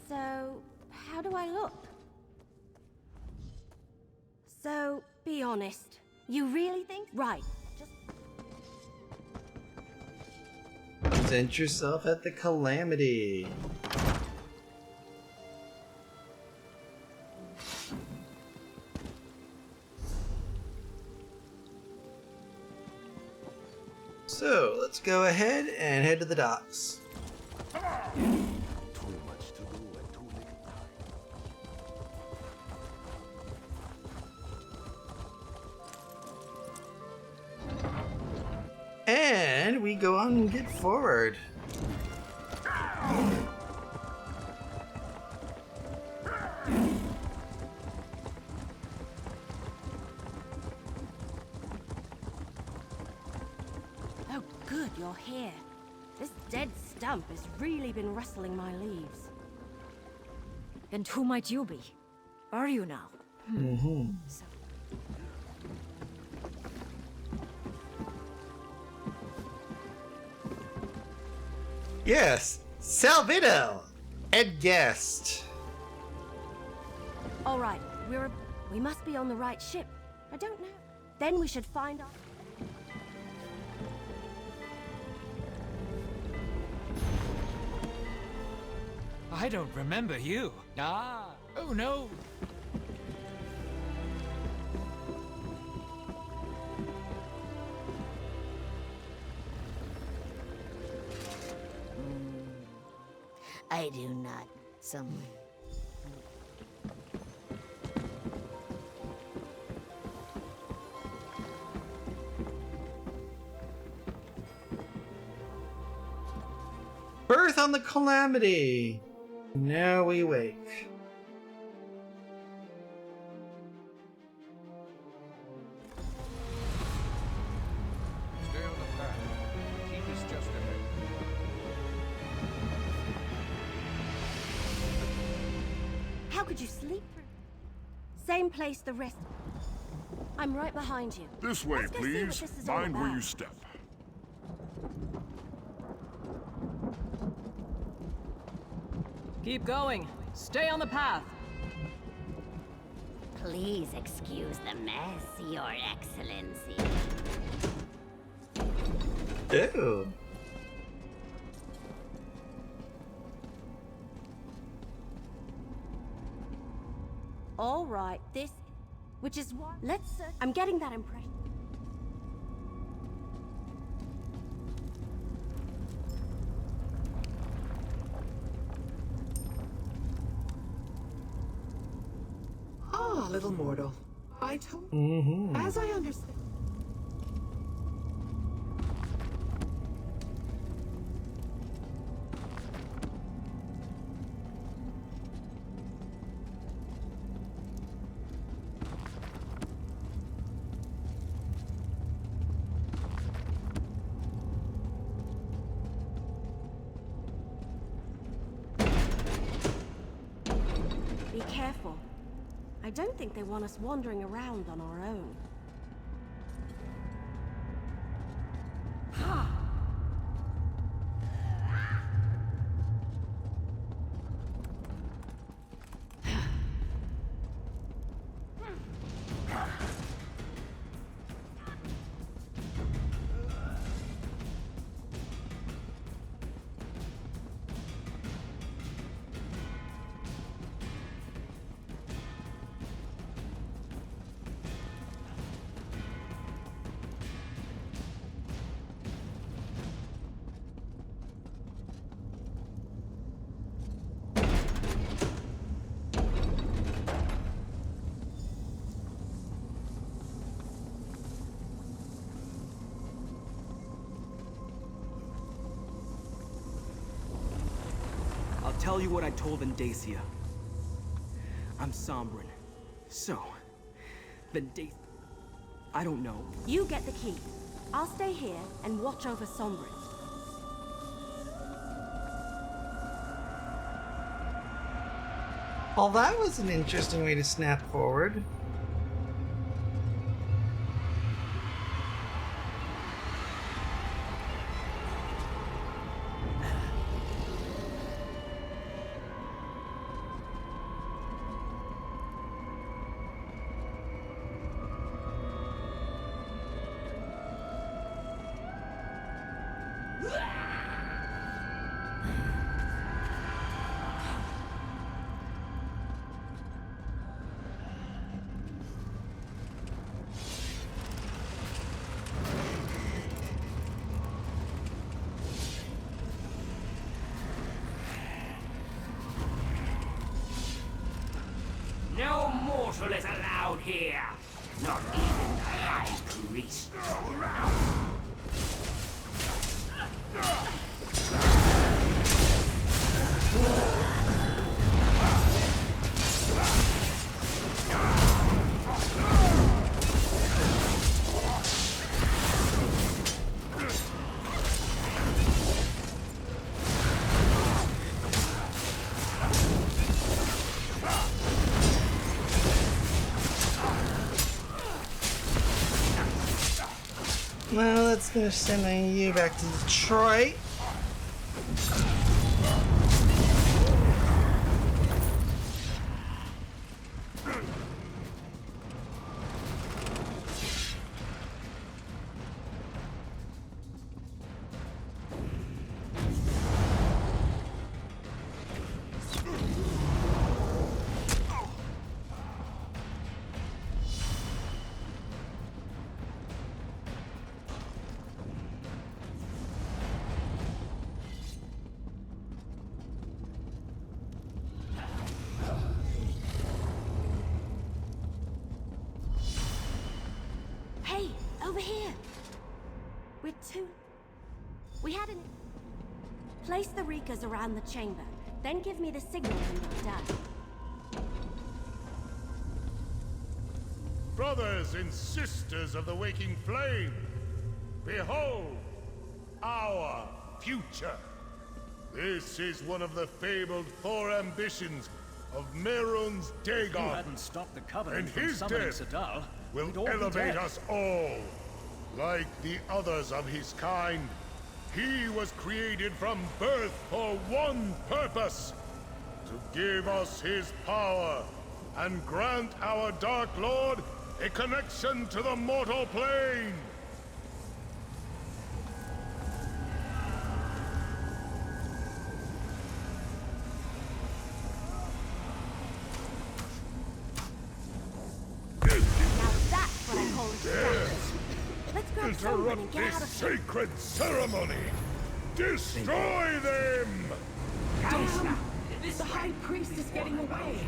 So, how do I look? So, be honest. You really think? Right. Present yourself at the Calamity. So, let's go ahead and head to the docks. And we go on and get forward. Oh, good, you're here. This dead stump has really been rustling my leaves. And who might you be? Are you now? So Yes, Salvino and guest. all right, we must be on the right ship. I don't know. Then we should find out. I don't remember you. Ah, oh no. I do not. Some. Birth on the Calamity. Now we wake. Stay on the path. The keep is just ahead. How could you sleep through? Same place the rest. I'm right behind you. This way, Let's go see what please. this is all Mind where about. you step. Keep going. Stay on the path. Please excuse the mess, Your Excellency. Ew. All right, which is what. I'm getting that impression. Ah, little mortal. I told. As I understand. Be careful. I don't think they want us wandering around on our own. I'll tell you what I told Vendacia. I'm Sombrin. So, Vendacia... I don't know. You get the key. I'll stay here and watch over Sombrin. Well, that was an interesting way to snap forward. No mortal is allowed here. Not even the High Priest. Well, let's finish sending you back to Detroit. Hey, over here. We had an... Place the Reekers around the chamber, then give me the signal when you're done. Brothers and sisters of the waking flame, behold our future. This is one of the fabled 4 ambitions of Mehrunes Dagon. If you hadn't stopped the Covenant and from his summoning death Sadal, will we'd all be elevate dead. us all. Like the others of his kind, he was created from birth for one purpose: to give us his power and grant our Dark Lord a connection to the mortal plane. Now that's what I call a distraction. Let's grab Sombren and Interrupt get out this of here. sacred ceremony! Destroy them! Damn! The High Priest is getting away!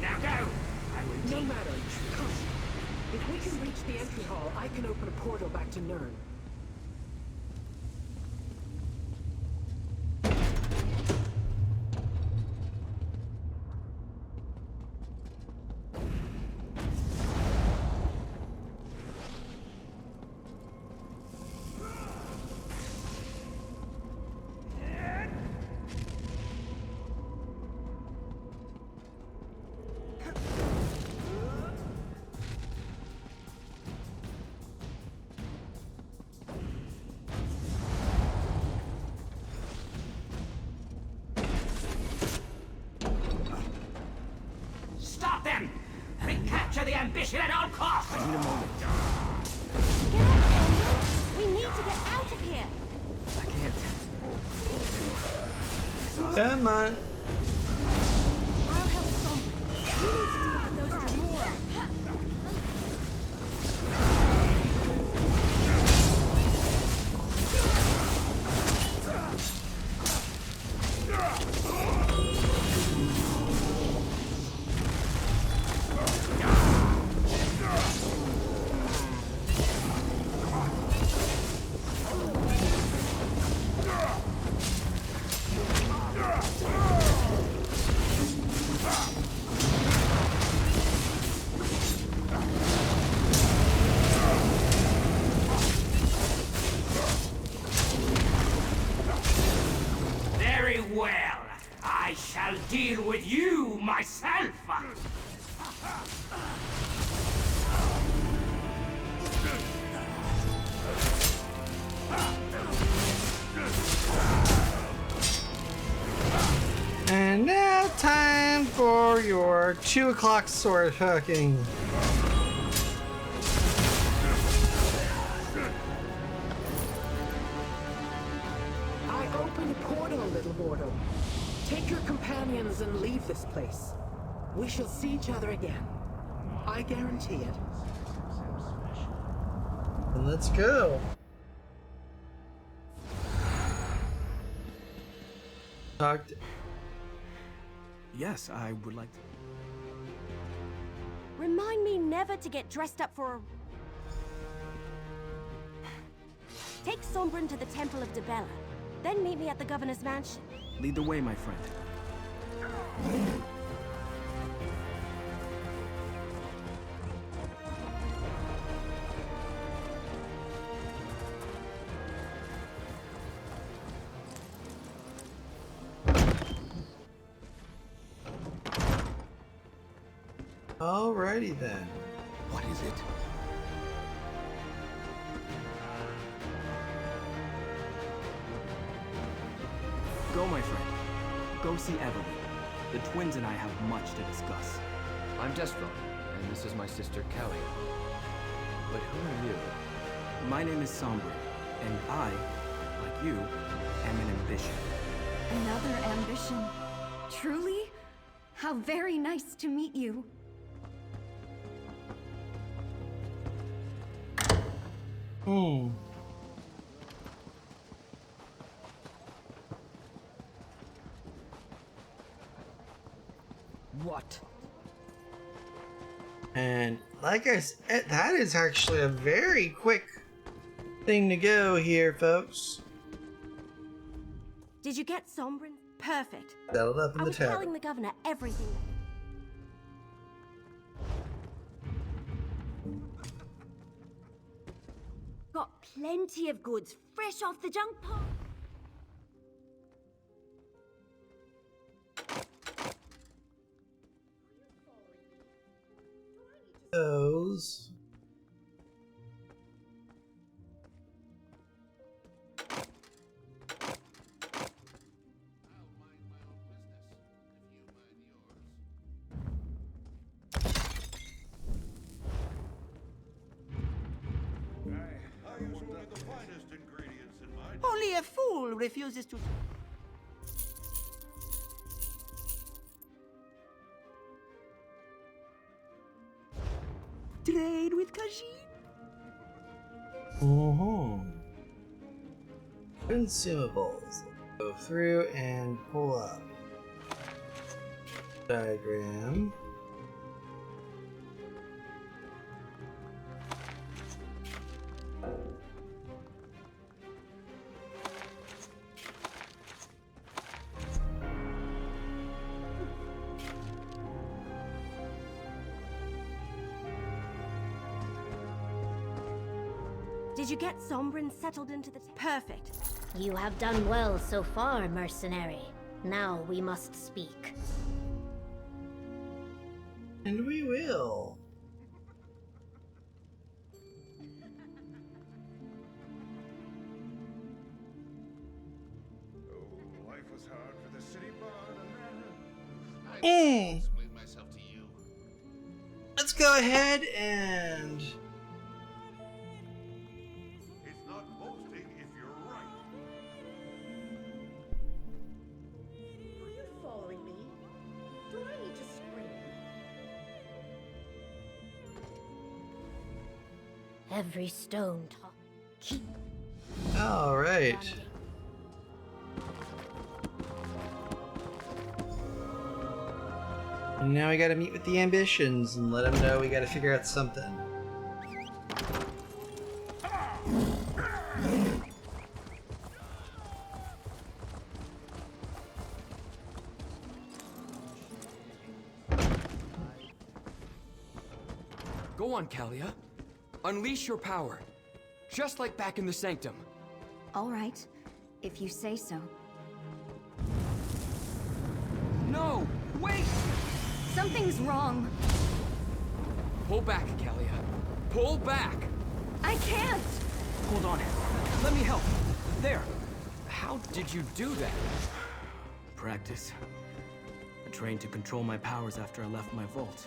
Now go! No matter. Come. If we can reach the entry hall, I can open a portal back to Nirn. Stop them! Recapture the ambition at all costs! I need a moment. Get up, Sombren! We need to get out of here! I can't. Come on. I'll help Sombren. You need to deal with those Dremora. Very well. I shall deal with you myself. And now time for your 2 o'clock sword hooking. I open a portal, little mortal. Take your companions and leave this place. We shall see each other again. I guarantee it. And let's go. Talk to Yes, I would like to. Remind me never to get dressed up for a... Take Sombren to the Temple of Debella. Then meet me at the Governor's Mansion. Lead the way, my friend. Alrighty then. What is it? Go, my friend. Go see Evelyn. The twins and I have much to discuss. I'm Destron, and this is my sister Callie. But who are you? My name is Sombren, and I, like you, am an ambition. Another ambition. Truly? How very nice to meet you. What? And like I said, that is actually a very quick thing to go here, folks. Did you get Sombren? Perfect. Settled up in I the was tavern. telling the Governor everything. Got plenty of goods fresh off the junk pile. Those. refuses to... trade with Khajiit? Consumables. Go through and pull up. Diagram. Did you get Sombrin settled into the... Perfect. You have done well so far, mercenary. Now we must speak. And we will. Oh, life was hard for the city bard. I can't explain myself to you. Let's go ahead and... It's not boasting if you're right. Are you following me? Do I need to scream? Every stone keep. All right. And now we gotta meet with the ambitions and let them know we gotta figure out something. Go on, Kalia. Unleash your power. Just like back in the Sanctum. All right, if you say so. No! Wait! Something's wrong. Pull back, Kalia. Pull back! I can't! Hold on. Let me help. There. How did you do that? Practice. I trained to control my powers after I left my vault.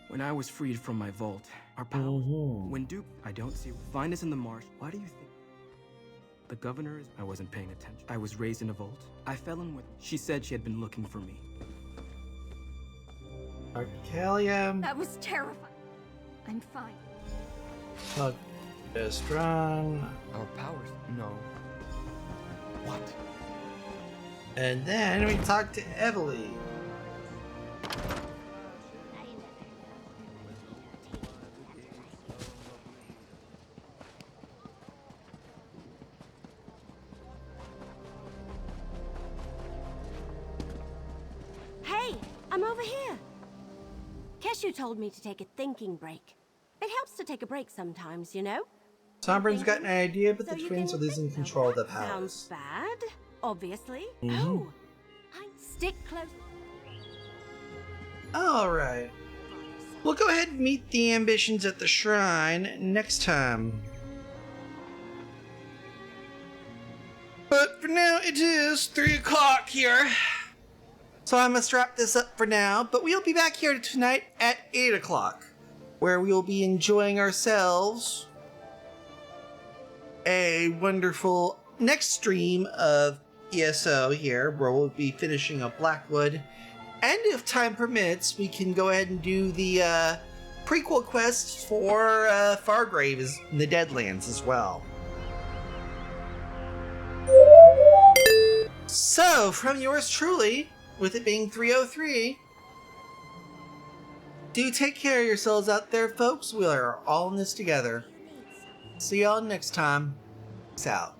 When I was freed from my vault, our powers... When Duke... I don't see... Find us in the marsh. Why do you think... The governor is... I wasn't paying attention. I was raised in a vault. I fell in with... She said she had been looking for me. Arcalia. That was terrifying. I'm fine. Strong. Our powers? No. What? And then we talk to Evely. Hey, I'm over here. Keshu told me to take a thinking break. It helps to take a break sometimes, you know? Sombrin's got an idea, but So the you twins are can losing think control of the Sounds powers. bad, obviously. Mhm. Oh, stick close. Alright. We'll go ahead and meet the ambitions at the shrine next time. But for now, it is 3 o'clock here. So I must wrap this up for now, but we'll be back here tonight at 8 o'clock, where we will be enjoying ourselves a wonderful next stream of ESO here, where we'll be finishing up Blackwood. And if time permits, we can go ahead and do the prequel quests for Fargrave in the Deadlands as well. So, from yours truly, with it being 3:03, do take care of yourselves out there, folks. We are all in this together. See y'all next time. Peace out.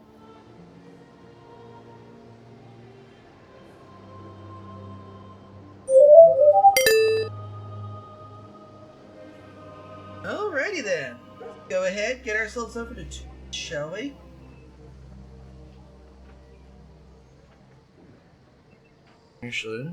Alrighty then. Go ahead, get ourselves over to 2, shall we? Actually.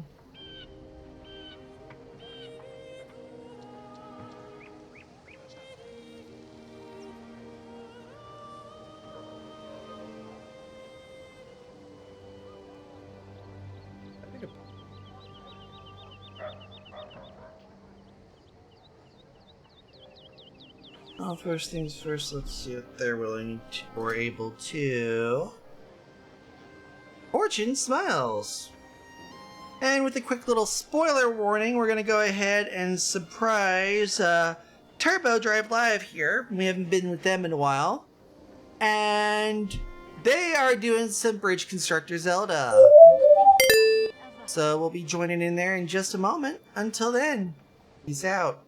Well, first things first, let's see if they're willing to, or able to. Fortune smiles. And with a quick little spoiler warning, we're going to go ahead and surprise Turbo Drive Live here. We haven't been with them in a while. And they are doing some Bridge Constructor Zelda. So we'll be joining in there in just a moment. Until then, peace out.